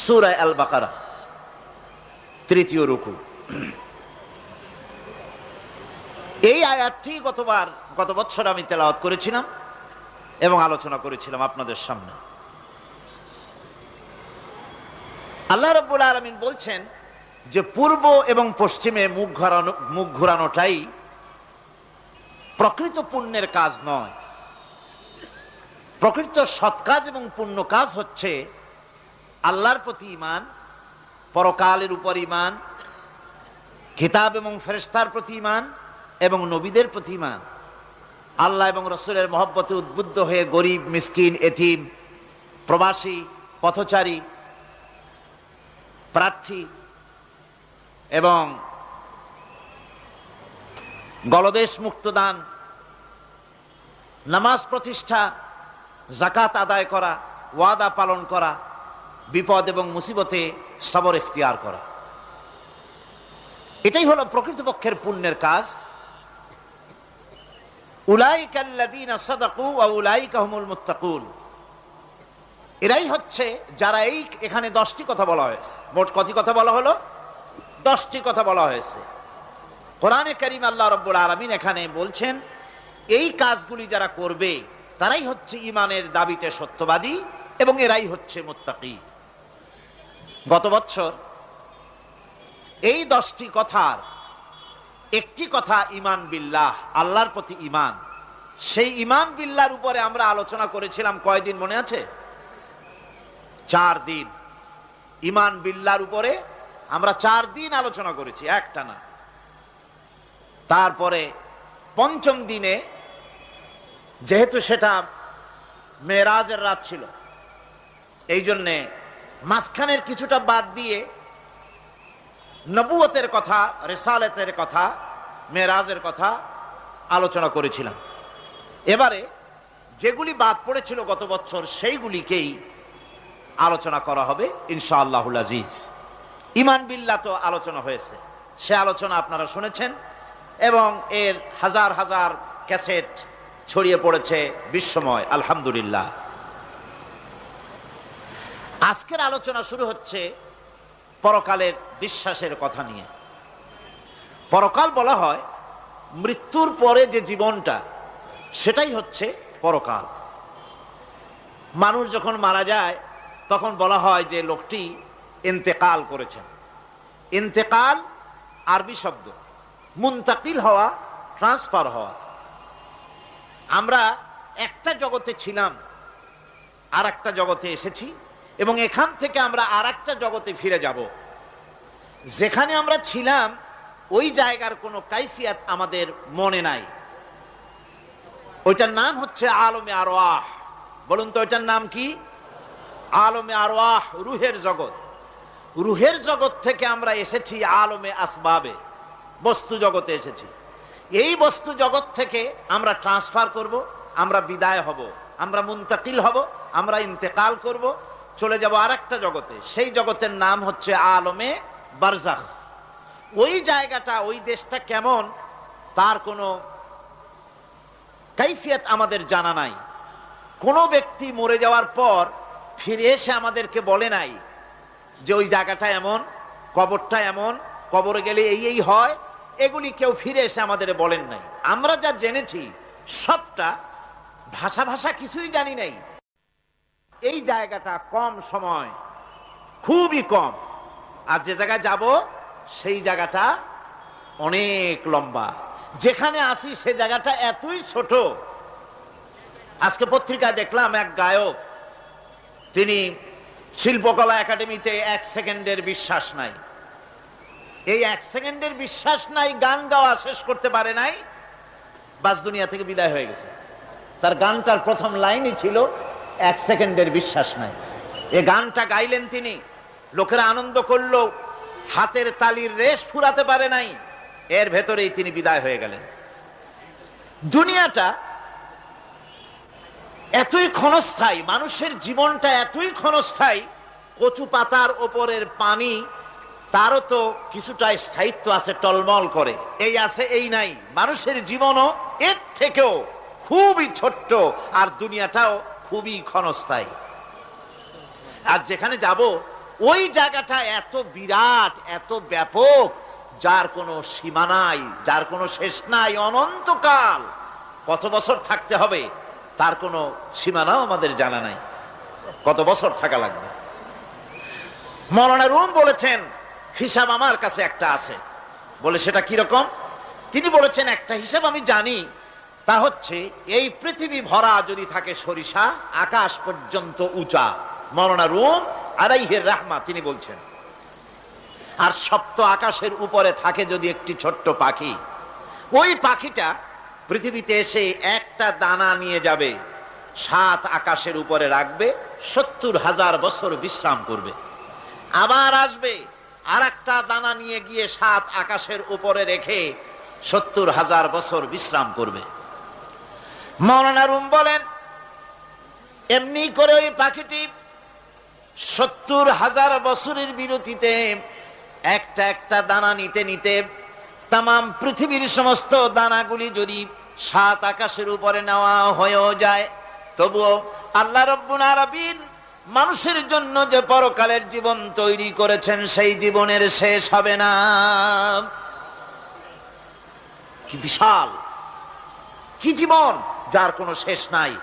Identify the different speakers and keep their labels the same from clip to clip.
Speaker 1: সূরা আল বাকারা, তৃতীয় রুকু। এই আয়াতটি গত বছর আমি তেলাওয়াত করেছিলাম এবং আলোচনা করেছিলাম আপনাদের সামনে। আল্লাহ রাব্বুল আলামিন বলছেন যে পূর্ব এবং পশ্চিমে মুখ ঘোরানোটাই প্রকৃত পুণ্যের কাজ নয়। প্রকৃত সৎ কাজ এবং পুণ্য কাজ হচ্ছে আল্লাহর প্রতি ঈমান, পরকালের উপর ঈমান, কিতাব এবং ফেরেশতার প্রতি ঈমান এবং নবীদের প্রতি ঈমান। আল্লাহ এবং রাসূলের মহব্বতে উদ্বুদ্ধ হয়ে গরিব, মিসকিন, এতিম, প্রবাসী, পথচারী, প্রার্থী এবং গলদেশ মুক্তদান, নামাজ প্রতিষ্ঠা, যাকাত আদায় করা, ওয়াদা পালন করা, বিপদ এবং মুসিবতে সবর ইখতিয়ার করা, এটাই হলো প্রকৃতপক্ষের পুণ্যের কাজ। উলাইকাল্লাযীনা সাদাকু ওয়া উলাইকা হুমুল মুত্তাকুন, এরাই হচ্ছে যারা এখানে 10টি কথা বলা হয়েছে। মোট কত কথা বলা হলো? 10টি কথা বলা হয়েছে। কোরআনে কারীম আল্লাহ রাব্বুল আলামিন এখানে বলছেন এই কাজগুলি যারা করবে তারাই হচ্ছে ঈমানের দাবিতে সত্যবাদী এবং এরাই হচ্ছে মুত্তাকী। গত বছর এই 10টি কথার একটি কথা ঈমান বিল্লাহ, আল্লাহর প্রতি ঈমান। সেই ঈমান বিল্লাহর উপরে আমরা আলোচনা করেছিলাম কয়দিন মনে আছে? 4 দিন। ঈমান বিল্লাহর উপরে আমরা 4 দিন আলোচনা করেছি একটানা। তারপরে পঞ্চম দিনে, যেহেতু সেটা মেরাজের রাত ছিল, এই জন্যে মাঝখানের কিছুটা বাদ দিয়ে নবুয়তের কথা, রিসালাতের কথা, মেরাজের কথা আলোচনা করেছিলাম। এবারে যেগুলি বাদ পড়েছিল গত বছর সেইগুলিকেই আলোচনা করা হবে ইনশাআল্লাহুল আজিজ। ঈমান বিল্লাহ তো আলোচনা হয়েছে, সে আলোচনা আপনারা শুনেছেন এবং এর হাজার হাজার ক্যাসেট ছড়িয়ে পড়েছে বিশ্বময়, আলহামদুলিল্লাহ। আজকের আলোচনা শুরু হচ্ছে পরকালের বিশ্বাসের কথা নিয়ে। পরকাল বলা হয় মৃত্যুর পরে যে জীবনটা, সেটাই হচ্ছে পরকাল। মানুষ যখন মারা যায় তখন বলা হয় যে লোকটি ইন্তেকাল করেছেন। ইন্তেকাল আরবি শব্দ, মুনতাকিল হওয়া, ট্রান্সফার হওয়া। আমরা একটা জগতে ছিলাম, আর একটা জগতে এসেছি এবং এখান থেকে আমরা আর একটা জগতে ফিরে যাব। যেখানে আমরা ছিলাম ওই জায়গার কোনো কাইফিয়াত আমাদের মনে নাই। ওইটার নাম হচ্ছে আলমে আরওয়াহ। বলুন তো ওইটার নাম কি? আলমে আরওয়াহ, রুহের জগৎ। রুহের জগৎ থেকে আমরা এসেছি আলমে আসবাবে, বস্তু জগতে এসেছি। এই বস্তু জগৎ থেকে আমরা ট্রান্সফার করব, আমরা বিদায় হব, আমরা মুনতাকিল হব, আমরা ইন্তেকাল করব, চলে যাব আর একটা জগতে। সেই জগতের নাম হচ্ছে আলমে বারজাখ। ওই জায়গাটা, ওই দেশটা কেমন তার কোনো কাইফিয়াত আমাদের জানা নাই। কোনো ব্যক্তি মরে যাওয়ার পর ফিরে এসে আমাদেরকে বলে নাই যে ওই জায়গাটা এমন, কবরটা এমন, কবরে গেলে এই হয়। এগুলি কেউ ফিরে এসে আমাদের বলেন নাই। আমরা যা জেনেছি সবটা ভাষা কিছুই জানি নাই। এই জায়গাটা কম সময়, খুবই কম, আর যে জায়গায় যাব সেই জায়গাটা অনেক লম্বা। যেখানে আসি সে জায়গাটা এতই ছোট। আজকে পত্রিকায় দেখলাম এক গায়ক, তিনি শিল্পকলা একাডেমিতে 1 সেকেন্ডের বিশ্বাস নাই। এই 1 সেকেন্ডের বিশ্বাস নাই, গান গাওয়া শেষ করতে পারে নাই, বাস দুনিয়া থেকে বিদায় হয়ে গেছে। তার গানটার প্রথম লাইনই ছিল 1 সেকেন্ডের বিশ্বাস নাই। এই গানটা গাইলেন তিনি, লোকেরা আনন্দ করলো, হাতের তালির রেশ ফুরাতে পারে নাই, এর ভেতরেই তিনি বিদায় হয়ে গেলেন। দুনিয়াটা এতই ক্ষণস্থায়ী, মানুষের জীবনটা এতই ক্ষণস্থায়ী, কচু পাতার ওপরের পানি, তারও তো কিছুটা স্থায়িত্ব আছে, টলমল করে, এই আছে এই নাই। মানুষের জীবনও এর থেকেও খুবই ছোট্ট, আর দুনিয়াটাও খুবই ক্ষণস্থায়ী। আর যেখানে যাব ওই জায়গাটা এত বিরাট, এত ব্যাপক, যার কোনো সীমা নাই, যার কোনো শেষ নাই, অনন্তকাল কত বছর থাকতে হবে তার কোনো সীমানাও আমাদের জানা নাই, কত বছর থাকা লাগবে। মাওলানা রুম বলেছেন হিসাব আমার কাছে একটা আছে। বলে সেটা কিরকম? তিনি বলেছেন একটা হিসাব আমি জানি, তা হচ্ছে এই পৃথিবী ভরা যদি থাকে সরিষা, আকাশ পর্যন্ত উঁচা, মাওলানা রুম আলাইহির রাহমা তিনি বলছেন, আর সপ্ত আকাশের উপরে থাকে যদি একটি ছোট্ট পাখি, ওই পাখিটা পৃথিবীতে এসে একটা দানা নিয়ে যাবে, 7 আকাশের উপরে রাখবে, 70,000 বছর বিশ্রাম করবে, আবার আসবে আর একটা দানা নিয়ে গিয়ে 7 আকাশের উপরে রেখে 70,000 বছর বিশ্রাম করবে। মাওলানা রুম বলেন এমনি করে ওই পাখিটি 70,000 বছরের বিরতিতে একটা একটা দানা নিতে নিতে তামাম পৃথিবীর সমস্ত দানাগুলি যদি 7 আকাশের উপরে নেওয়া হয়েও যায়, তবুও আল্লাহ রাব্বুল আলামিন মানুষের জন্য যে পরকালের জীবন তৈরি করেছেন সেই জীবনের শেষ হবে না। কি বিশাল, কি জীবন যার কোনো শেষ নাই।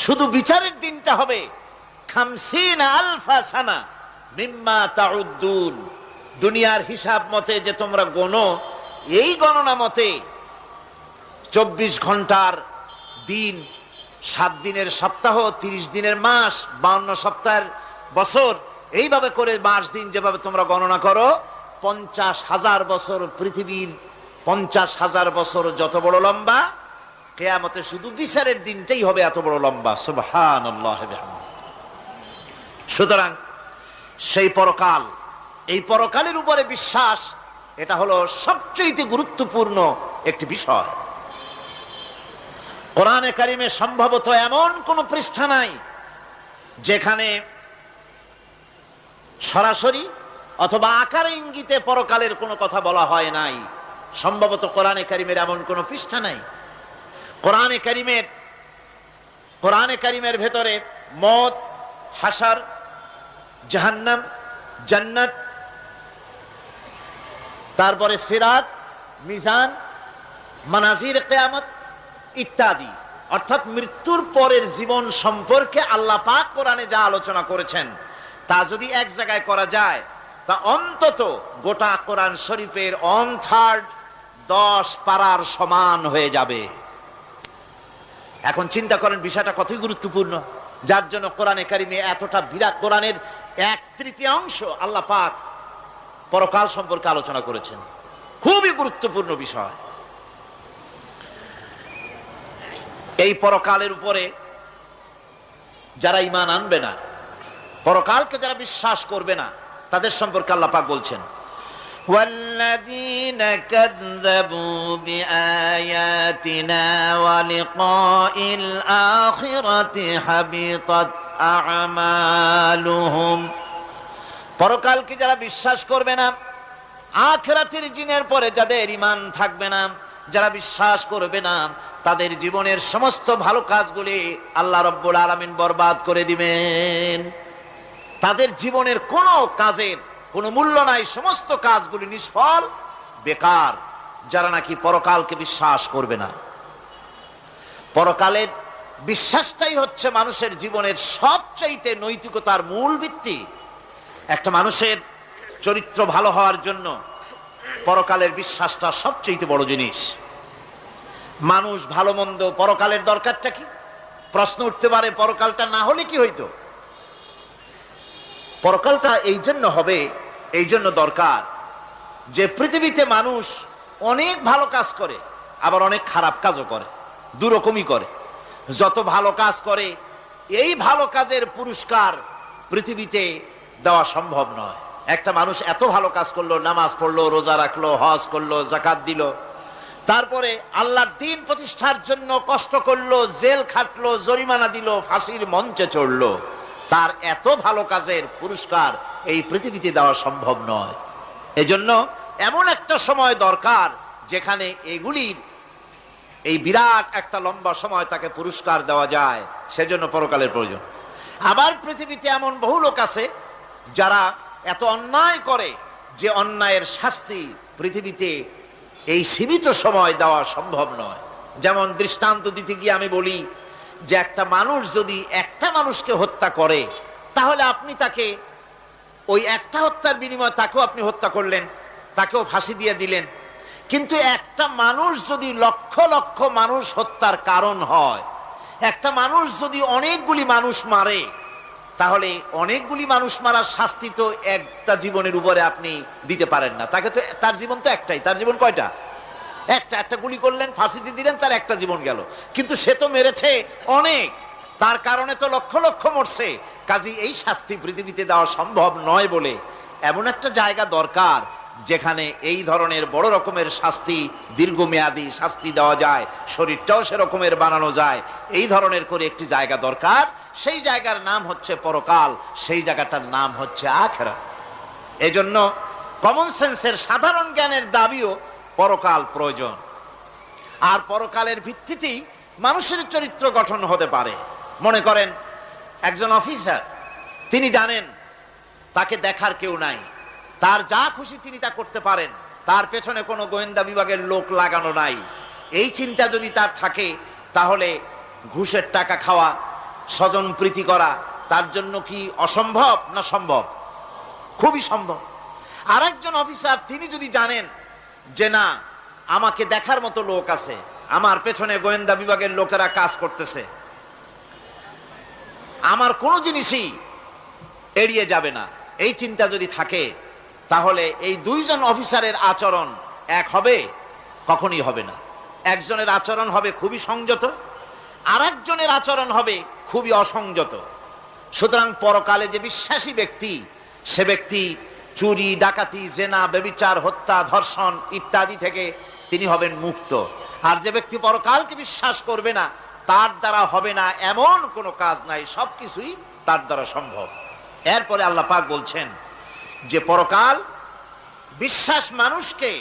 Speaker 1: শুধু বিচারের দিনটা হবে 50 আলফা সানা মিম্মা তাউদ্দুন। দুনিয়ার হিসাব মতে যে তোমরা গণো, এই গণনা মতে 24 ঘন্টার দিন, 7 দিনের সপ্তাহ, 30 দিনের মাস, 52 সপ্তাহের বছর, এইভাবে করে মাস দিন যেভাবে তোমরা গণনা করো, 50,000 বছর পৃথিবীর 50,000 বছর যত বড় লম্বা, কিয়ামতে শুধু বিচারের দিনটাই হবে এত বড় লম্বা। সুবহানাল্লাহ। সুতরাং সেই পরকাল, এই পরকালের উপরে বিশ্বাস, এটা হলো সবচেয়ে গুরুত্বপূর্ণ একটি বিষয়। কোরআনে কারিমে সম্ভবত এমন কোন পৃষ্ঠা নাই যেখানে সরাসরি অথবা আকারে ইঙ্গিতে পরকালের কোনো কথা বলা হয় নাই। সম্ভবত কোরআনে কারিমের এমন কোন পৃষ্ঠা নাই। কোরআনে কারিমের ভেতরে মওত, হাসর, জাহান্নাম, জান্নাত, তারপরে সিরাত, মিজান, মানাজির কিয়ামত ইত্যাদি, অর্থাৎ মৃত্যুর পরের জীবন সম্পর্কে আল্লাহ পাক কোরআনে যা আলোচনা করেছেন তা যদি এক জায়গায় করা যায়, তা অন্তত গোটা কোরআন শরীফের 1/3 10 পারার সমান হয়ে যাবে। এখন চিন্তা করেন বিষয়টা কতই গুরুত্বপূর্ণ, যার জন্য কোরআনে কারিমে এতটা বিরাট, কোরআনের 1/3 আল্লাহ পাক পরকাল সম্পর্কে আলোচনা করেছেন। খুবই গুরুত্বপূর্ণ বিষয়। এই পরকালের উপরে যারা ঈমান আনবে না, পরকালকে যারা বিশ্বাস করবে না, তাদের সম্পর্কে আল্লাহ পাক বলছেন, ওয়াল্লাযীনা কাযযাবু বিআয়াতিনা ওয়া লিকাইল আখিরাতি হাবিতাত আমালুহুম। পরকালকে যারা বিশ্বাস করবে না, আখিরাতের দিনের পরে যাদের ঈমান থাকবে না, যারা বিশ্বাস করবে না, তাদের জীবনের সমস্ত ভালো কাজগুলি আল্লাহ রাব্বুল আলামিন বরবাদ করে দিবেন। তাদের জীবনের কোনো কাজের কোনো মূল্য নাই, সমস্ত কাজগুলি নিষ্ফল, বেকার, যারা নাকি পরকালকে বিশ্বাস করবে না। পরকালের বিশ্বাসটাই হচ্ছে মানুষের জীবনের সবচাইতে নৈতিকতার মূল ভিত্তি। একটা মানুষের চরিত্র ভালো হওয়ার জন্য পরকালের বিশ্বাসটা সবচাইতে বড় জিনিস। মানুষ ভালো মন্দ, পরকালের দরকারটা কি? প্রশ্ন উঠতে পারে, পরকালটা না হলে কি হইতো? পরকালটা এই জন্য হবে, এই জন্য দরকার যে পৃথিবীতে মানুষ অনেক ভালো কাজ করে, আবার অনেক খারাপ কাজও করে, দুরকমই করে। যত ভালো কাজ করে, এই ভালো কাজের পুরস্কার পৃথিবীতে দেওয়া সম্ভব নয়। একটা মানুষ এত ভালো কাজ করলো, নামাজ পড়লো, রোজা রাখলো, হজ করলো, যাকাত দিল, তারপরে আল্লাহর দ্বীন প্রতিষ্ঠার জন্য কষ্ট করলো, জেল খাটলো, জরিমানা দিল, ফাঁসির মঞ্চে চড়লো, তার এত ভালো কাজের পুরস্কার এই পৃথিবীতে দেওয়া সম্ভব নয়। এজন্য এমন একটা সময় দরকার যেখানে এগুলির এই বিরাট একটা লম্বা সময় তাকে পুরস্কার দেওয়া যায়, সেজন্য পরকালের প্রয়োজন। আবার পৃথিবীতে এমন বহু লোক আছে যারা এত অন্যায় করে যে অন্যায়ের শাস্তি পৃথিবীতে এই সীমিত সময় দেওয়া সম্ভব নয়। যেমন দৃষ্টান্ত দিতে গিয়ে আমি বলি যে একটা মানুষ যদি একটা মানুষকে হত্যা করে, তাহলে আপনি তাকে ওই একটা হত্যার বিনিময়ে তাকেও আপনি হত্যা করলেন, তাকেও ফাঁসি দিয়ে দিলেন। কিন্তু একটা মানুষ যদি লক্ষ লক্ষ মানুষ হত্যার কারণ হয়, একটা মানুষ যদি অনেকগুলি মানুষ মারে, তাহলে অনেকগুলি মানুষ মারার শাস্তি তো একটা জীবনের উপরে আপনি দিতে পারেন না। তাকে তো, তার জীবন তো একটাই। তার জীবন কয়টা? একটা গুলি করলেন, ফাঁসিতে দিলেন, তার একটা জীবন গেল। কিন্তু সে তো মেরেছে অনেক, তার কারণে তো লক্ষ লক্ষ মরছে। কাজী এই শাস্তি পৃথিবীতে দেওয়া সম্ভব নয় বলে এমন একটা জায়গা দরকার যেখানে এই ধরনের বড় রকমের শাস্তি, দীর্ঘমেয়াদী শাস্তি দেওয়া যায়, শরীরটাও সেরকমের বানানো যায়, এই ধরনের করে একটি জায়গা দরকার। সেই জায়গার নাম হচ্ছে পরকাল, সেই জায়গাটার নাম হচ্ছে আখিরাত। এজন্য কমন সেন্সের, সাধারণ জ্ঞানের দাবিও পরকাল প্রয়োজন। আর পরকালের ভিত্তিতেই মানুষের চরিত্র গঠন হতে পারে। মনে করেন একজন অফিসার, তিনি জানেন তাকে দেখার কেউ নাই, তার যা খুশি তিনি তা করতে পারেন, তার পেছনে কোনো গোয়েন্দা বিভাগের লোক লাগানো নাই। এই চিন্তা যদি তার থাকে, তাহলে ঘুষের টাকা খাওয়া, স্বজন প্রীতি করা তার জন্য কি অসম্ভব না সম্ভব? খুবই সম্ভব। আর একজন অফিসার, তিনি যদি জানেন যে না, আমাকে দেখার মতো লোক আছে, আমার পেছনে গোয়েন্দা বিভাগের লোকেরা কাজ করতেছে, আমার কোনো জিনিসই এড়িয়ে যাবে না, এই চিন্তা যদি থাকে, তাহলে এই দুইজন অফিসারের আচরণ এক হবে? কখনই হবে না। একজনের আচরণ হবে খুবই সংযত, আর একজনের আচরণ হবে খুবই অসংযত। সুতরাং পরকালে যে বিশ্বাসী ব্যক্তি, সে ব্যক্তি চুরি, ডাকাতি, জেনা, ব্যভিচার, হত্যা, ধর্ষণ ইত্যাদি থেকে তিনি হবেন মুক্ত। আর যে ব্যক্তি পরকালকে বিশ্বাস করবে না, তার দ্বারা হবে না এমন কোনো কাজ নাই, সবকিছুই তার দ্বারা সম্ভব। এরপরে আল্লাহ পাক বলছেন যে পরকাল বিশ্বাস মানুষকে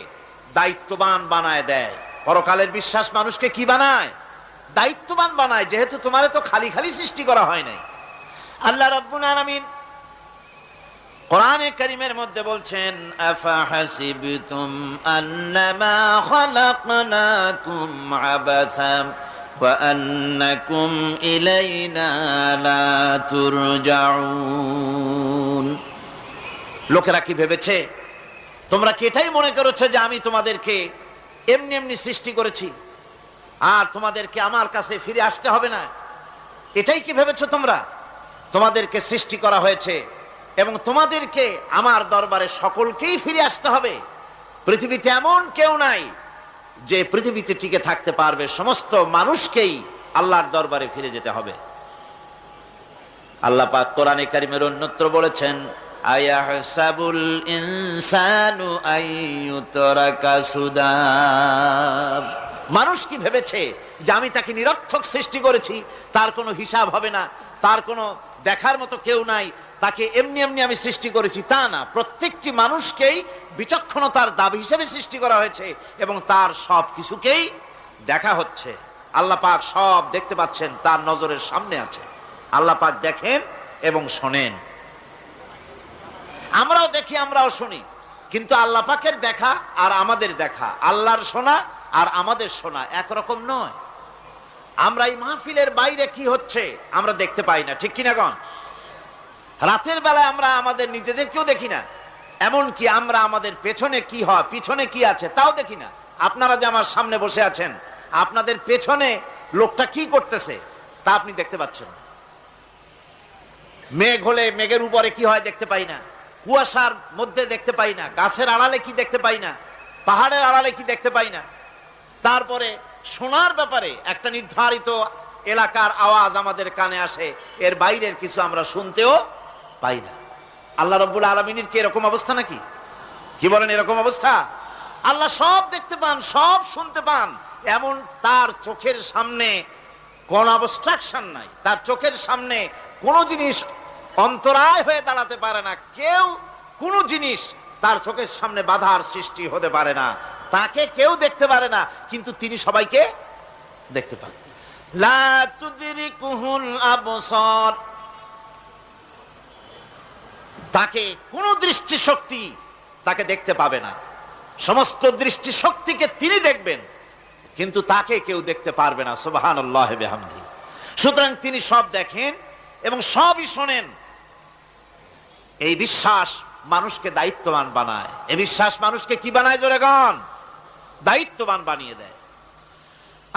Speaker 1: দায়িত্ববান বানায় দেয়। পরকালের বিশ্বাস মানুষকে কি বানায়? দায়িত্ববান বানায়। যেহেতু তোমারে তো খালি খালি সৃষ্টি করা হয় নাই। আল্লাহ রাব্বুল আলামিন কোরআনে কারীমের মধ্যে বলছেন, আফাহাসিবতুম আন্নামা খালাকনাকুম আবাসা ওয়া আন্নাকুম ইলাইনা লা তুরজাউন। লোকেরা কি ভেবেছে? তোমরা কি এটাই মনে করেছো যে আমি তোমাদেরকে এমনি এমনি সৃষ্টি করেছি আর তোমাদেরকে আমার কাছে ফিরে আসতে হবে না? এটাই কি ভেবেছো তোমরা? তোমাদেরকে সৃষ্টি করা হয়েছে এবং তোমাদেরকে আমার দরবারে সকলকেই ফিরে আসতে হবে। পৃথিবীতে এমন কেউ নাই যে পৃথিবীতে টিকে থাকতে পারবে, সমস্ত মানুষকেই আল্লাহর দরবারে ফিরে যেতে হবে। আল্লাহ পাক কোরআনে কারীমের অন্যত্র বলেছেন, আয়াহসাবুল ইনসানু আইয়ুতরাকা সুদা। মানুষ কি ভেবেছে যে আমি তাকে নিরর্থক সৃষ্টি করেছি, তার কোনো হিসাব হবে না, তার কোনো দেখার মতো কেউ নাই, তাকে এমনি এমনি আমি সৃষ্টি করেছি? তা না। প্রত্যেকটি মানুষকেই বিচক্ষণতার দাবি হিসেবে সৃষ্টি করা হয়েছে এবং তার সব কিছুকেই দেখা হচ্ছে। আল্লাহ পাক সব দেখতে পাচ্ছেন, তার নজরের সামনে আছে। আল্লাহ পাক দেখেন এবং শোনেন। আমরাও দেখি, আমরাও শুনি, কিন্তু আল্লাহ পাকের দেখা আর আমাদের দেখা, আল্লাহর শোনা আর আমাদের শোনা একরকম নয়। আমরা এই মাহফিলের বাইরে কি হচ্ছে আমরা দেখতে পাই না, ঠিক কিনা গণ? রাতের বেলায় আমরা আমাদের নিজেদেরকেও দেখি না, এমনকি আমরা আমাদের পেছনে কি হয়, পিছনে কি আছে তাও দেখি না। আপনারা যে আমার সামনে বসে আছেন, আপনাদের পেছনে লোকটা কি করতেছে তা আপনি দেখতে পাচ্ছেন। মেঘ হলে মেঘের উপরে কি হয় দেখতে পাই না, কুয়াশার মধ্যে দেখতে পাই না, গাছের আড়ালে কি দেখতে পাই না, পাহাড়ের আড়ালে কি দেখতে পাই না। তারপরে শোনার ব্যাপারে একটা নির্ধারিত এলাকার আওয়াজ আমাদের কানে আসে, এর বাইরের কিছু আমরা শুনতেও পাই না। আল্লাহ রাব্বুল আলামিনের কি এরকম অবস্থা নাকি? কি বলেন, এরকম অবস্থা? আল্লাহ সব দেখতে পান, সব শুনতে পান, এমন তার চোখের সামনে কোন অবস্ট্রাকশন নাই, তার চোখের সামনে কোনো জিনিস অন্তরায় হয়ে দাঁড়াতে পারে না। কেউ কোনো জিনিস তার চোখের সামনে বাধার সৃষ্টি হতে পারে না। তাকে কেউ দেখতে পারে না, কিন্তু তিনি সবাইকে দেখতে পান। লা তুদরিকুহুল আবসার, তাকে কোনো দৃষ্টিশক্তি তাকে দেখতে পাবে না। সমস্ত দৃষ্টিশক্তিকে তিনি দেখবেন, কিন্তু তাকে কেউ দেখতে পারবে না। সুবহানাল্লাহি ওয়া বিহামদিহি। সুতরাং তিনি সব দেখেন এবং সবই শোনেন। এই বিশ্বাস মানুষকে দায়িত্ববান বানায়। এই বিশ্বাস মানুষকে কি বানায়? জোরে গান, দায়িত্ববান বানিয়ে দেয়।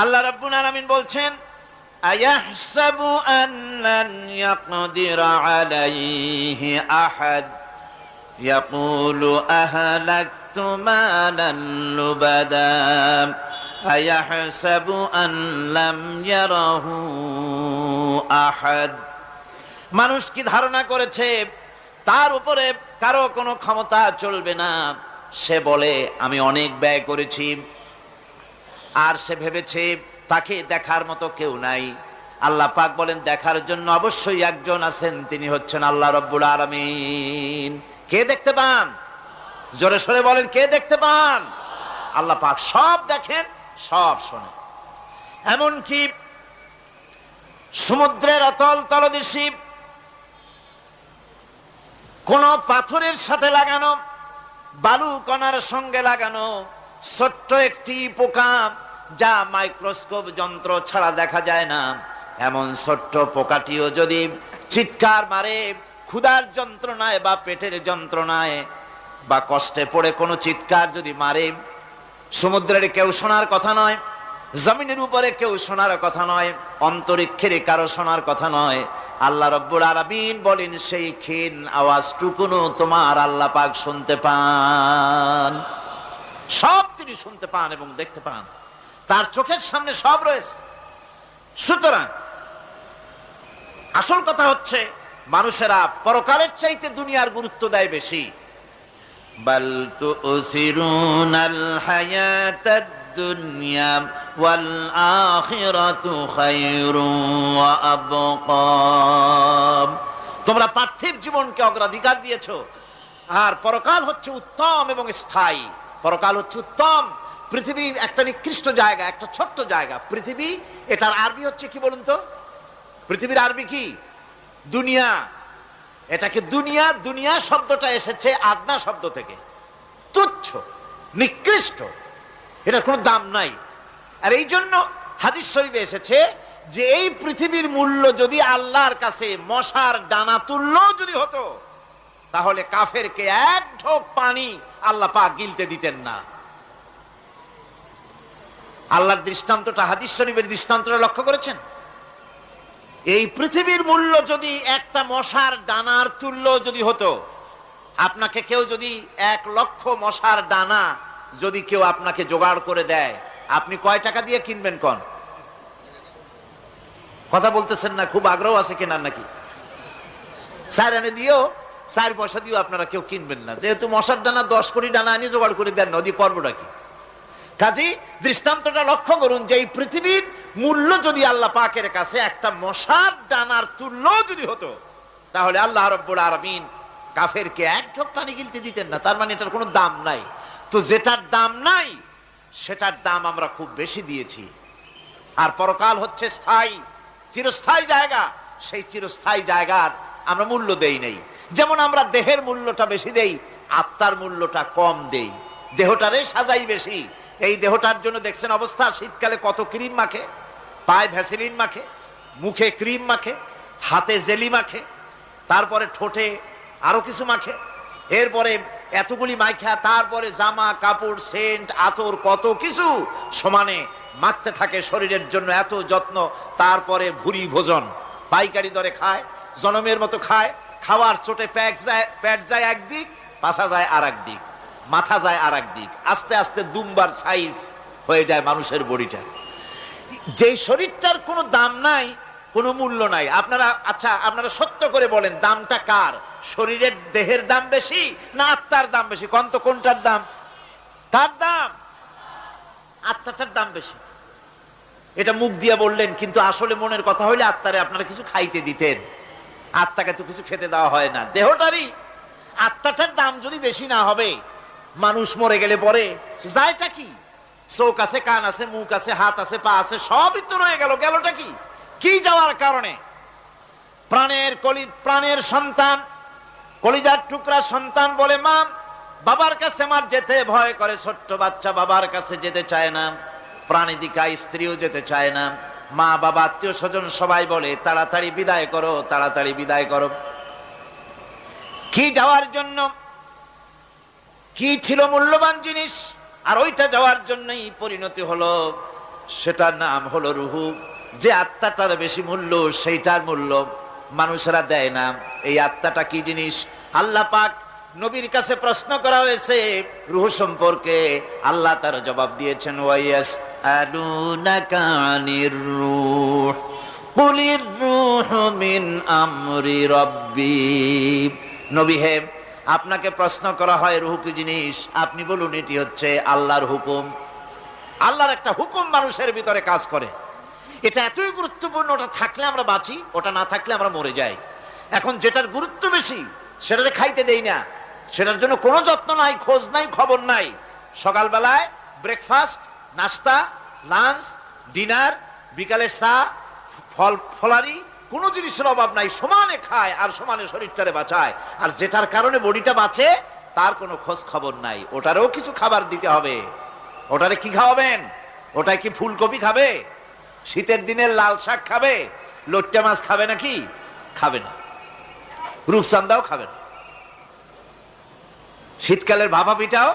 Speaker 1: আল্লাহ রাব্বুল আলামিন বলছেন, আয়াহসাবু আন্নান ইয়াকদিরা আলাইহি আহাদ ইয়াকুলু আহলাকতু মালান লুবাদা আয়াহসাবু আন লাম ইয়ারাহু আহাদ। মানুষ কি ধারণা করেছে তার উপরে কারো কোনো ক্ষমতা চলবে না? সে বলে আমি অনেক ব্যয় করেছি, আর সে ভেবেছে তাকে দেখার মতো কেউ নাই। আল্লাহ পাক বলেন, দেখার জন্য অবশ্যই একজন আছেন, তিনি হচ্ছেন আল্লাহ রাব্বুল আলামিন। কে দেখতে পান? জোরে সরে বলেন, কে দেখতে পান? আল্লাহ পাক সব দেখেন, সব শোনেন। এমনকি সমুদ্রের অতল তলদেশে কোন পাথরের সাথে লাগানো, বালু কণার সঙ্গে লাগানো ছোট্ট একটি পোকা, যা মাইক্রোস্কোপ যন্ত্র ছাড়া দেখা যায় না, এমন ছোট্ট পোকাটিও যদি চিৎকার মারে ক্ষুধার যন্ত্রণায় বা পেটের যন্ত্রণায় বা কষ্টে পড়ে কোনো চিৎকার যদি মারে, সমুদ্রের কেউ শোনার কথা নয়, জমিনের উপরে কেউ শোনার কথা নয়, অন্তরিক্ষের কারো শোনার কথা নয়। আল্লাহ রাব্বুল আলামিন বলেন, সেই ক্ষীণ আওয়াজটুকুনো তোমার আল্লাহ পাক শুনতে পান। সব তিনি শুনতে পান এবং দেখতে পান, তার চোখের সামনে সব রয়েছে। সুতরাং আসল কথা হচ্ছে, মানুষেরা পরকালের চাইতে দুনিয়ার গুরুত্ব দেয় বেশি। বাল তুসিরুনাল হায়াতাদ দুনিয়া ওয়াল আখিরাতু খায়রুন ওয়া আবকা। তোমরা পার্থিব জীবনকে অগ্রাধিকার দিয়েছো, আর পরকাল হচ্ছে উত্তম এবং স্থায়ী। পরকাল হচ্ছে উত্তম। পৃথিবী একটা নিকৃষ্ট জায়গা, একটা ছোট্ট জায়গা পৃথিবী। এটার আরবি হচ্ছে কি বলুন তো? পৃথিবীর আরবি কি? দুনিয়া। এটাকে দুনিয়া, দুনিয়া শব্দটা এসেছে আদনা শব্দ থেকে, তুচ্ছ, নিকৃষ্ট, এটার কোনো দাম নাই। আর এই জন্য হাদিস শরীফে এসেছে যে এই পৃথিবীর মূল্য যদি আল্লাহর কাছে মশার ডানা তুল্য যদি হতো, তাহলে কাফেরকে এক ঢোক পানি আল্লাহ পাক গিলতে দিতেন না। আল্লাহর দৃষ্টান্তটা, হাদিস শরীফের দৃষ্টান্তটা লক্ষ্য করেছেন? এই পৃথিবীর মূল্য যদি একটা মশার ডানার তুল্য যদি হতো, আপনাকে কেউ যদি 1,00,000 মশার ডানা যদি কেউ আপনাকে জোগাড় করে দেয়, আপনি কয় টাকা দিয়ে কিনবেন? কোন কথা বলতেছেন না? খুব আগ্রহ আছে কেনার নাকি? 4 আনা দিয়েও, 4 পয়সা দিয়েও আপনারা কেউ কিনবেন না, যেহেতু মশার ডানা 10 কোটি ডানা আনি জোগাড় করে দেন, নদী করবোটা কি? কাজী দৃষ্টান্তটা লক্ষ্য করুন যে এই পৃথিবীর মূল্য যদি আল্লাহ পাকের কাছে একটা মশার ডানার তুল্য যদি হতো, তাহলে আল্লাহ রাব্বুল আলামিন কাফেরকে এক ঢোক পানি গিলতে দিতেন না। তার মানে এটার কোনো দাম নাই। তো যেটার দাম নাই সেটার দাম আমরা খুব বেশি দিয়েছি। আর পরকাল হচ্ছে স্থায়ী, চিরস্থায়ী জায়গা। সেই চিরস্থায়ী জায়গার আমরা মূল্য দেই নাই। যেমন আমরা দেহের মূল্যটা বেশি দেই, আত্মার মূল্যটা কম দেই। দেহটারে সাজাই বেশি। এই দেহটার জন্য দেখছেন অবস্থা, শীতকালে কত ক্রিম মাখে, পায়ে ভ্যাসলিন মাখে, মুখে ক্রিম মাখে, হাতে জেলি মাখে, তারপরে ঠোঁটে আরো কিছু মাখে, এরপরে এতগুলি মাইখা তারপরে জামা কাপড় সেন্ট আতর কত কিছু সমানে মাখতে থাকে শরীরের জন্য, এত যত্ন। তারপরে ভুরি ভোজন পাইকারি দরে খায়, জনমের মতো খায়। খাওয়ার চোটে পেট যায় একদিক, পাছা যায় আর একদিক, মাথা যায় আর একদিক, আস্তে আস্তে দুমবার সাইজ হয়ে যায় মানুষের বডিটা। যেই শরীরটার কোনো দাম নাই, কোনো মূল্য নাই। আপনারা আচ্ছা, আপনারা সত্য করে বলেন, দামটা কার? শরীরের দেহের দাম বেশি না আত্মার দাম বেশি? কোন কোনটার দাম? তার দাম, আত্মাটার দাম বেশি। এটা মুখ দিয়ে বললেন, কিন্তু আসলে মনের কথা হইলে আত্মারে আপনারা কিছু খাইতে দিতেন। আত্মাকে তো কিছু খেতে দেওয়া হয় না, দেহটারই। আত্মাটার দাম যদি বেশি না হবে, মানুষ মরে গেলে পরে যায়টা কি? চোখ আছে, কান আছে, মুখ আছে, হাত আছে, পা আছে, সবই তো রয়ে গেল। গেলটা কি? কি যাওয়ার কারণে? প্রাণের কলি, প্রাণের সন্তান কলিজার টুকরা সন্তান বলে, মা বাবার কাছে আমার যেতে ভয় করে। ছোট্ট বাচ্চা বাবার কাছে যেতে চায় না, প্রাণীদিকা স্ত্রীও যেতে চায় না। মা বাবা আত্মীয় স্বজন সবাই বলে তাড়াতাড়ি বিদায় করো, তাড়াতাড়ি বিদায় করো। কি যাওয়ার জন্য? কি ছিল মূল্যবান জিনিস, আর ওইটা যাওয়ার জন্যই পরিণতি হলো। সেটার নাম হলো রুহু। যে আত্মাটার বেশি মূল্য, সেইটার মূল্য মানুষেরা দেয় না। এই আত্মাটা কি জিনিস? আল্লাহ পাক নবীর কাছে প্রশ্ন করা হয়েছে রূহ সম্পর্কে, আল্লাহ তার জবাব দিয়েছেন, ওয়াইয়াস আলুনাকা আনির রূহ কুলির রূহু মিন আমরি রাব্বি। নবী হে, আপনাকে প্রশ্ন করা হয় রূহ কি জিনিস, আপনি বলুন এটি হচ্ছে আল্লাহর হুকুম। আল্লাহর একটা হুকুম মানুষের ভিতরে কাজ করে। এটা এতই গুরুত্বপূর্ণ, ওটা থাকলে আমরা বাঁচি, ওটা না থাকলে আমরা মরে যাই। এখন যেটার গুরুত্ব বেশি সেটাতে খাইতে দেই না, সেটার জন্য কোনো যত্ন নাই, খোঁজ নাই, খবর নাই। সকালবেলায় ব্রেকফাস্ট, নাস্তা, লাঞ্চ, ডিনার, বিকালের চা, ফল ফলারি, কোনো জিনিসের অভাব নাই, সমানে খায় আর সমানে শরীরটারে বাঁচায়। আর যেটার কারণে বডিটা বাঁচে তার কোনো খোঁজ খবর নাই, ওটারও কিছু খাবার দিতে হবে। ওটারে কি খাওয়াবেন? ওটাই কি ফুলকপি খাবে? শীতের দিনে লাল শাক খাবে? লট্টা মাছ খাবে নাকি? খাবে না। রূপচান্দাও খাবে না। শীতকালের ভাপা পিঠাও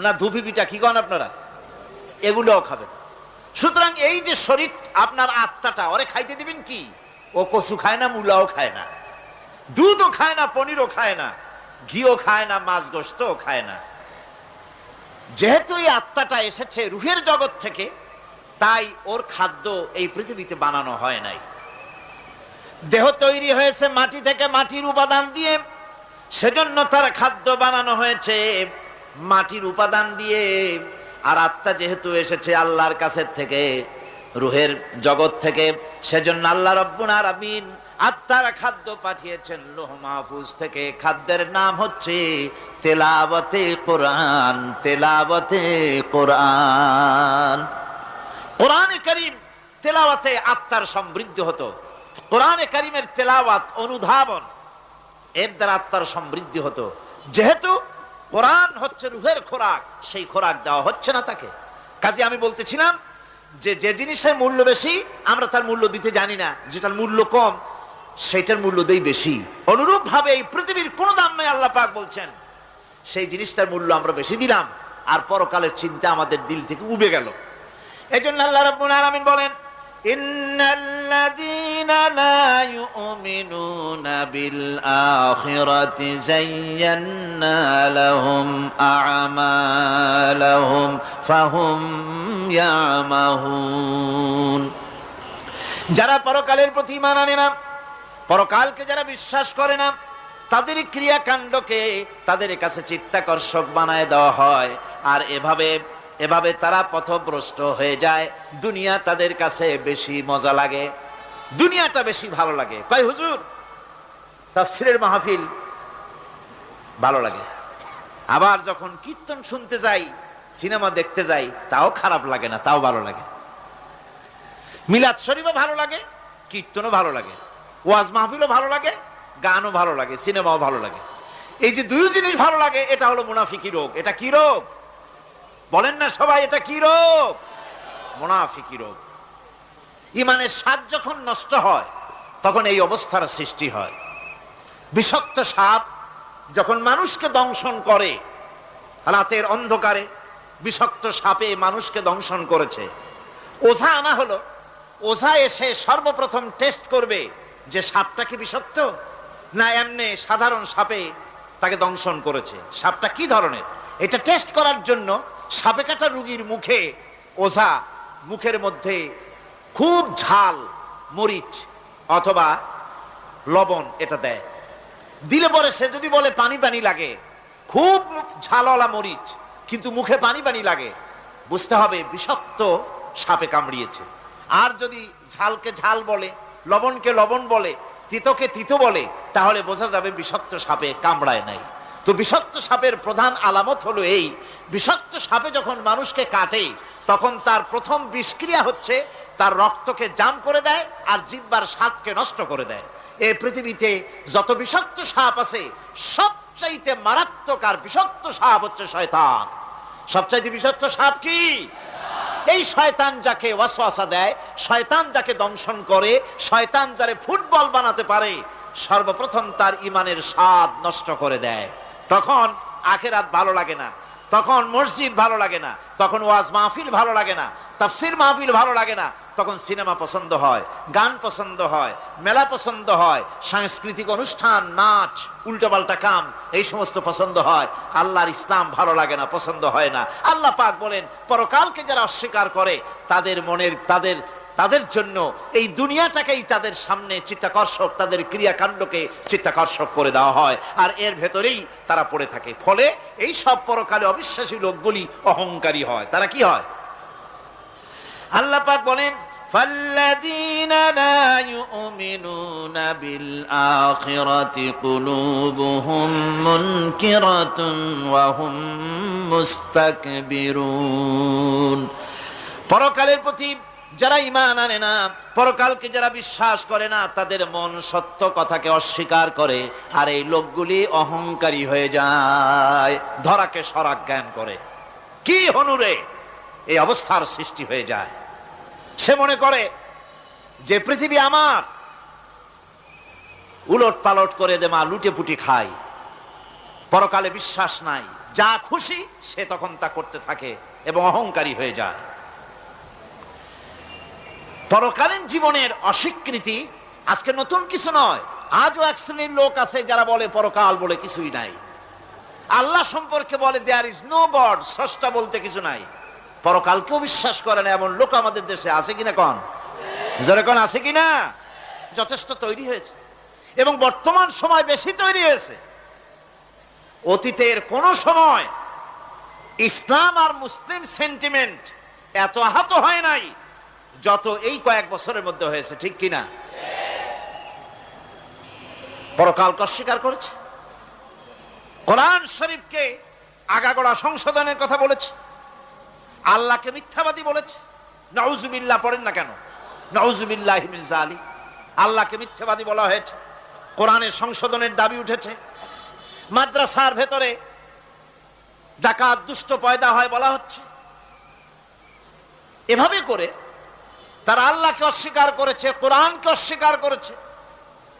Speaker 1: না, ধুপি পিঠা কি কন আপনারা, এগুলোও খাবেন। সুতরাং এই যে শরীর, আপনার আত্মাটা, ওরে খাইতে দিবেন কি? ও কচু খায় না, মূলাও খায় না, দুধও খায় না, পনিরও খায় না, ঘিও খায় না, মাছ গোশতও খায় না। যেহেতু এই আত্মাটা এসেছে রুহের জগৎ থেকে, তাই ওর খাদ্য এই পৃথিবীতে বানানো হয় নাই। দেহ তৈরি হয়েছে মাটি থেকে, মাটির উপাদান দিয়ে, সেজন্য তার খাদ্য বানানো হয়েছে মাটির উপাদান দিয়ে। আর আত্মা যেহেতু এসেছে আল্লাহর কাছে থেকে, রুহের জগৎ থেকে, সেজন্য আল্লাহ রাব্বুল আলামিন আত্মার খাদ্য পাঠিয়েছেন লৌহ মাহফুজ থেকে। খাদ্যের নাম হচ্ছে তেলাওয়াতে কোরআন। তেলাওয়াতে কোরআন। কোরআনে কারীম তেলাওয়াতে আত্মার সমৃদ্ধি হতো। কোরআনে কারীমের তেলাওয়াত, অনুধাবন, এর দ্বারা আত্মার সমৃদ্ধি হতো। যেহেতু কোরআন হচ্ছে রুহের খোরাক, সেই খোরাক দেওয়া হচ্ছে না তাকে। কাজে আমি বলতেছিলাম যে যে জিনিসের মূল্য বেশি আমরা তার মূল্য দিতে জানি না, যেটার মূল্য কম সেটার মূল্য দেই বেশি। অনুরূপ ভাবে এই পৃথিবীর কোনো দাম নাই, আল্লাহ পাক বলছেন, সেই জিনিসটার মূল্য আমরা বেশি দিলাম, আর পরকালের চিন্তা আমাদের দিল থেকে উবে গেল। এজন্য আল্লাহ রাব্বুল আলামিন বলেন, ইন্নাল্লাযীনা লা ইউমিনুনা বিল আখিরাতি যায়্যান্না লাহুম আ'মালাহুম ফাহুম ইয়ামাহুন। যারা পরকালের প্রতি ঈমান আনে না, পরকালকে যারা বিশ্বাস করে না, তাদের ক্রিয়াকাণ্ডকে তাদের কাছে চিত্তাকর্ষক বানায় দেওয়া হয়। আর এভাবে তারা পথভ্রষ্ট হয়ে যায়। দুনিয়া তাদের কাছে বেশি মজা লাগে, দুনিয়াটা বেশি ভালো লাগে। কয় হুজুর, তাফসীরের মাহফিল ভালো লাগে, আবার যখন কীর্তন শুনতে যাই, সিনেমা দেখতে যাই, তাও খারাপ লাগে না, তাও ভালো লাগে। মিলাদ শরীফও ভালো লাগে, কীর্তনও ভালো লাগে, ওয়াজ মাহফিলও ভালো লাগে, গানও ভালো লাগে, সিনেমাও ভালো লাগে। এই যে দুই জিনিস ভালো লাগে, এটা হলো মুনাফিকি রোগ। এটা কি রোগ বলেন না সবাই? এটা কি রোগ? মুনাফিকি রোগ। ইমানের স্বাদ যখন নষ্ট হয় তখন এই অবস্থার সৃষ্টি হয়। বিষাক্ত সাপ যখন মানুষকে দংশন করে, রাতের অন্ধকারে বিষাক্ত সাপে মানুষকে দংশন করেছে, ওঝা আনা হলো। ওঝা এসে সর্বপ্রথম টেস্ট করবে যে সাপটা কি বিষাক্ত না এমনি সাধারণ সাপে তাকে দংশন করেছে, সাপটা কি ধরনের। এটা টেস্ট করার জন্য সাপে কাটা রোগীর মুখে ওঝা মুখের মধ্যে খুব ঝাল মরিচ অথবা লবণ এটা দেয়। দিলে পরে সে যদি বলে পানি পানি লাগে, খুব ঝালওয়ালা মরিচ কিন্তু মুখে পানি পানি লাগে, বুঝতে হবে বিষাক্ত সাপে কামড়িয়েছে। আর যদি ঝালকে ঝাল বলে, লবণকে লবণ বলে, তিতকে তিতো বলে, তাহলে বোঝা যাবে বিষাক্ত সাপে কামড়ায় নাই। তো বিষাক্ত সাপের প্রধান আলামত হলো এই, বিষাক্ত সাপে যখন মানুষকে কাটে তখন তার প্রথম বিষক্রিয়া হচ্ছে তার রক্তকে জাম করে দেয় আর জিহ্বার স্বাদকে নষ্ট করে দেয়। এই পৃথিবীতে যত বিষাক্ত সাপ আছে সবচাইতে মারাত্মক আর বিষাক্ত সাপ হচ্ছে শয়তান। সবচাইতে বিষাক্ত সাপ কি? এই শয়তান যাকে ওয়াসওয়াসা দেয়, শয়তান যাকে দংশন করে, শয়তান যারে ফুটবল বানাতে পারে, সর্বপ্রথম তার ইমানের স্বাদ নষ্ট করে দেয়। তখন আখিরাত ভালো লাগে না, তখন মসজিদ ভালো লাগে না, তখন ওয়াজ মাহফিল ভালো লাগে না, তাফসীর মাহফিল ভালো লাগে না, তখন সিনেমা পছন্দ হয়, গান পছন্দ হয়, মেলা পছন্দ হয়, সাংস্কৃতিক অনুষ্ঠান, নাচ, উল্টোপাল্টা কাম, এই সমস্ত পছন্দ হয়। আল্লাহর ইসলাম ভালো লাগে না, পছন্দ হয় না। আল্লাহ পাক বলেন, পরকালকে যারা অস্বীকার করে তাদের মনের তাদের জন্য এই দুনিয়াটাকেই তাদের সামনে চিত্তাকর্ষক, তাদের ক্রিয়াকাণ্ডকে চিত্তাকর্ষক করে দেওয়া হয়, আর এর ভেতরেই তারা পড়ে থাকে। ফলে এই সব পরকালে অবিশ্বাসী লোকগুলি অহংকারী হয়। তারা কি হয়? আল্লাহ পাক বলেন, ফাল্লাযীনা লা ইউমিনুনা বিল আখিরাতি কুলুবুহুম মুনকিরাতুন ওয়া হুম মুস্তাকবিরুন। পরকালের প্রতি যারা ঈমান আনে না, পরকালকে যারা বিশ্বাস করে না, তাদের মন সত্য কথাকে অস্বীকার করে, আর এই লোকগুলি অহংকারী হয়ে যায়, ধরাকে সরাক জ্ঞান করে। কি হনুরে এই অবস্থার সৃষ্টি হয়ে যায়। সে মনে করে যে পৃথিবী আমার, উলট পালট করে দে মা, লুটে পুটি খাই, পরকালে বিশ্বাস নাই, যা খুশি সে তখন তা করতে থাকে এবং অহংকারী হয়ে যায়। পরকালীন জীবনের অস্বীকৃতি আজকে নতুন কিছু নয়। আজও এক শ্রেণীর লোক আছে যারা বলে পরকাল বলে কিছুই নাই, আল্লাহ সম্পর্কে বলে দেয়ার ইজ নো গড, স্রষ্টা বলতে কিছু নাই, পরকালকেও বিশ্বাস করে না এমন লোক আমাদের দেশে আছে কিনা? কোন জোরে কোন আছে কিনা? যথেষ্ট তৈরি হয়েছে এবং বর্তমান সময় বেশি তৈরি হয়েছে। অতীতের কোন সময় ইসলাম আর মুসলিম সেন্টিমেন্ট এত আহত হয় নাই যত এই কয়েক বছরের মধ্যে হয়েছে, ঠিক কিনা? পরকালকে অস্বীকার করেছে, কোরআন শরীফকে আগাগোড়া সংশোধনের কথা বলেছে, আল্লাহকে মিথ্যাবাদী বলেছে। নাউজুবিল্লাহ পড়েন না কেন? নাউজুবিল্লাহি মিন যালিক। আল্লাহকে মিথ্যাবাদী বলা হয়েছে, কোরআনের সংশোধনের দাবি উঠেছে, মাদ্রাসার ভেতরে ডাকাত দুষ্ট পয়দা হয় বলা হচ্ছে। এভাবে করে তারা আল্লাহকে অস্বীকার করেছে, কোরআনকে অস্বীকার করেছে,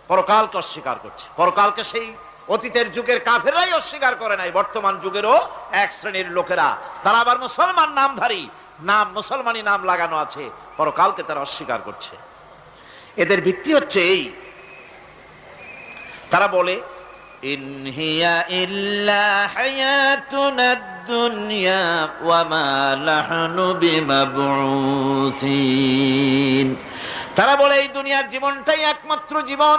Speaker 1: পরকালকে অস্বীকার করছে। পরকালকে সেই অতীতের যুগের কাফেররাই অস্বীকার করে নাই, বর্তমান যুগেরও এক শ্রেণীর লোকেরা, তারা আবার মুসলমান নামধারী, নাম মুসলমানি নাম লাগানো আছে, পরকালকে তারা অস্বীকার করছে। এদের ভিত্তি হচ্ছে এই, তারা বলে ইন হিয়া ইল্লা হায়াতুনাদ দুনিয়া ওয়া মা নাহনু বিমাবউসিন। তারা বলে এই দুনিয়ার জীবনটাই একমাত্র জীবন,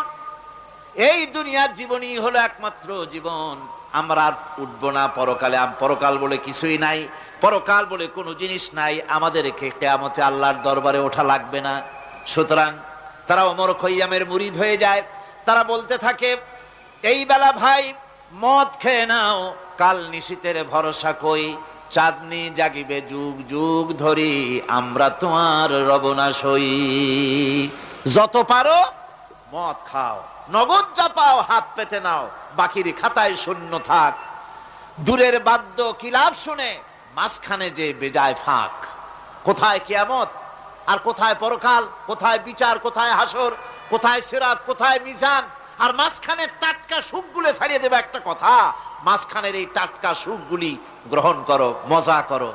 Speaker 1: এই দুনিয়ার জীবনই হলো একমাত্র জীবন, আমরা আর উঠবো না পরকালে, পরকাল বলে কিছুই নাই, পরকাল বলে কোনো জিনিস নাই, আমাদেরকে কিয়ামতে আল্লাহর দরবারে ওঠা লাগবে না। সুতরাং তারা ওমর খৈয়ামের মুরিদ হয়ে যায়। তারা বলতে থাকে, এই বেলা ভাই মদ খেয়ে নাও, কাল নিশীতের ভরসা কই, চাঁদনি জাগিবে যুগ যুগ ধরি, আমরা তোমার রবনাশ হই। যত পারো মদ খাও, নগদ যা পাও হাত পেতে নাও, বাকির খাতায় শূন্য থাক। দূরের বাদ্য কি লাভ শুনে, মাঝখানে যে বেজায় ফাঁক। কোথায় কিয়ামত আর কোথায় পরকাল, কোথায় বিচার, কোথায় হাসর, কোথায় সিরাত, কোথায় মিজান, আর মাঝখানের টাটকা সুখগুলো ছাড়িয়ে দেবে একটা কথা, মাঝখানের এই টাটকা সুখগুলি গ্রহণ করো, মজা করো।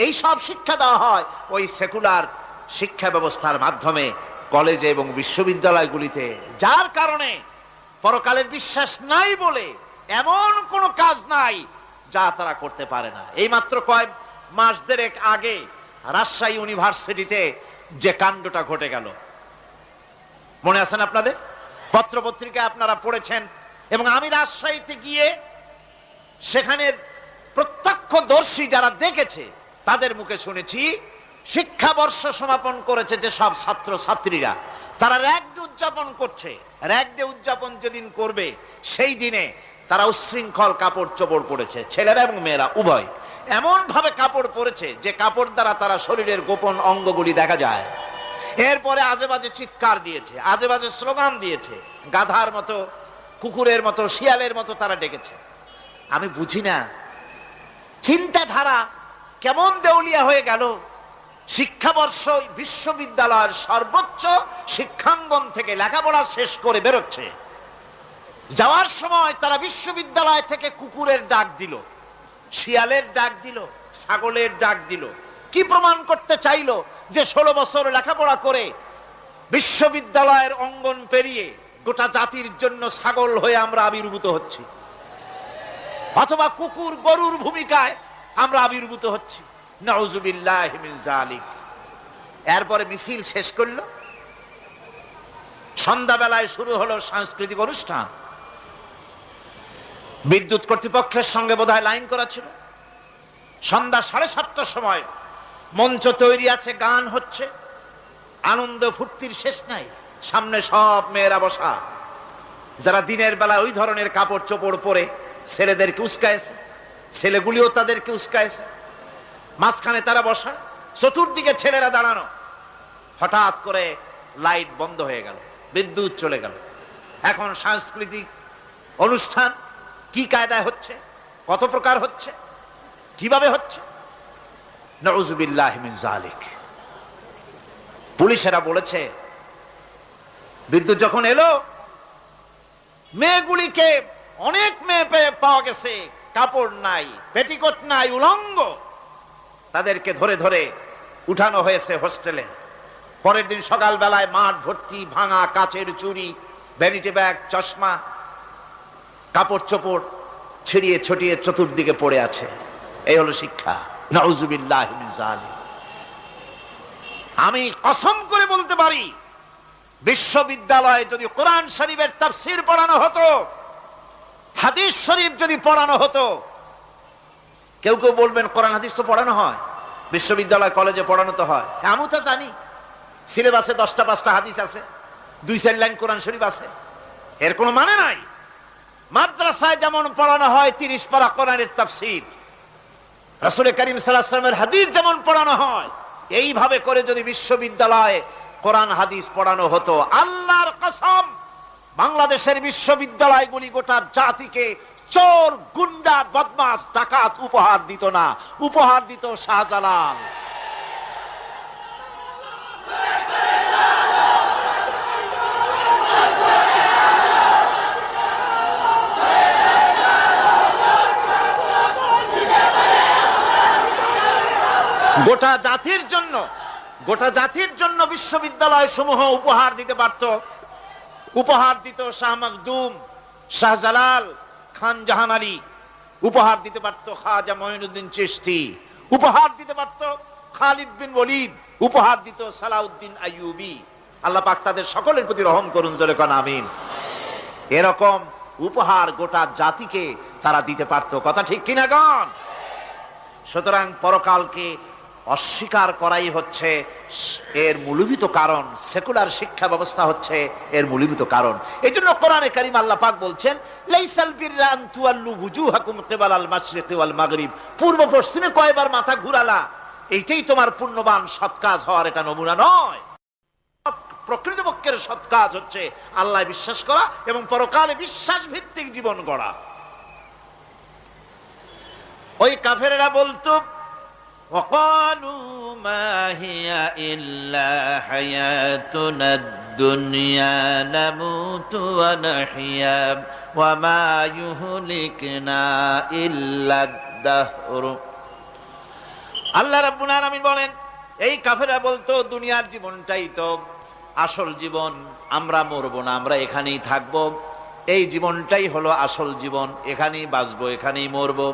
Speaker 1: এই সব শিক্ষা দেওয়া হয় ওই সেকুলার শিক্ষা ব্যবস্থার মাধ্যমে কলেজে এবং বিশ্ববিদ্যালয়গুলিতে, যার কারণে পরকালের বিশ্বাস নাই বলে এমন কোনো কাজ নাই যা তারা করতে পারে না। এই মাত্র কয়েক মাস দেড়েক আগে রাজশাহী ইউনিভার্সিটিতে যে কাণ্ডটা ঘটে গেল, মনে আছেন আপনাদের? পত্রপত্রিকায় আপনারা পড়েছেন, এবং আমি রাজশাহীতে গিয়ে সেখানের প্রত্যক্ষদর্শী যারা দেখেছে তাদের মুখে শুনেছি, শিক্ষাবর্ষ সমাপন করেছে যে সব ছাত্র ছাত্রীরা, তারা র‍্যাগ ডে উদযাপন করছে। র‍্যাগ ডে উদযাপন যেদিন করবে সেই দিনে তারা উচ্ছৃঙ্খল কাপড় চোপড় পরেছে, ছেলেরা এবং মেয়েরা উভয়, এমন ভাবে কাপড় পরেছে যে কাপড় দ্বারা তারা শরীরের গোপন অঙ্গগুলি দেখা যায়। এরপরে আজেবাজে চিৎকার দিয়েছে, আজেবাজে স্লোগান দিয়েছে, গাধার মতো, কুকুরের মতো, শিয়ালের মতো তারা ডেকেছে। আমি বুঝি না চিন্তাধারা কেমন দেউলিয়া হয়ে গেল। শিক্ষাবর্ষ বিশ্ববিদ্যালয়ের সর্বোচ্চ শিক্ষাঙ্গন থেকে লেখাপড়া শেষ করে বেরোচ্ছে, যাওয়ার সময় তারা বিশ্ববিদ্যালয় থেকে কুকুরের ডাক দিল, শিয়ালের ডাক দিল, ছাগলের ডাক দিল। কি প্রমাণ করতে চাইলো? যে 16 বছর লেখাপড়া করে বিশ্ববিদ্যালয়ের অঙ্গন পেরিয়ে গোটা জাতির জন্য ছাগল হয়ে আমরা আবির্ভূত হচ্ছি, অথবা কুকুর গরুর ভূমিকায় আমরা আবির্ভূত হচ্ছি। নাউযুবিল্লাহি মিন যালিক। এরপরে মিছিল শেষ করলো, সন্ধ্যাবেলায় শুরু হলো সাংস্কৃতিক অনুষ্ঠান। বিদ্যুৎ কর্তৃপক্ষের সঙ্গে বোধহয় লাইন করা ছিল। সন্ধ্যা 7:30টার সময় মঞ্চ তৈরি আছে, গান হচ্ছে, আনন্দ ফুর্তির শেষ নাই। সামনে সব মেয়েরা বসা, যারা দিনের বেলা ওই ধরনের কাপড় চোপড় পরে ছেলেদেরকে উস্কায়েছে, ছেলেগুলিও তাদেরকে উস্কায়েছে। মাঝখানে তারা বসা, চতুর্দিকে ছেলেরা দাঁড়ানো। হঠাৎ করে লাইট বন্ধ হয়ে গেল, বিদ্যুৎ চলে গেল। এখন সাংস্কৃতিক অনুষ্ঠান কি কায়দায় হচ্ছে, কত প্রকার হচ্ছে, কিভাবে হচ্ছে? নাউযুবিল্লাহি মিন যালিক। পুলিশেরা বলেছে বিদ্যুৎ যখন এলো, মেয়েগুলিকে অনেক মেয়ে পাওয়া গেছে, কাপড় নাই, পেটিকোট নাই, উলঙ্গ। তাদেরকে ধরে ধরে উঠানো হয়েছে হোস্টেলে। পরের দিন সকালবেলায় মাঠ ভর্তি ভাঙা কাচের চুড়ি, ভ্যানিটি ব্যাগ, চশমা, কাপড় চোপড় ছিড়িয়ে ছটিয়ে চতুর্দিকে পড়ে আছে। এই হলো শিক্ষা। নাউযুবিল্লাহি মিন যালিক। আমি কসম করে বলতে পারি, বিশ্ববিদ্যালয়ে যদি কোরআন শরীফের তাফসীর পড়ানো হতো, হাদিস শরীফ যদি পড়ানো হতো, কেউ কেউ বলবেন কোরআন হাদিস তো পড়ানো হয়, বিশ্ববিদ্যালয় কলেজে পড়ানো তো হয়। আমি তো জানি সিলেবাসে 10টা 5টা হাদিস আছে, 2-4 লাইন কোরআন শরীফ আছে, এর কোনো মানে নাই। মাদ্রাসায় যেমন পড়ানো হয় 30 পারা কোরআনের তাফসীর, রাসূল করিম সাল্লাল্লাহু আলাইহি ওয়াসাল্লামের হাদিস যেমন পড়ানো হয়, এইভাবে করে যদি বিশ্ববিদ্যালয়ে কোরআন হাদিস পড়ানো হতো, আল্লাহর কসম বাংলাদেশের বিশ্ববিদ্যালয়গুলি গোটা জাতিকে চোর, গুন্ডা, বদমাশ, ডাকাত উপহার দিত না, উপহার দিত শাহজালাল। গোটা জাতির জন্য বিশ্ববিদ্যালয় সমূহ উপহার দিতে পারত। উপহার দিত শাহ মখদুম, শাহজালাল, খান জাহান আলী, উপহার দিতে পারত খাজা মঈনুদ্দিন চিশতি, উপহার দিতে পারত খালিদ বিন ওলীদ, উপহার দিত সালাউদ্দিন আইয়ুবী। আল্লাহ পাক তাদের সকলের প্রতি রহম করুন, জোরে কোন আমিন। এরকম উপহার গোটা জাতিকে তারা দিতে পারত। কথা ঠিক কিনা গণ? সুতরাং পরকালকে অস্বীকার করাই হচ্ছে এর মূলভূত কারণ। সেকুলার শিক্ষা ব্যবস্থা হচ্ছে এর মূলভূত কারণ। এই জন্য কোরআনে কারীম আল্লাহ পাক বলছেন, লাইসাল বিররা আন তুওয়াল্লু ওয়ুজুহাকুম কিবালাল মাশরিকি ওয়াল মাগরিব। পূর্ব পশ্চিমে কয়বার মাথা ঘুরালা, এইটাই তোমার পুণ্যবান সৎ কাজ হওয়ার এটা নমুনা নয়। প্রকৃতপক্ষের সৎ কাজ হচ্ছে আল্লাহ বিশ্বাস করা এবং পরকালে বিশ্বাস ভিত্তিক জীবন গড়া। ওই কাফেরেরা বলতো, وقالوا ما هي إلا حياتنا الدنيا نموت ونحيا وما يهلكنا إلا الدهر। আল্লাহ রাব্বুল আলামিন বলেন, এই কাফেররা বলতো দুনিয়ার জীবনটাই তো আসল জীবন, আমরা মরবো না, আমরা এখানেই থাকবো, এই জীবনটাই হলো আসল জীবন, এখানেই বাঁচবো, এখানেই মরবো,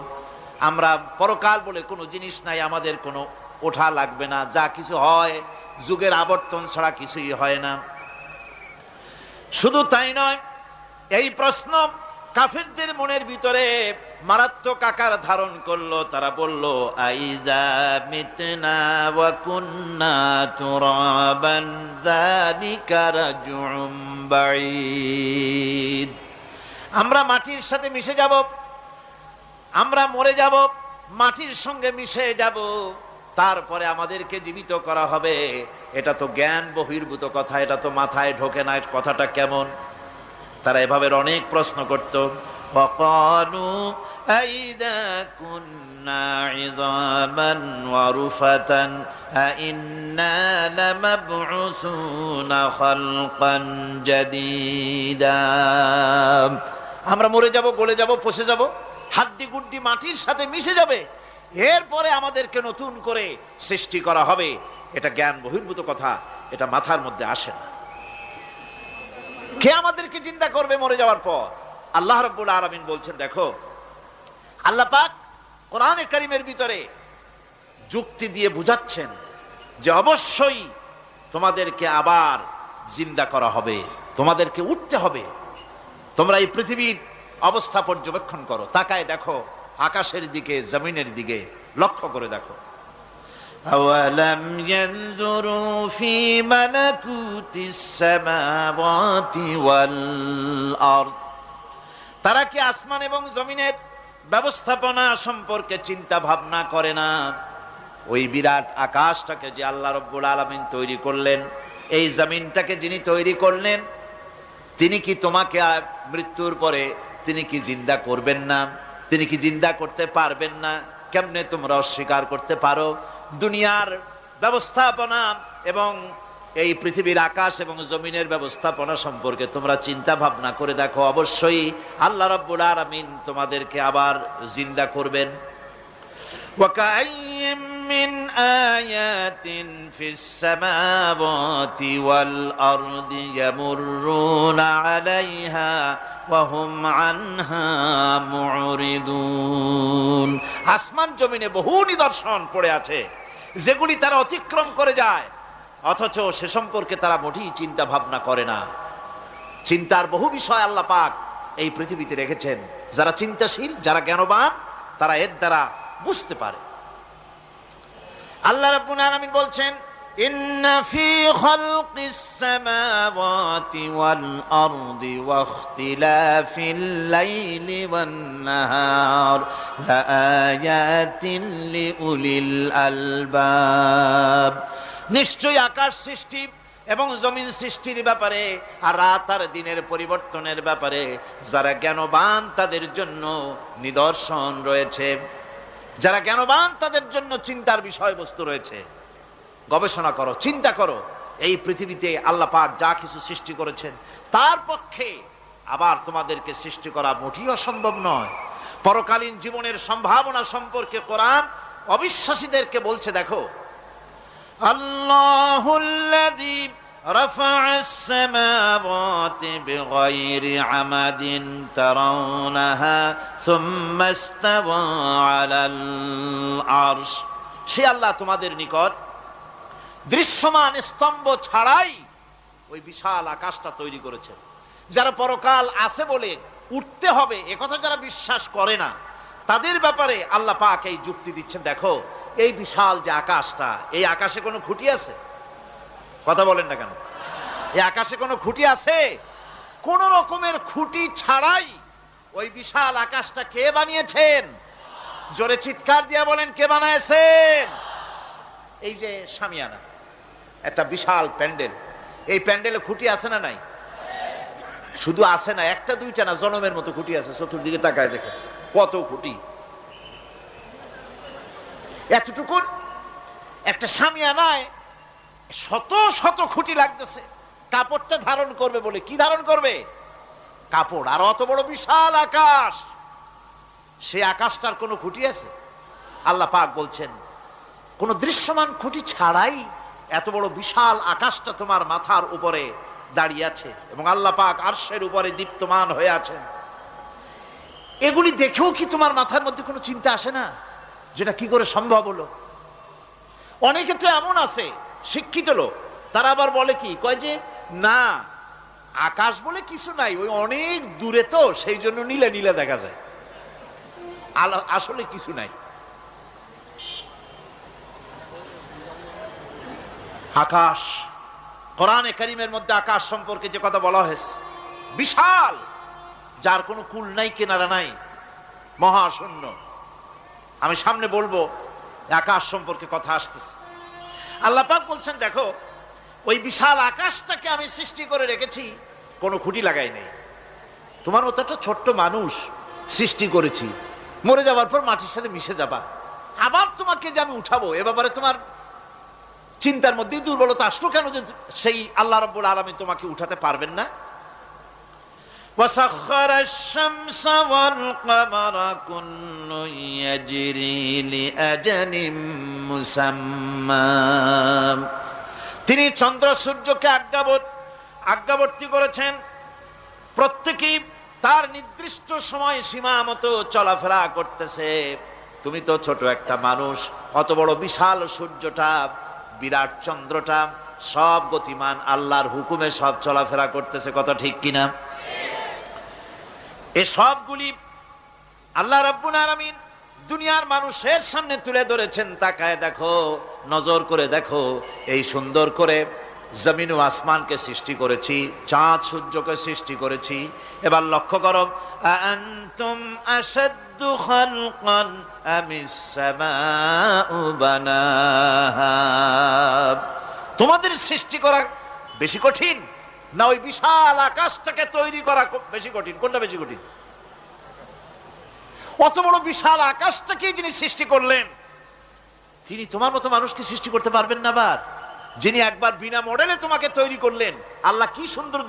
Speaker 1: আমরা পরকাল বলে কোনো জিনিস নাই, আমাদের কোনো ওঠা লাগবে না, যা কিছু হয় যুগের আবর্তন ছাড়া কিছুই হয় না। শুধু তাই নয়, এই প্রশ্ন কাফিরদের মনের ভিতরে মারাত্মক আকার ধারণ করলো। তারা বলল, আইযা মিতনা ওয়া কুন্না তুরাবান যালিকা রাজউম বাঈদ। আমরা মাটির সাথে মিশে যাব, আমরা মরে যাব, মাটির সঙ্গে মিশে যাব, তারপরে আমাদেরকে জীবিত করা হবে। এটা তো জ্ঞান বহির্ভূত কথা, এটা তো মাথায় ঢোকে না। কথাটা কেমন? তারা এভাবে অনেক প্রশ্ন করত। ওয়াকালু আইদা কুন্না ইযামান ওয়া রুফাতান আইন্না লামাবউসুনা খালকান জাদীদা। আমরা মরে যাব, গলে যাব, পচে যাব, হাড্ডি গুড্ডি মাটির সাথে মিশে যাবে, এরপরে আমাদেরকে নতুন করে সৃষ্টি করা হবে। এটা জ্ঞান বহির্ভূত কথা, এটা মাথার মধ্যে আসে না। কে আমাদেরকে জিন্দা করবে মরে যাওয়ার পর? আল্লাহ রাব্বুল আলামিন বলছেন, দেখো আল্লাহ পাক কোরআনে কারীমের ভিতরে যুক্তি দিয়ে বুঝাচ্ছেন যে অবশ্যই তোমাদেরকে আবার জিন্দা করা হবে, তোমাদেরকে উঠতে হবে। তোমরা এই পৃথিবীর অবস্থা পর্যবেক্ষণ করো, তাকায় দেখো আকাশের দিকে, জমিনের দিকে লক্ষ্য করে দেখো। আওয়ালাম ইয়ানজুরু ফি মালাকুতিস সামাওয়াতি ওয়াল আরদ। তারা কি আসমান এবং জমিনের ব্যবস্থাপনা সম্পর্কে চিন্তা ভাবনা করে না? ওই বিরাট আকাশটাকে যে আল্লাহ রাব্বুল আলামিন তৈরি করলেন, এই জমিনটাকে যিনি তৈরি করলেন, তিনি কি তোমাকে মৃত্যুর পরে তিনি কি জিন্দা করবেন না? তিনি কি জিন্দা করতে পারবেন না? কেমনে তোমরা অস্বীকার করতে পারো? দুনিয়ার ব্যবস্থাপনা এবং এই পৃথিবীর আকাশ এবং জমিনের ব্যবস্থাপনা সম্পর্কে তোমরা চিন্তা ভাবনা করে দেখো, অবশ্যই আল্লাহ রাব্বুল আলামিন তোমাদেরকে আবার জিন্দা করবেন। ওয়াকাইয়্যিম মিন আয়াতিন ফিস সামাওয়াতি ওয়াল আরদি ইয়ামুররুনা আলাইহা ওয়া হুম আনহা মুরিদুন। আসমান জমিনে বহু নিদর্শন পড়ে আছে যেগুলি তারা অতিক্রম করে যায়, অথচ সে সম্পর্কে তারা মোটেই চিন্তা ভাবনা করে না। চিন্তার বহু বিষয় আল্লাহ পাক এই পৃথিবীতে রেখেছেন। যারা চিন্তাশীল, যারা জ্ঞানবান, তারা এর দ্বারা বুঝতে পারে। আল্লাহ রাব্বুল আলামিন বলছেন, ইন্না ফি খালকিস সামাওয়াতি ওয়াল আরদি ওয়া ইখতিলাফিল লাইলি ওয়ান নাহার লাআয়াতিন লিউলিল আলবাব। নিশ্চয়ই আকাশ সৃষ্টি এবং জমিন সৃষ্টির ব্যাপারে আর রাত আর দিনের পরিবর্তনের ব্যাপারে যারা জ্ঞানবান তাদের জন্য নিদর্শন রয়েছে। যারা জ্ঞানবান তাদের জন্য চিন্তার বিষয়বস্তু রয়েছে। গবেষণা করো, চিন্তা করো, এই পৃথিবীতে আল্লাহ পাক যা কিছু সৃষ্টি করেছেন তার পক্ষে আবার তোমাদেরকে সৃষ্টি করা মোটেই অসম্ভব নয়। পরকালীন জীবনের সম্ভাবনা সম্পর্কে কোরআন অবিশ্বাসীদেরকে বলছে, দেখো আল্লাহুল্লাযী রাফা'আস সামাওয়াতি বিগাইরি আমাদিন তারাউনাহা সুম্মা ইসতাওয়া আলাল আরশ। সে আল্লাহ তোমাদের নিকট দৃশ্যমান স্তম্ভ ছাড়াই ওই বিশাল আকাশটা তৈরি করেছেন। যারা পরকাল আছে বলে উঠতে হবে একথা যারা বিশ্বাস করে না, তাদের ব্যাপারে আল্লাহ পাক এই যুক্তি দিচ্ছেন, দেখো এই বিশাল যে আকাশটা, এই আকাশে কোনো খুঁটি আছে? কথা বলেন না কেন? এই আকাশে কোনো খুঁটি আছে? কোন রকমের খুঁটি ছাড়াই ওই বিশাল আকাশটা কে বানিয়েছেন? জোরে চিৎকার দিয়ে বলেন, কে বানাইছেন? এই যে শামিয়ানা, একটা বিশাল প্যান্ডেল, এই প্যান্ডেলে খুঁটি আছে না নাই? শুধু আছে না, একটা দুইটা না, জনমের মতো খুঁটি আছে। চতুর্দিকে তাকায় দেখে কত খুঁটি। এতটুকু একটা শামিয়ানায় শত শত খুঁটি লাগতেছে। কাপড়টা ধারণ করবে বলে, কি ধারণ করবে? কাপড়। আর অত বড় বিশাল আকাশ, সে আকাশটার কোনো খুঁটি আছে? আল্লাহ পাক বলছেন, কোন দৃশ্যমান খুঁটি ছাড়াই এত বড় বিশাল আকাশটা তোমার মাথার উপরে দাঁড়িয়ে আছে এবং আল্লাহ পাক আরশের উপরে দীপ্তমান হয়ে আছেন। এগুলি দেখেও কি তোমার মাথার মধ্যে কোনো চিন্তা আসে না যেটা কি করে সম্ভব হলো? অনেকে তো এমন আছে শিক্ষিত লোক, তারা আবার বলে কি, কয় যে না আকাশ বলে কিছু নাই, ওই অনেক দূরে তো সেই জন্য নীলে নীলে দেখা যায়, আসলে কিছু নাই। আকাশ, কোরআনে কারীমের মধ্যে আকাশ সম্পর্কে যে কথা বলা হয়েছে, বিশাল, যার কোনো কুল নাই, কিনারা নাই, মহাশূন্য। আমি সামনে বলবো আকাশ সম্পর্কে কথা আসতেছে। আল্লাহ পাক বলছেন, দেখো ওই বিশাল আকাশটাকে আমি সৃষ্টি করে রেখেছি, কোনো খুঁটি লাগাই নেই। তোমার মতো একটা ছোট্ট মানুষ সৃষ্টি করেছি, মরে যাওয়ার পর মাটির সাথে মিশে যাবা, আবার তোমাকে যে আমি উঠাবো, এ ব্যাপারে তোমার চিন্তার মধ্যেই দুর্বলতা আসলো কেন যে সেই আল্লাহ রাব্বুল আলামিন তোমাকে উঠাতে পারবেন না? وسخر الشمس والقمر كل يجري لأجل مسمى। তিনি চন্দ্র সূর্যকে আজ্ঞাবর্তী করেছেন, প্রত্যেকেই তার নির্দিষ্ট সময় সীমা মতো চলাফেরা করতেছে। তুমি তো ছোট একটা মানুষ, অত বড় বিশাল সূর্যটা, বিরাট চন্দ্রটা সব গতিমান, আল্লাহর হুকুমে সব চলাফেরা করতেছে, কথা ঠিক কিনা? এই সবগুলি আল্লাহ রাব্বুল আলামিন দুনিয়ার মানুষের সামনে তুলে ধরেছেন। তাকায় দেখো, নজর করে দেখো, এই সুন্দর করে জমিন ও আসমানকে সৃষ্টি করেছি, চাঁদ সূর্যকে সৃষ্টি করেছি। এবার লক্ষ্য করো, আনতুম আশাদ্দু খালকান আমিস সামাউ বানাহা। তোমাদের সৃষ্টি করা বেশি কঠিন না ওই বিশাল আকাশটাকে তৈরি করা বেশি কঠিন? কোনটা বেশি কঠিন? অত বড় বিশাল আকাশটাকে যিনি সৃষ্টি করলেন, তিনি তোমার মতো মানুষকে সৃষ্টি করতে পারবেন না? আবার যিনি একবার বিনা মডেলে তোমাকে তৈরি করলেন, আল্লাহ কি সুন্দর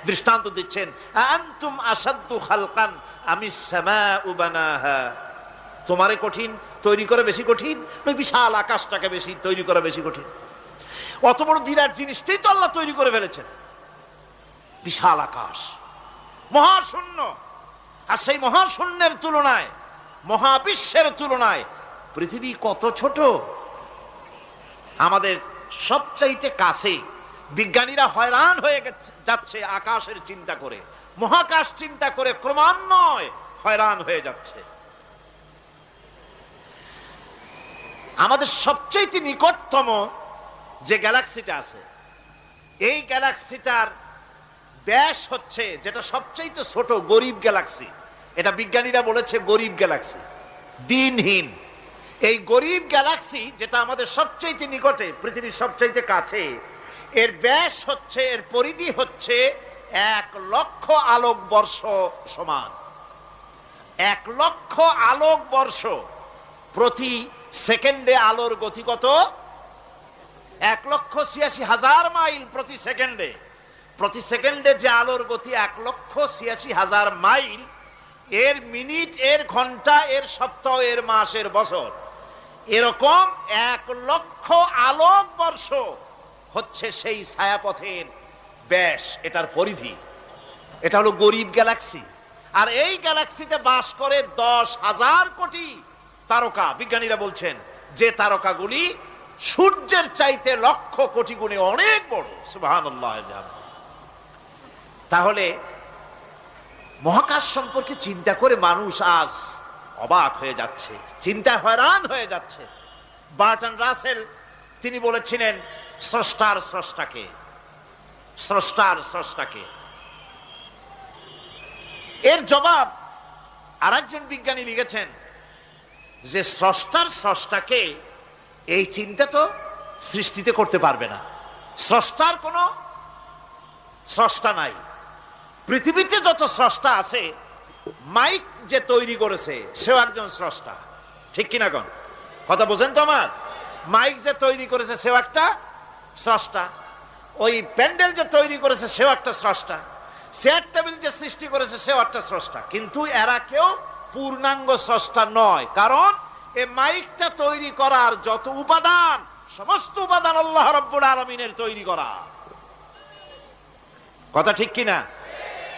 Speaker 1: দৃষ্টান্ত দিচ্ছেন, আনতুম আশাদ্দু খালকান আমিস সামাউ বানাহা। তোমারে কঠিন তৈরি করা বেশি কঠিন, ওই বিশাল আকাশটাকে বেশি তৈরি করা বেশি কঠিন? অত বড় বিরাট জিনিসটাই তো আল্লাহ তৈরি করে ফেলেছেন, বিশাল আকাশ, মহাশূন্য। আর সেই মহাশূন্যের তুলনায়, মহাবিশ্বের তুলনায় পৃথিবী কত ছোট। আমাদের সবচাইতে কাছে। বিজ্ঞানীরা হয়রান হয়ে যাচ্ছে আকাশের চিন্তা করে, মহাকাশ চিন্তা করে ক্রমান্বয়ে হয়রান হয়ে যাচ্ছে। আমাদের সবচাইতে নিকটতম যে গ্যালাক্সিটা আছে, এই গ্যালাক্সিটার ব্যাস হচ্ছে, যেটা সবচাইতে ছোট, গরিব গ্যালাক্সি। এটা বিজ্ঞানীরা বলেছে গরিব গ্যালাক্সি, দিনহীন। এই গরিব গ্যালাক্সি যেটা আমাদের সবচাইতে নিকটে, পৃথিবীর সবচাইতে কাছে, এর ব্যাস হচ্ছে, এর পরিধি হচ্ছে 1,00,000 আলোক বর্ষ সমান। 1,00,000 আলোক বর্ষ। প্রতি সেকেন্ডে আলোর গতি কত? 1,86,000 মাইল প্রতি সেকেন্ডে। প্রতি সেকেন্ডে যে আলোর গতি 1,86,000 মাইল, এর মিনিট, এর ঘন্টা, এর সপ্তাহ, এর মাস, এর বছর, এরকম 1,00,000 আলোক বর্ষ হচ্ছে সেই ছায়াপথের ব্যাস, এটার পরিধি। এটা হলো গরিব গ্যালাক্সি। আর এই গ্যালাক্সিতে বাস করে 10,000 কোটি তারকা। বিজ্ঞানীরা বলছেন যে তারকাগুলি সূর্যের চাইতে লক্ষ কোটি গুণে অনেক বড়। সুবহানাল্লাহ। তাহলে মহাকাশ সম্পর্কে চিন্তা করে মানুষ আজ অবাক হয়ে যাচ্ছে, চিন্তায় হয়রান হয়ে যাচ্ছে। বার্টন রাসেল তিনি বলেছিলেন, স্রষ্টার স্রষ্টাকে, স্রষ্টার স্রষ্টাকে। এর জবাব আরেকজন বিজ্ঞানী লিখেছেন যে স্রষ্টার স্রষ্টাকে এই চিন্তা তো সৃষ্টিতে করতে পারবে না। স্রষ্টার কোনো স্রষ্টা নাই। পৃথিবীতে যত স্রষ্টা আছে, মাইক যে তৈরি করেছে সেও একজন স্রষ্টা, ঠিক কিনা? কোন কথা বোঝেন তো আমার? মাইক যে তৈরি করেছে সেও একটা স্রষ্টা, ওই প্যান্ডেল যে তৈরি করেছে সেও একটা স্রষ্টা, চেয়ার টেবিল যে সৃষ্টি করেছে সেও একটা স্রষ্টা। কিন্তু এরা কেউ পূর্ণাঙ্গ স্রষ্টা নয়, কারণ এই মাইকটা তৈরি করার যত উপাদান, সমস্ত উপাদান আল্লাহ রাব্বুল আলামিনের তৈরি করা। কথা ঠিক কিনা?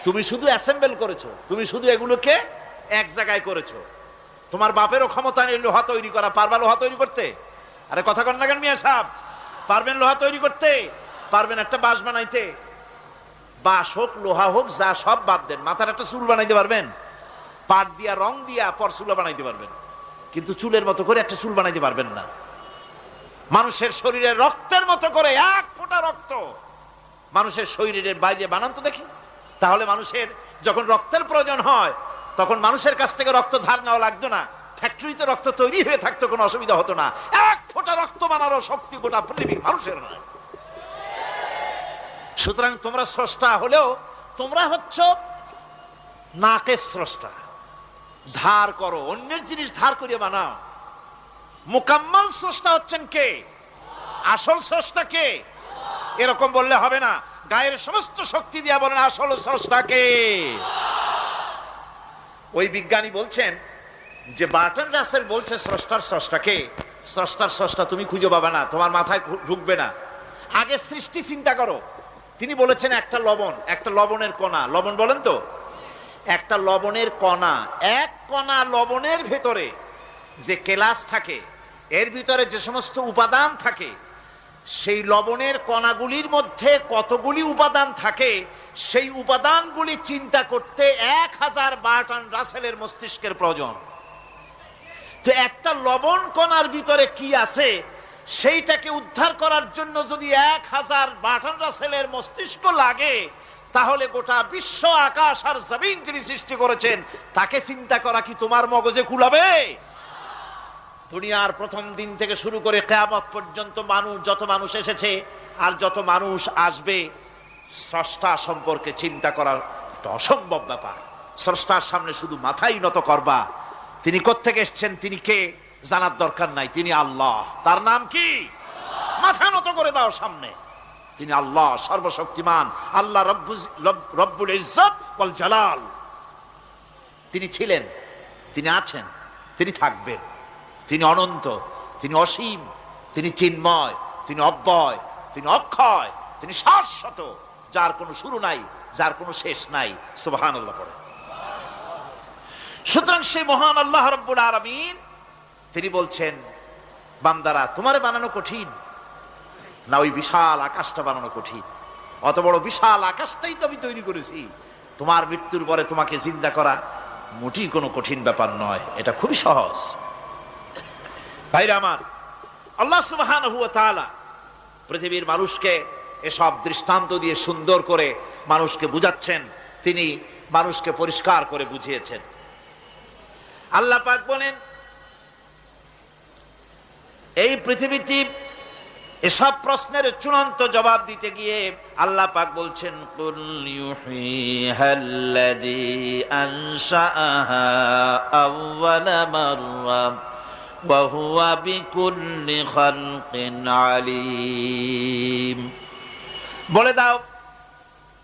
Speaker 1: তুমি শুধু অ্যাসেম্বল করেছো, তুমি শুধু এগুলোকে এক জায়গায় করেছো। তোমার বাপেরও ক্ষমতা নেই লোহা তৈরি করা। পারবা লোহা তৈরি করতে? আরে কথা কন না কেন মিয়া সাহেব? পারবেন লোহা তৈরি করতে? পারবেন একটা বাঁশ বানাইতে? বাঁশ হোক, লোহা হোক, যা সব বাদ দেন, মাথার একটা চুল বানাইতে পারবেন? পাট দিয়া, রং দিয়া পর চুলা বানাইতে পারবেন, কিন্তু চুলের মতো করে একটা চুল বানাইতে পারবেন না। মানুষের শরীরে রক্তের মতো করে 1 ফোঁটা রক্ত মানুষের শরীরের বাইরে বানান তো দেখি। তাহলে মানুষের যখন রক্তের প্রয়োজন হয়, তখন মানুষের কাছ থেকে রক্ত ধার নেওয়া লাগতো না, ফ্যাক্টরিতে রক্ত তৈরি হয়ে থাকতো, কোনো অসুবিধা হতো না। 1 ফোঁটা রক্ত বানানোর শক্তি গোটা পৃথিবীর মানুষের নয়। সুতরাং তোমরা স্রষ্টা হলেও তোমরা হচ্ছ নাকের স্রষ্টা, ধার করো, অন্যের জিনিস ধার করিয়ে বানাও। মুকাম্মাল স্রষ্টা হচ্ছেন কে? আসল স্রষ্টা কে? এরকম বললে হবে না, গায়ের সমস্ত শক্তি দিয়া বলেন আসল স্রষ্টা কে। ওই বিজ্ঞানী বলছেন যে বার্টন রাসেল বলছে স্রষ্টার স্রষ্টা কে। স্রষ্টার স্রষ্টা তুমি খুঁজে পাবে না, তোমার মাথায় ঢুকবে না। আগে সৃষ্টি চিন্তা করো। তিনি বলেছেন একটা লবণ, একটা লবণের কণা, লবণ বলেন তো, একটা লবণের কণা, এক কণা লবণের ভেতরে যে কেলাস থাকে, এর ভিতরে যে সমস্ত উপাদান থাকে, সেই লবণের কণাগুলির মধ্যে কতগুলি উপাদান থাকে, সেই উপাদানগুলি চিন্তা করতে 1000 বার্টন রাসেলের মস্তিষ্কের প্রয়োজন। তো একটা লবণ কণার ভিতরে কি আছে সেইটাকে উদ্ধার করার জন্য যদি 1000 বার্টন রাসেলের মস্তিষ্ক লাগে, তাহলে গোটা বিশ্ব আকাশ আর জমিন যিনি সৃষ্টি করেছেন তাকে চিন্তা করা কি তোমার মগজে কুলাবে? দুনিয়ার প্রথম দিন থেকে শুরু করে কিয়ামত পর্যন্ত মানুষ, যত মানুষ এসেছে আর যত মানুষ আসবে, স্রষ্টা সম্পর্কে চিন্তা করা একটা অসম্ভব ব্যাপার। স্রষ্টার সামনে শুধু মাথাই নত করবা। তিনি কোত্থেকে এসেছেন, তিনি কে জানার দরকার নাই, তিনি আল্লাহ। তার নাম কি? মাথা নত করে দাও সামনে। তিনি আল্লাহ, সর্বশক্তিমান আল্লাহ, রব্বুল ইজ্জত ওয়াল জালাল। তিনি ছিলেন, তিনি আছেন, তিনি থাকবেন। তিনি অনন্ত, তিনি অসীম, তিনি চিন্ময়, তিনি অব্যয়, তিনি অক্ষয়, তিনি শাশ্বত, যার কোনো শুরু নাই, যার কোনো শেষ নাই। সুবহানাল্লাহ পড়ে। সুতরাং সেই মহান আল্লাহ রাব্বুল আলামিন তিনি বলছেন, বান্দারা তোমারে বানানো কঠিন না ওই বিশাল আকাশটা বানানো কঠিন? অত বড় বিশাল আকাশটাই তো আমি তৈরি করেছি। তোমার মৃত্যুর পরে তোমাকে জিন্দা করা মোটেই কোনো কঠিন ব্যাপার নয়, এটা খুবই সহজ। ভাইরা আমার, আল্লাহ সুবহানাহু ওয়া তাআলা পৃথিবীর মানুষকে এসব দৃষ্টান্ত দিয়ে সুন্দর করে মানুষকে বুঝাচ্ছেন, তিনি মানুষকে পরিষ্কার করে বুঝিয়েছেন। আল্লাহ পাক বলেন, এই পৃথিবীতে এসব প্রশ্নের চূড়ান্ত জবাব দিতে গিয়ে আল্লাহ পাক বলছেন, কুল ইউহিহাল্লাযী আনশাআহা আউওয়ালা মাররা ওয়া হুয়া বিকুল্লি খালকিন আলীম। বলে দাও,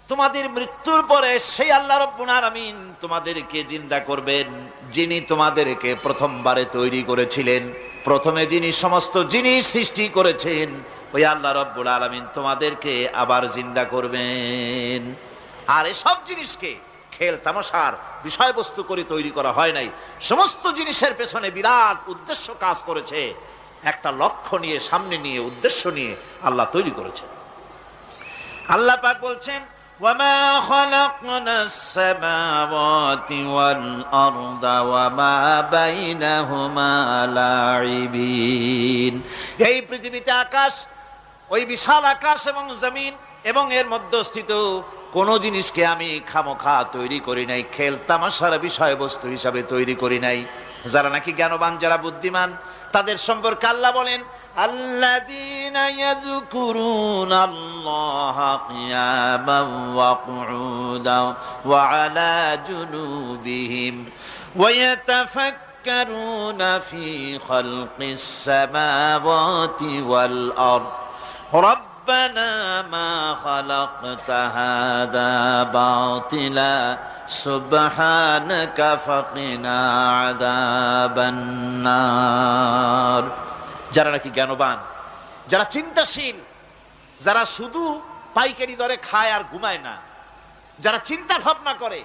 Speaker 1: তোমাদের মৃত্যুর পরে সেই আল্লাহ রাব্বুল আলামিন তোমাদেরকে জিন্দা করবেন, যিনি তোমাদেরকে প্রথমবারে তৈরি করেছিলেন। প্রথমে যিনি সমস্ত জিনিস সৃষ্টি করেছেন, ওই আল্লাহ রাব্বুল আলামিন তোমাদেরকে আবার জিন্দা করবেন। আর এসব জিনিসকে খেল তামাশার বিষয়বস্তু করে তৈরি করা হয় নাই। সমস্ত জিনিসের পেছনে বিরাট উদ্দেশ্য কাজ করেছে, একটা লক্ষ্য নিয়ে, সামনে নিয়ে, উদ্দেশ্য নিয়ে আল্লাহ তৈরি করেছেন। আল্লাহ পাক বলছেন, وَمَا خَلَقْنَا السَّمَاوَاتِ وَالْأَرْضَ وَمَا بَيْنَهُمَا لَاعِبِينَ। এই পৃথিবীতে আকাশ, ওই বিশাল আকাশ এবং জমিন এবং এর মধ্যস্থিত কোন জিনিসকে আমি খামোখা তৈরি করি নাই, খেল তামাশার বিষয়বস্তু হিসাবে তৈরি করি নাই। যারা নাকি জ্ঞানবান, যারা বুদ্ধিমান, তাদের সম্পর্কে আল্লাহ বলেন, الذين يذكرون الله قياما وقعودا وعلى جنوبهم ويتفكرون في خلق السماوات والأرض ربنا ما خلقت هذا باطلا سبحانك فقنا عذاب النار। যারা নাকি জ্ঞানবান, যারা চিন্তাশীল, যারা শুধু পাইকারি দরে খায় আর ঘুমায় না, যারা চিন্তা ভাবনা করে,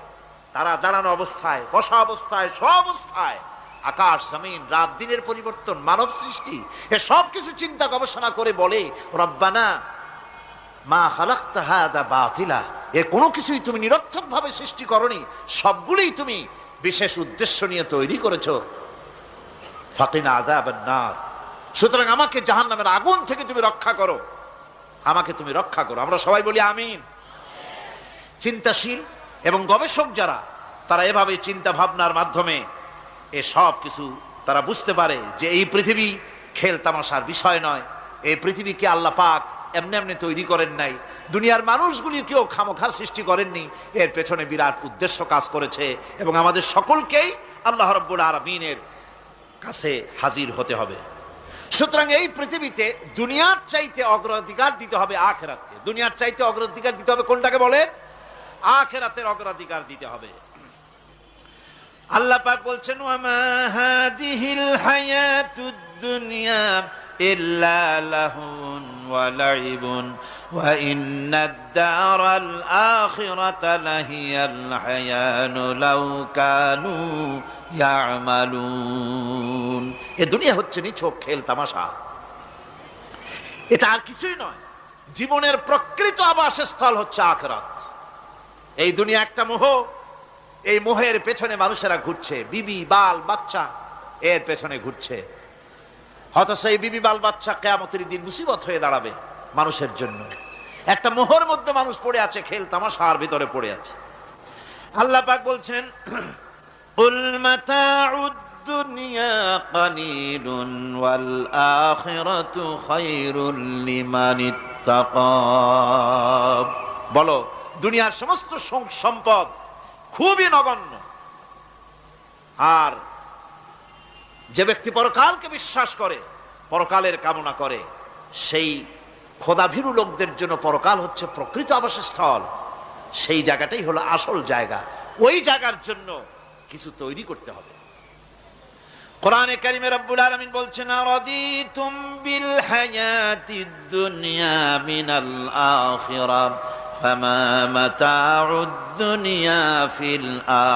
Speaker 1: তারা দাঁড়ানো অবস্থায়, বসা অবস্থায়, সব অবস্থায়, আকাশ জমিন, রাত দিনের পরিবর্তন, মানব সৃষ্টি, এ সব কিছু চিন্তা গবেষণা করে বলে, রব্বানা মা খালাকতা হাযা বাতিলা, এ কোনো কিছুই তুমি নিরর্থক ভাবে সৃষ্টি করনি, সবগুলোই তুমি বিশেষ উদ্দেশ্য নিয়ে তৈরি করেছো। ফাকিনা আযাবান নার, সুতরাং আমাকে জাহান্নামের আগুন থেকে তুমি রক্ষা করো, আমাকে তুমি রক্ষা করো। আমরা সবাই বলি আমিন। চিন্তাশীল এবং গবেষক যারা, তারা এভাবে চিন্তা ভাবনার মাধ্যমে এ সব কিছু তারা বুঝতে পারে যে এই পৃথিবী খেল তামাশার বিষয় নয়। এই পৃথিবীকে আল্লাহ পাক এমনি এমনি তৈরি করেন নাই, দুনিয়ার মানুষগুলিকেও খামোখা সৃষ্টি করেননি, এর পেছনে বিরাট উদ্দেশ্য কাজ করেছে এবং আমাদের সকলকেই আল্লাহ রাব্বুল আলামিনের কাছে হাজির হতে হবে। সুতরাং এই পৃথিবীতে দুনিয়ার চাইতে অগ্রাধিকার দিতে হবে আখিরাতকে। দুনিয়ার চাইতে অগ্রাধিকার দিতে হবে কোনটাকে বলে? আখিরাতের অগ্রাধিকার দিতে হবে। আল্লাহ পাক বলছেন, ওয়ামা হাদিহিল হায়াতুদ দুনিয়া ইল্লা লাহুন ওয়া লাইবুন ওয়া ইন্নাদ দারাল আখিরাতা লাহিয়াল হায়ানু লাউ কানু ইয়ামালুন। এই দুনিয়া হচ্ছে নিছক খেল তামাশা, এটা আর কিছুই নয়। জীবনের প্রকৃত আবাসস্থল হচ্ছে আখিরাত। এই দুনিয়া একটা মোহ, এই মোহের পেছনে মানুষেরা ঘুরছে, বিবি বাল বাচ্চা এর পেছনে ঘুরছে। অথচ এই বিবি বাল বাচ্চা কিয়ামতের দিন মুসিবত হয়ে দাঁড়াবে মানুষের জন্য। একটা মোহর মধ্যে মানুষ পড়ে আছে, খেল তামাশার ভিতরে পড়ে আছে। আল্লাহ পাক বলছেন, কুল মাতাউদ দুনিয়া কালিলুন ওয়াল আখিরাতু খায়রুল লিমানিত্তাকা। বলো, দুনিয়ার সমস্ত সম্পদ খুবই নগণ্য, আর যে ব্যক্তি পরকালকে বিশ্বাস করে, পরকালের কামনা করে, সেই খোদাভীরু লোকদের জন্য পরকাল হচ্ছে প্রকৃত আবাসস্থল। সেই জায়গাটাই হলো আসল জায়গা। ওই জায়গার জন্য কিছু তৈরি করতে হবে। কোরআনে কারিমে রব্বুল আলামিন বলছেন, আরাদিতুম বিল হায়াতিদ দুনিয়া মিনাল আখিরাহ ফামা মাতাউদ দুনিয়া ফিল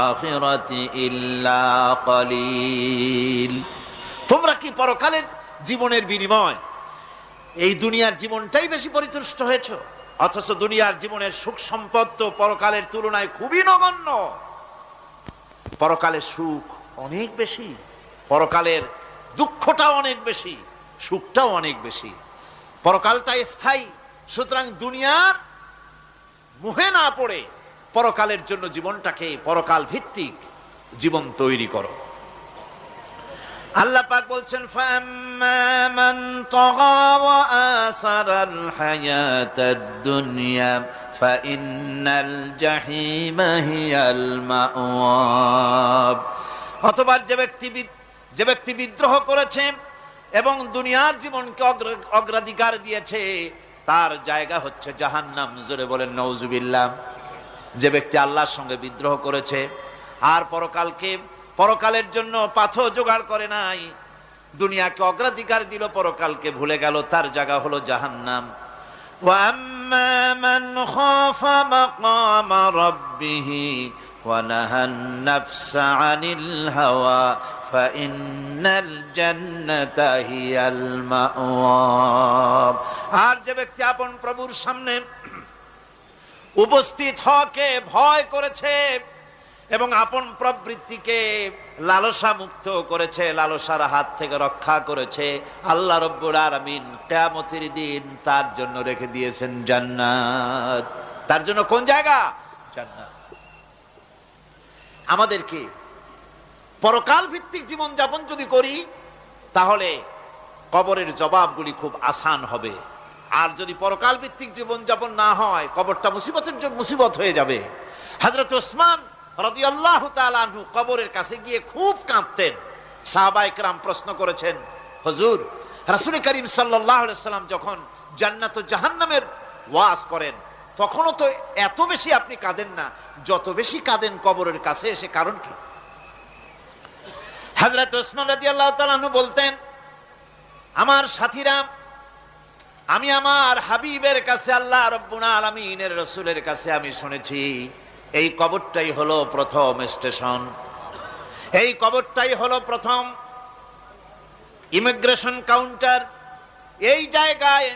Speaker 1: আখিরাতি ইল্লা কালিল। তোমরা কি পরকালের জীবনের বিনিময় এই দুনিয়ার জীবনটাই বেশি পরিতুষ্ট হয়েছো? অথচ দুনিয়ার জীবনের সুখ সম্পদ তো পরকালের তুলনায় খুবই নগণ্য। পরকালের সুখ অনেক বেশি, পরকালের দুঃখটাও অনেক বেশি, সুখটাও অনেক বেশি। পরকালটা স্থায়ী। সুতরাং দুনিয়ার মোহে না পড়ে পরকালের জন্য জীবনটাকে পরকাল ভিত্তিক জীবন তৈরি করো। আল্লাহ পাক বলছেন, ফাম্মা মান তাগা ওয়া আসারাল হায়াতাদ দুনিয়া ফাইন্নাল জাহিমা হিয়াল মাওয়াব। অতঃপর যে ব্যক্তি বিদ্রোহ করেছে এবং দুনিয়ার জীবনকে অগ্রাধিকার দিয়েছে, তার জায়গা হচ্ছে জাহান্নাম। জোরে বলেন নাউজুবিল্লাহ। যে ব্যক্তি আল্লাহর সঙ্গে বিদ্রোহ করেছে আর পরকালের জন্য পাথর জোগাড় করে নাই, দুনিয়াকে অগ্রাধিকার দিল, পরকালকে ভুলে গেল, তার জায়গা হলো জাহান্নাম। ওয়া আম্মা মান খাফা মাকামা রাব্বিহি ওয়া নাহান নাফসা আনিল হাওয়া ফাইন্নাল জান্নাতা হিয়াল মাওয়া। আর যে ব্যক্তি আপন প্রভুর সামনে উপস্থিত হওয়াকে ভয় করেছে এবং আপন প্রবৃত্তিকে লালসা মুক্ত করেছে, লালসার হাত থেকে রক্ষা করেছে, আল্লাহ রাব্বুল আলামিন কিয়ামতের দিন তার জন্য রেখে দিয়েছেন জান্নাত। তার জন্য কোন জায়গা? জান্নাত। আমাদেরকে পরকাল ভিত্তিক জীবন যাপন যদি করি, তাহলে কবরের জবাবগুলি খুব আসান হবে। আর যদি পরকাল ভিত্তিক জীবন যাপন না হয়, কবরটা মুসিবত হয়ে যাবে। হযরত ওসমান রাদিয়াল্লাহু তাআলা আনহু কবরের কাছে গিয়ে খুব কাঁদতেন। সাহাবায়ে কেরাম প্রশ্ন করেছেন, হুজুর, রাসূল করিম সাল্লাল্লাহু আলাইহি ওয়াসাল্লাম যখন জান্নাত ও জাহান্নামের ওয়াজ করেন, তখনও তো এত বেশি আপনি কাঁদেন না, যত বেশি কাঁদেন কবরের কাছে এসে, কারণ কি? হযরত ওসমান রাদিয়াল্লাহু তাআলা আনহু বলতেন, আমার সাথীরা, আমি আমার হাবিবের কাছে, আল্লাহ রাব্বুল আলামিনের রাসূলের কাছে আমি শুনেছি, এই কবরটাই হলো প্রথম স্টেশন, এই কবরটাই হলো প্রথম ইমিগ্রেশন কাউন্টার। এই জায়গায়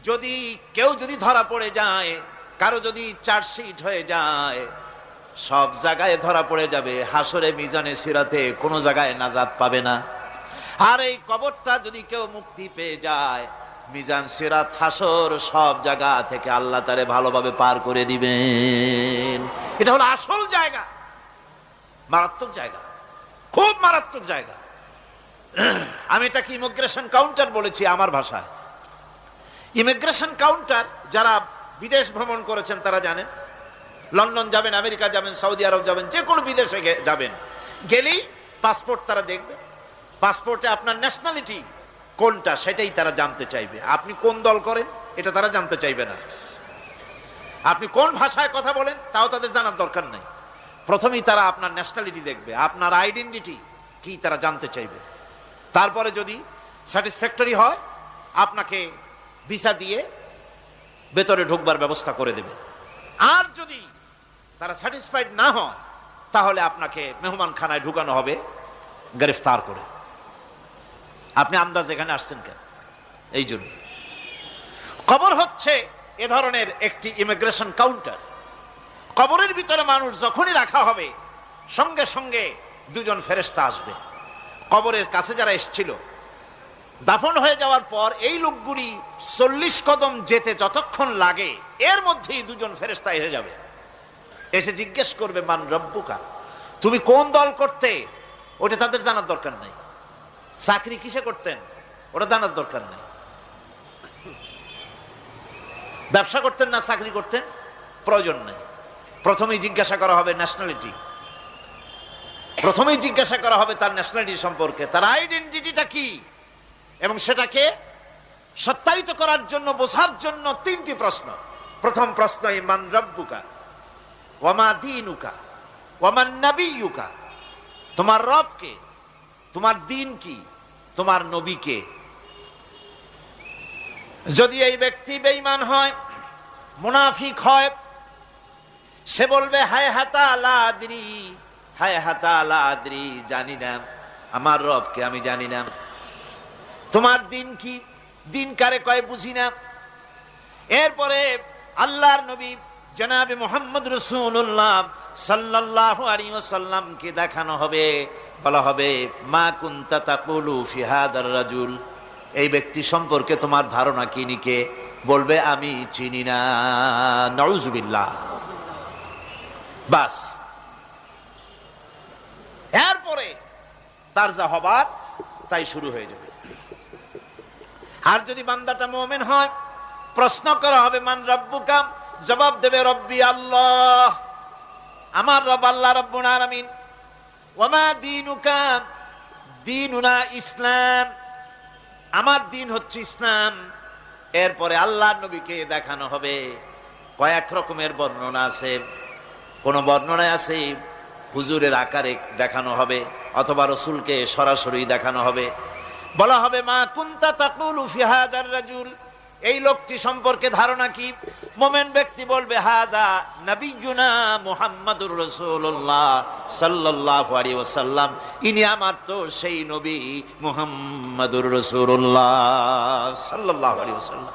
Speaker 1: যদি কেউ ধরা পড়ে যায়, কারো যদি চার্জশিট হয়ে যায়, সব জায়গায় ধরা পড়ে যাবে। হাসরে মিজানে সিরাতে কোনো জায়গায় নাজাত পাবে না। আর এই কবরটা যদি কেউ মুক্তি পেয়ে যায়, মিজান সিরাত হাসর সব জায়গা থেকে আল্লাহ তারে ভালোভাবে পার করে দিবেন। এটা হলো আসল জায়গা, মারাত্মক জায়গা, খুব মারাত্মক জায়গা। আমি এটাকে ইমিগ্রেশন কাউন্টার বলেছি আমার ভাষায়। ইমিগ্রেশন কাউন্টার যারা বিদেশ ভ্রমণ করেছেন তারা জানেন, লন্ডন যাবেন, আমেরিকা যাবেন, সৌদি আরব যাবেন, যে কোনো বিদেশে যাবেন, গেলেই পাসপোর্ট তারা দেখবে। পাসপোর্টে আপনার ন্যাশনালিটি কোনটা সেটাই তারা জানতে চাইবে। আপনি কোন দল করেন এটা তারা জানতে চাইবে না। আপনি কোন ভাষায় কথা বলেন তাও তাদের জানার দরকার নেই। প্রথমেই তারা আপনার ন্যাশনালিটি দেখবে, আপনার আইডেন্টিটি কি তারা জানতে চাইবে। তারপরে যদি স্যাটিসফ্যাক্টরি হয় আপনাকে ভিসা দিয়ে ভেতরে ঢুকবার ব্যবস্থা করে দেবে। আর যদি তারা স্যাটিসফাইড না হয় তাহলে আপনাকে মেহমানখানায় ঢুকানো হবে গ্রেফতার করে। আপনি আন্দাজ এখানে আসছেন কেন? এই জন্য কবর হচ্ছে এ ধরনের একটি ইমিগ্রেশন কাউন্টার। কবরের ভিতরে মানুষ যখনই রাখা হবে সঙ্গে সঙ্গে দুজন ফেরেশতা আসবে। কবরের কাছে যারা এসেছিল দাফন হয়ে যাওয়ার পর এই লোকগুলি 40 কদম যেতে যতক্ষণ লাগে এর মধ্যেই দুজন ফেরেশতা এসে যাবে। এসে জিজ্ঞেস করবে, মান রব্বুকা, তুমি কোন দল করতে? ওটা তাদের জানার দরকার নেই। চাকরি কিসে করতেন ওটা জানার দরকার নেই। ব্যবসা করতেন না চাকরি করতেন প্রয়োজন নেই। প্রথমেই জিজ্ঞাসা করা হবে ন্যাশনালিটি, প্রথমেই জিজ্ঞাসা করা হবে তার ন্যাশনালিটি সম্পর্কে, তার আইডেন্টিটিটা কি, এবং সেটাকে সত্যায়িত করার জন্য, বোঝার জন্য 3টি প্রশ্ন। প্রথম প্রশ্ন, মান রব্বুকা ওয়া মা দীনুকা ওয়া মান নাবিয়্যুকা, তোমার রব কে, তোমার দ্বীন কি, তোমার নবী কে। যদি এই ব্যক্তি বেঈমান হয়, মুনাফিক হয়, সে বলবে হায় হাতা লা আদরি, হায় হাতা লা আদরি, জানি না আমার রবকে, আমি জানি না। তোমার দিন কি, দিন কারে কয় বুঝি না। এরপরে আল্লাহর নবী জনাবে মুহাম্মদ রাসূলুল্লাহ সাল্লাল্লাহু আলাইহি ওয়াসাল্লামকে দেখানো হবে, বলা হবে মা কুনতা তাকুলু ফি হাদার রাজুল, এই ব্যক্তি সম্পর্কে তোমার ধারণা কি নিকে? বলবে আমি চিনি না। নাউযুবিল্লাহ। বাস, এরপরে তার যা হবার তাই শুরু হয়ে যাবে। আর যদি বান্দাটা মুমিন হয়, প্রশ্ন করা হবে মান রব্বুকা, জবাব দেবে রব্বি আল্লাহ, আমার রব আল্লাহ রাব্বুল আলামিন। ওয়া মা দীনুকা, দীনুনা ইসলাম, আমার দিন হচ্ছে ইসলাম। এরপরে আল্লাহর নবীকে দেখানো হবে। কয়েক রকমের বর্ণনা আছে, কোন বর্ণনায় আছে হুজুরের আকারে দেখানো হবে, অথবা রাসূলকে সরাসরি দেখানো হবে। বলা হবে মা কুনতা তাকুলু ফি হাদার রাজুল, এই লোকটি সম্পর্কে ধারণা কি? মুমিন ব্যক্তি বলবে হাদা নবিয়ুনা মুহাম্মাদুর রাসূলুল্লাহ সাল্লাল্লাহু আলাইহি ওয়াসাল্লাম, ইনি আমার তো সেই নবী মুহাম্মাদুর রাসূলুল্লাহ সাল্লাল্লাহু আলাইহি ওয়াসাল্লাম।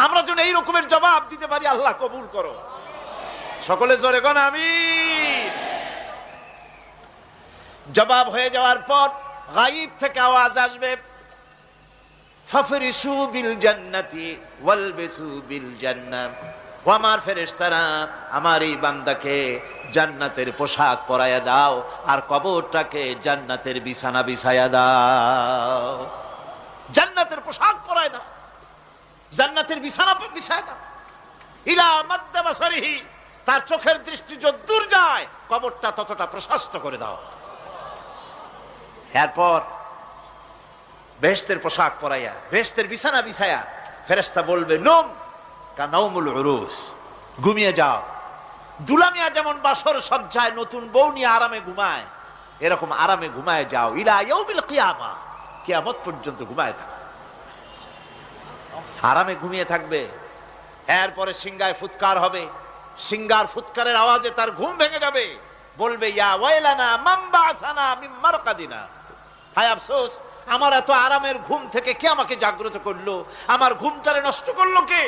Speaker 1: আমরা যেন এই রকমের জবাব দিতে পারি, আল্লাহ কবুল করো। সকলে জোরে কোন আমিন। জবাব হয়ে যাওয়ার পর গায়ব থেকে আওয়াজ আসবে, ফাফরিশু বিল জান্নাতি ওয়ালবিসু বিল জান্নাহ, ও আমার ফেরেশতারা আমার এই বান্দাকে জান্নাতের পোশাক পরায়া দাও আর কবরটাকে জান্নাতের বিছানা বিছায়া দাও। জান্নাতের পোশাক পরায় দাও, জান্নাতের বিছানা বিছায়া দাও। ইলা মাদ্দা বাসারিহি, তার চোখের দৃষ্টি যতদূর যায় কবরটা ততটা প্রশস্ত করে দাও। এরপর বেহেশতের পোশাক পরাইয়া, বেহেশতের বিছানা বিছায়া ফেরেশতা বলবে নম কানাউমুল উরুস, ঘুমিয়ে যাও। দুলামিয়া যেমন বাসর সজ্জায় নতুন বউ নিয়ে আরামে ঘুমায়, এরকম আরামে ঘুমায় যাও। ইলা ইয়াউমিল কিয়ামা, কিয়ামত পর্যন্ত ঘুমায় থাকবে, আরামে ঘুমিয়ে থাকবে। এরপরে সিংগায় ফুৎকার হবে, সিংগার ফুৎকারের আওয়াজে তার ঘুম ভেঙে যাবে। বলবে ইয়া ওয়াইলানা মান বা'সানা মিন মারকাদিনা, হায় আফসোস, আমার এত আরামের ঘুম থেকে কে আমাকে জাগ্রত করলো, আমার ঘুমটারে নষ্ট করলো কে?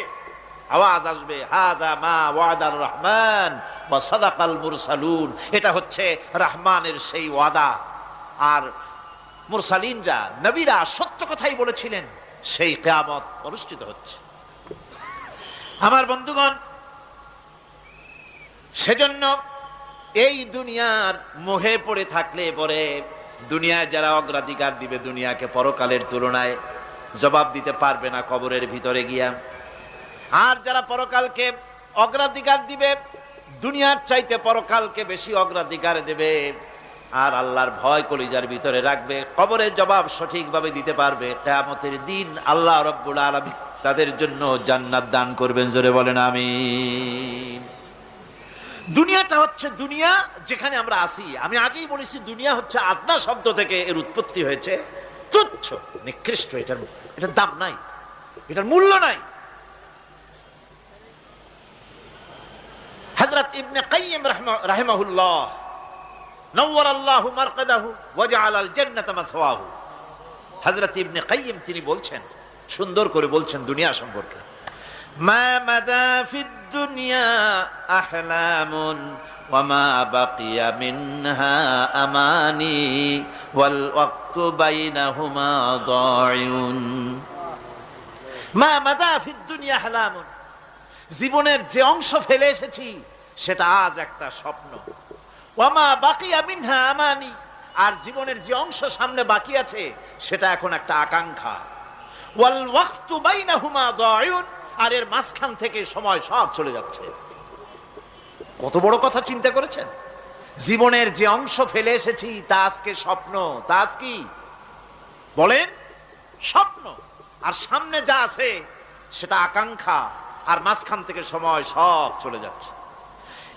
Speaker 1: আওয়াজ আসবে হাদা মা ওয়াদার রহমান ওয়া সাদাকাল মুরসালুন, এটা হচ্ছে রহমানের সেই ওয়াদা, আর মুরসালিনরা নবীরা সত্য কথাই বলেছিলেন, সেই কিয়ামত অনুষ্ঠিত হচ্ছে। আমার বন্ধুগণ, সেজন্য এই দুনিয়ার মোহে পড়ে থাকলে পরে দুনিয়ায় যারা অগ্রাধিকার দিবে দুনিয়াকে পরকালের তুলনায়, জবাব দিতে পারবে না কবরের ভিতরে গিয়া। আর যারা পরকালকে অগ্রাধিকার দিবে, দুনিয়ার চাইতে পরকালকে বেশি অগ্রাধিকার দেবে, আর আল্লাহর ভয় কলিজার ভিতরে রাখবে, কবরের জবাব সঠিকভাবে দিতে পারবে, কিয়ামতের দিন আল্লাহ রাব্বুল আলামিন তাদের জন্য জান্নাত দান করবেন। জোরে বলেন আমিন। দুনিয়াটা হচ্ছে দুনিয়া যেখানে আমরা আসি। আমি আগেই বলেছি দুনিয়া হচ্ছে আদনা শব্দ থেকে এর উৎপত্তি হয়েছে। তুচ্ছ, নিকৃষ্ট, এটার দাম নাই, এটার মূল্য নাই। হযরত ইবনে কাইয়িম রাহিমাহুল্লাহ নওয়ারাল্লাহু মারকাদাহু ওয়া জাআলাল জান্নাতা মাসওয়াহু, হযরত ইবনে কাইয়িম তিনি বলছেন, সুন্দর করে বলছেন দুনিয়া সম্পর্কে, মা মাদা ফিদ দুনিয়া আহলামুন ওয়া মা বাকিয়া মিনহা আমানি ওয়াল ওয়াক্তু বাইনাহুমা দাইউন। মা মাদা ফিদ দুনিয়া আহলামুন, জীবনের যে অংশ ফেলে এসেছি সেটা আজ একটা স্বপ্ন। ওয়া মা বাকিয়া মিনহা আমানি, আর জীবনের যে অংশ সামনে বাকি আছে সেটা এখন একটা আকাঙ্ক্ষা। ওয়াল ওয়াক্তু বাইনাহুমা দাইউন, আর এর মাঝখান থেকে সময় সব চলে যাচ্ছে। কত বড় কথা চিন্তা করেছেন? জীবনের যে অংশ ফেলে এসেছি তা আজকে স্বপ্ন, তা আজ কি বলেন? স্বপ্ন। আর সামনে যা আছে সেটা আকাঙ্ক্ষা, আর মাঝখান থেকে সময় সব চলে যাচ্ছে।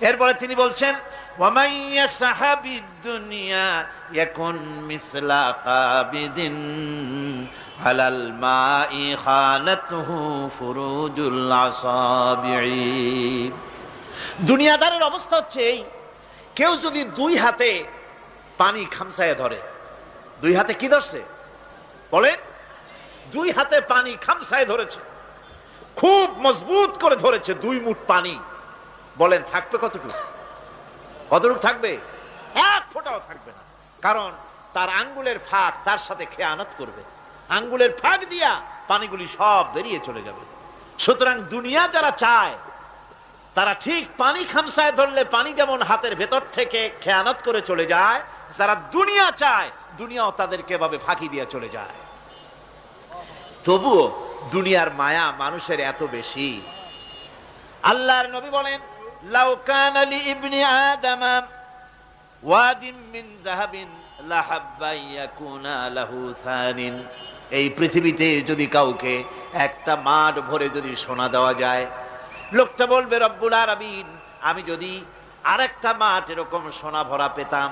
Speaker 1: এরপরে তিনি বলছেন, ওয়ামান ইয়াসহাবিদ দুনিয়া ইয়াকুন মিসলা কাবিদিন আলাল মাই খানাতুহু ফুরুজুল আসাবিঈ। দুনিয়াদারের অবস্থা হচ্ছে এই, কেউ যদি দুই হাতে পানি খামসায় ধরে, দুই হাতে কি ধরছে বলেন? দুই হাতে পানি খামসায় ধরেছে, খুব মজবুত করে ধরেছে, 2 মুঠ পানি, বলেন থাকবে কতটুকু? কতটুকু থাকবে? 1 ফোঁটাও থাকবে না, কারণ তার আঙ্গুলের ফাঁক তার সাথে খেয়ানত করবে, আঙ্গুলের ফাঁক দিয়া পানিগুলি সব বেরিয়ে চলে যাবে। সুতরাং দুনিয়া যারা চায় তারা ঠিক পানি খামসায় ধরলে পানি যেমন হাতের ভেতর থেকে খেয়ানত করে চলে যায়, যারা দুনিয়া চায় দুনিয়াও তাদেরকে এভাবে ফাঁকি দিয়ে চলে যায়। তবুও দুনিয়ার মায়া মানুষের এত বেশি। আল্লাহর নবী বলেন, লাউ কানা লি ইবনি আদম ওয়াদিন মিন যাহাবিন লাহাব্বা ইয়াকুনা লাহু সানিন। এই পৃথিবীতে যদি কাউকে একটা মাঠ ভরে যদি সোনা দেওয়া যায়, লোকটা বলবে রব্বুল আলামিন, আমি যদি আরেকটা মাঠ এরকম সোনা ভরা পেতাম।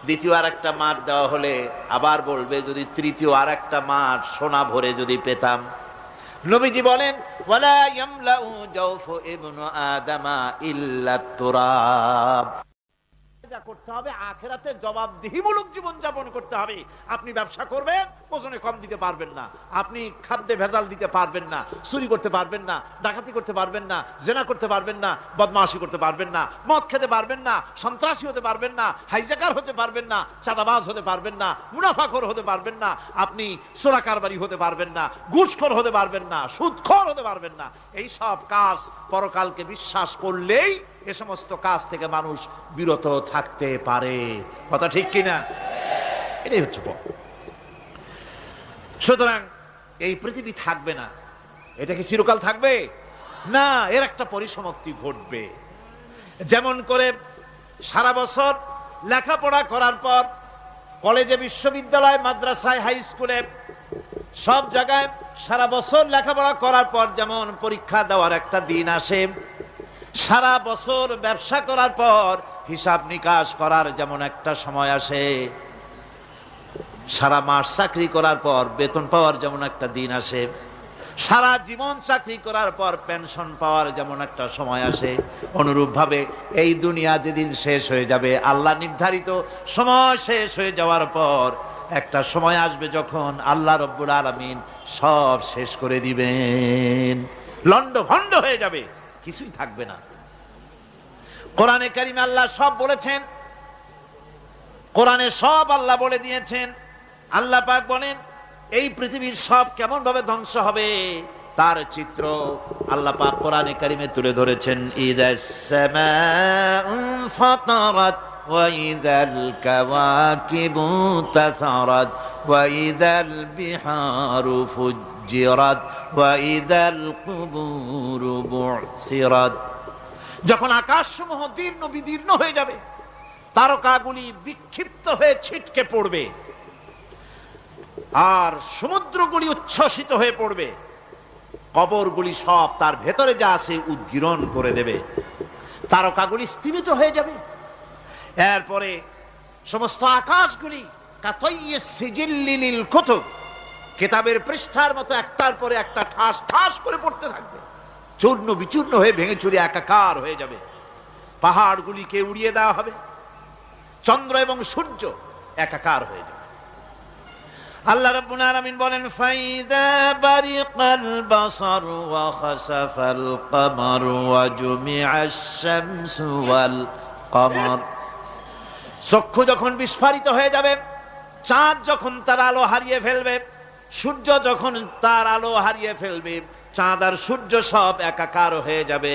Speaker 1: দ্বিতীয় আরেকটা মাঠ দেওয়া হলে আবার বলবে যদি তৃতীয় আরেকটা মাঠ সোনা ভরে যদি পেতাম। নবীজি বলেন, ওয়ালা ইয়ামলাউ জাওফু ইবনু আদামা ইল্লা তুরাব। যা করতে হবে আখিরাতে জবাবদিহিমূলক জীবন যাপন করতে হবে। আপনি ব্যবসা করবেন, ওজনে কম দিতে পারবেন না, আপনি খাদ্যে ভেজাল দিতে পারবেন না, চুরি করতে পারবেন না, ডাকাতি করতে পারবেন না, জেনা করতে পারবেন না, বদমাশি করতে পারবেন না, মদ খেতে পারবেন না, সন্ত্রাসী হতে পারবেন না, হাইজ্যাকার হতে পারবেন না, চাঁদাবাজ হতে পারবেন না, মুনাফাখোর হতে পারবেন না, আপনি চোরা কারবারি হতে পারবেন না, ঘুষখোর হতে পারবেন না, সুদখোর হতে পারবেন না। এই সব কাজ পরকালকে বিশ্বাস করলেই এ সমস্ত কাজ থেকে মানুষ বিরত থাকতে পারে। কথা ঠিক কিনা? এটাই হচ্ছে। সুতরাং এই পৃথিবী থাকবে না, এটা কি চিরকাল থাকবে না, এর একটা পরিসমাপ্তি ঘটবে। যেমন করে সারা বছর লেখাপড়া করার পর কলেজে, বিশ্ববিদ্যালয়, মাদ্রাসায়, হাই স্কুলে, সব জায়গায় সারা বছর লেখাপড়া করার পর যেমন পরীক্ষা দেওয়ার একটা দিন আসে, সারা বছর ব্যবসা করার পর হিসাব নিকাশ করার যেমন একটা সময় আসে, সারা মাস চাকরি করার পর বেতন পাওয়ার যেমন একটা দিন আসে, সারা জীবন চাকরি করার পর পেনশন পাওয়ার যেমন একটা সময় আসে, অনুরূপ ভাবে এই দুনিয়া যেদিন শেষ হয়ে যাবে, আল্লাহ নির্ধারিত সময় শেষ হয়ে যাওয়ার পর একটা সময় আসবে যখন আল্লাহ রব্বুল আলামিন সব শেষ করে দিবেন, লন্ডভন্ড হয়ে যাবে, কিছুই থাকবে না। কোরআনে কারিমে আল্লাহ সব বলেছেন, কোরআনে সব আল্লাহ বলে দিয়েছেন। আল্লাহ পাক বলেন এই পৃথিবীর সব কেমন ভাবে ধ্বংস হবে তার চিত্র আল্লাহ পাক কোরআনে কারিমে তুলে ধরেছেন। ইযাস সামাউ ফাতারাত وإذا الكواكب انتثرت وإذا البحار فجرت وإذا القبور بعثرت। যখন আকাশসমূহ দীর্ণ বিদীর্ণ হয়ে যাবে, তারকাগুলি বিক্ষিপ্ত হয়ে ছিটকে পড়বে, আর সমুদ্রগুলি উচ্ছ্বসিত হয়ে পড়বে, কবরগুলি সব তার ভেতরে যা আছে উদ্গীরণ করে দেবে, তারকাগুলি স্থিমিত হয়ে যাবে। এরপরে সমস্ত আকাশগুলি কাতাইয়িস সিজিল্লিল কুতুব, কিতাবের পৃষ্ঠার মতো একটার পরে একটা ঠাস ঠাস করে পড়তে থাকবে, চূর্ণ বিচূর্ণ হয়ে ভেঙে চুরে একাকার হয়ে যাবে। পাহাড়গুলিকে উড়িয়ে দেওয়া হবে, চন্দ্র এবং সূর্য একাকার হয়ে যাবে। আল্লাহ রাব্বুল আলামিন বলেন, ফাইদা বারিকাল বাসার ওয়া খাসাফাল কমার ওয়া জুমিআশ শামসু ওয়াল কমার। চক্ষু যখন বিস্ফারিত হয়ে যাবে, চাঁদ যখন তার আলো হারিয়ে ফেলবে, সূর্য যখন তার আলো হারিয়ে ফেলবে, চাঁদ আর সূর্য সব একাকার হয়ে যাবে,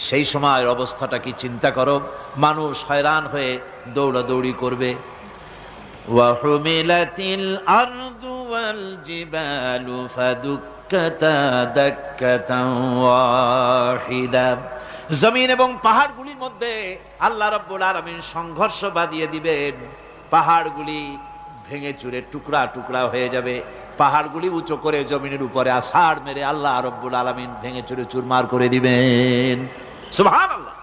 Speaker 1: সেই সময়ের অবস্থাটা কি চিন্তা করো। মানুষ হয়রান হয়ে দৌড়াদৌড়ি করবে। ওয়াহুমিলাতিল আরদু ওয়াল জিবালু ফাদুক্কাতা দাক্কাতান ওয়াহিদা। জমিন এবং পাহাড়গুলির মধ্যে আল্লাহ রাব্বুল আলামিন সংঘর্ষ বাঁধিয়ে দিবেন, পাহাড়গুলি ভেঙে চুরে টুকরা টুকরা হয়ে যাবে, পাহাড়গুলি উঁচু করে জমিনের উপরে আছাড় মেরে আল্লাহ রাব্বুল আলামিন ভেঙে চুরে চুরমার করে দিবেন। সুবহানাল্লাহ।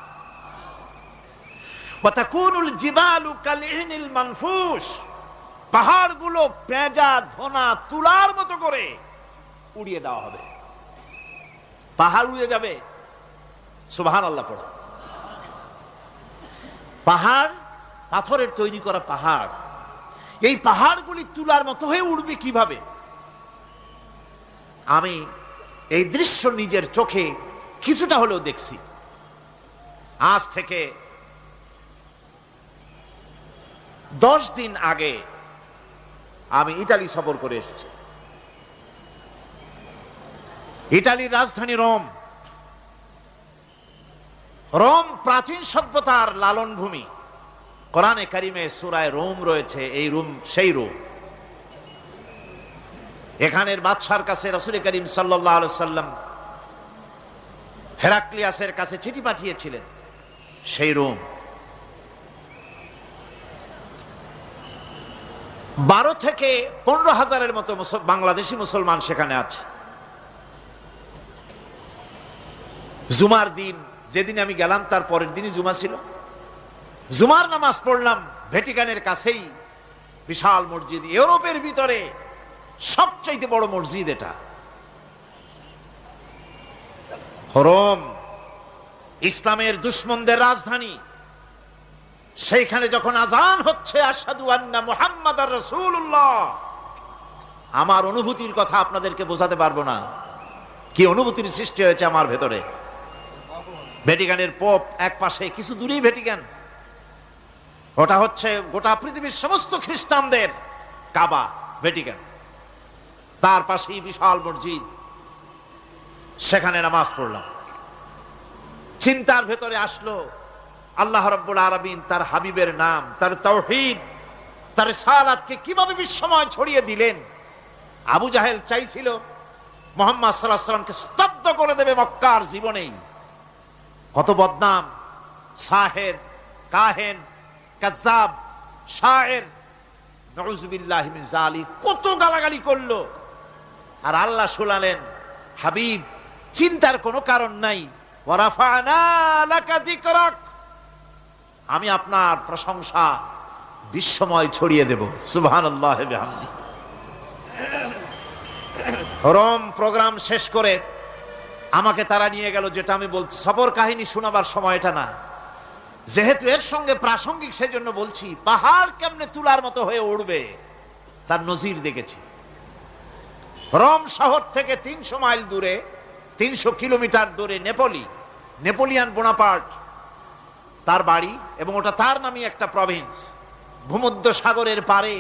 Speaker 1: ওয়া তাকুনুল জিবালু কালইহনিল মানফুস, পাহাড়গুলো পেঁজা ধোনা তুলার মতো করে উড়িয়ে দেওয়া হবে, পাহাড় উড়ে যাবে। সুবহানাল্লাহ পড়ো। পাহাড়, পাথরের তৈরি করা পাহাড়, এই পাহাড়গুলি তুলার মতো হয়ে উড়বে কিভাবে? আমি এই দৃশ্য নিজের চোখে কিছুটা হলেও দেখছি। আজ থেকে 10 দিন আগে আমি ইটালি সফর করে এসেছি। ইটালির রাজধানী রোম। রোম প্রাচীন সভ্যতার লালন ভূমি। কোরআনে কারিমে সূরায়ে রোম রয়েছে। এই রোম সেই রোম। এখানের বাদশার কাছে রাসূল করিম সাল্লাল্লাহু আলাইহি সাল্লাম হেরাক্লিয়াসের কাছে চিঠি পাঠিয়েছিলেন। সেই রোম 12 থেকে 15,000-এর মতো বাংলাদেশি মুসলমান সেখানে আছে। জুমার দিন, যেদিন আমি গেলাম তার পরের দিনই জুমা ছিল। জুমার নামাজ পড়লাম ভ্যাটিকানের কাছেই বিশাল মসজিদ, ইউরোপের ভিতরে সবচাইতে বড় মসজিদ এটা। রোম ইসলামের দুশমনদের রাজধানী। সেইখানে যখন আজান হচ্ছে আশহাদু আন্না মুহাম্মাদার রাসূলুল্লাহ, আমার অনুভূতির কথা আপনাদেরকে বোঝাতে পারবো না, কি অনুভূতির সৃষ্টি হয়েছে আমার ভেতরে। ভ্যাটিকানের পোপ এক পাশে, কিছু দূরেই ভ্যাটিকান, ওটা হচ্ছে গোটা পৃথিবীর সমস্ত খ্রিস্টানদের কাবা ভ্যাটিকান। তার পাশেই বিশাল মসজিদ, সেখানে নামাজ পড়লাম। চিন্তার ভেতরে আসলো আল্লাহ রাব্বুল আলামিন তার হাবিবের নাম, তার তাওহীদ, তার রিসালাতকে কিভাবে বিশ্বময় ছড়িয়ে দিলেন। আবু জাহেল চাইছিল মুহাম্মদ সাল্লাল্লাহু আলাইহি ওয়াসাল্লামকে স্তব্ধ করে দেবে মক্কার জীবনেই। কত বদনাম, সাহের, কাহেন, কাযযাব, শায়ের, নাউযুবিল্লাহি মিন যালিক, কত গালাগালি করলো। আর আল্লাহ শুনালেন, হাবিব চিন্তার কোনো কারণ নাই, ওয়া রাফা'না লাকা যিকরাক, আমি আপনার প্রশংসা বিশ্বময় ছড়িয়ে দেব। সুবহানাল্লাহি ওয়া বিহামদিহি। রোম প্রোগ্রাম শেষ করে আমাকে তারা নিয়ে গেল, যেটা আমি বলছি সফর কাহিনী শোনাবার সময় এটা না, যেহেতু এর সঙ্গে প্রাসঙ্গিক সেজন্য বলছি। পাহাড় কেমনে তুলার মতো হয়ে উড়বে তার নজির দেখেছি। রোম শহর থেকে 300 মাইল দূরে, 300 কিলোমিটার দূরে নেপোলিয়ান বোনাপার্ট তার বাড়ি, এবং ওটা তার নামই একটা প্রভিন্স। ভূমধ্য সাগরের পারে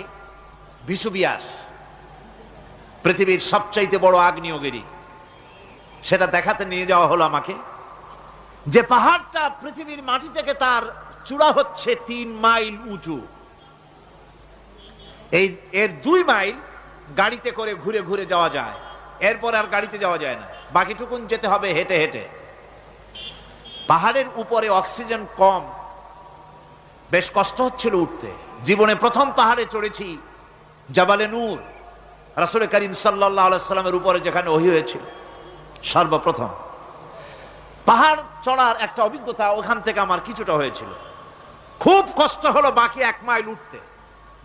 Speaker 1: ভিসুভিয়াস, পৃথিবীর সবচাইতে বড় আগ্নেয়গিরি, সেটা দেখাতে নিয়ে যাওয়া হলো আমাকে। যে পাহাড়টা পৃথিবীর মাটি থেকে তার চূড়া হচ্ছে 3 মাইল উঁচু। এর 2 মাইল গাড়িতে করে ঘুরে ঘুরে যাওয়া যায়, এরপর আর গাড়িতে যাওয়া যায় না, বাকিটুকুন যেতে হবে হেঁটে হেঁটে। পাহাড়ের উপরে অক্সিজেন কম, বেশ কষ্ট হচ্ছিল উঠতে। জীবনে প্রথম পাহাড়ে চড়েছি জাবালে নূর, রাসূল করিম সাল্লাল্লাহু আলাইহি সাল্লামের উপরে যেখানে ওহী হয়েছিল সর্বপ্রথম। পাহাড় চড়ার একটা অভিজ্ঞতা ওখান থেকে আমার কিছুটা হয়েছিল। খুব কষ্ট হলো বাকি 1 মাইল উঠতে।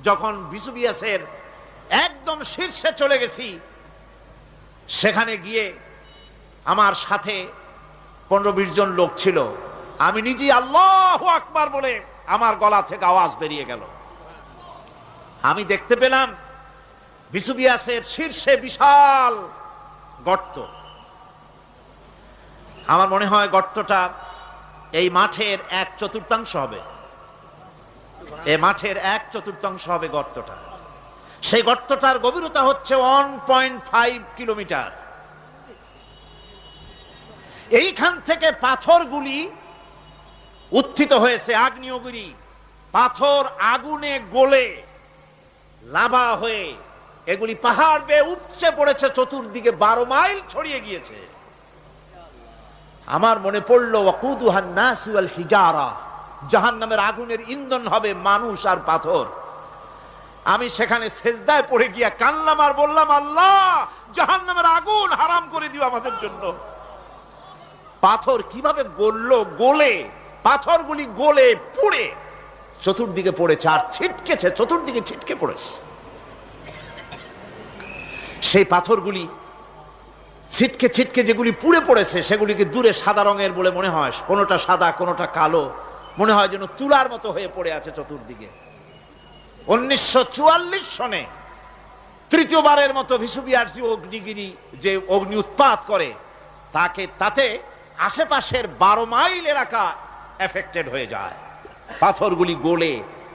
Speaker 1: যখন বিসুবিয়াসের একদম শীর্ষে চলে গেছি, সেখানে গিয়ে আমার সাথে 15-20 জন লোক ছিল। আমি নিজেই আল্লাহু আকবার বলে আমার গলা থেকে আওয়াজ বেরিয়ে গেল। আমি দেখতে পেলাম বিসুবিয়াসের শীর্ষে বিশাল গর্ত। আমার মনে হয় গর্তটা এই মাঠের 1/4 হবে, এই মাঠের 1/4 হবে গর্তটা। সেই গর্তটার গভীরতা হচ্ছে 1.5 কিলোমিটার। এইখান থেকে পাথরগুলি উত্থিত হয়েছে, আগ্নেয়গিরি পাথর আগুনে গলে লাভা হয়ে এগুলি পাহাড় বেয়ে উপচে পড়েছে, চতুর্দিকে 12 মাইল ছড়িয়ে গিয়েছে। আমার মনে পড়লো ওয়াকুদুহান নাস ওয়াল হিজারা, জাহান্নামের আগুনের ইন্ধন হবে মানুষ আর পাথর। আমি সেখানে সেজদায় পড়ে গিয়া কান্নাম আর বললাম, আল্লাহ জাহান্নামের আগুন হারাম করে দিও আমাদের জন্য। পাথর কিভাবে গললো, গলে পাথরগুলি গলে পুড়ে চতুর্দিকে পড়েছে আর ছিটকেছে, চতুর্দিকে ছিটকে পড়েছে। সেই পাথরগুলি ছিটকে ছিটকে যেগুলি পুড়ে পড়েছে সেগুলিকে দূরে সাদা রঙের বলে মনে হয়, কোনোটা সাদা কোনোটা কালো, মনে হয় যেন তুলার মতো হয়ে পড়ে আছে চতুর্দিকে। 1944 সনে তৃতীয়বারের মতো ভিসুবিয়াস যে অগ্নিগিরি যে অগ্নি উৎপাত করে তাতে আশেপাশের 12 মাইল এলাকা এফেক্টেড হয়ে যায়। পাথরগুলি গলে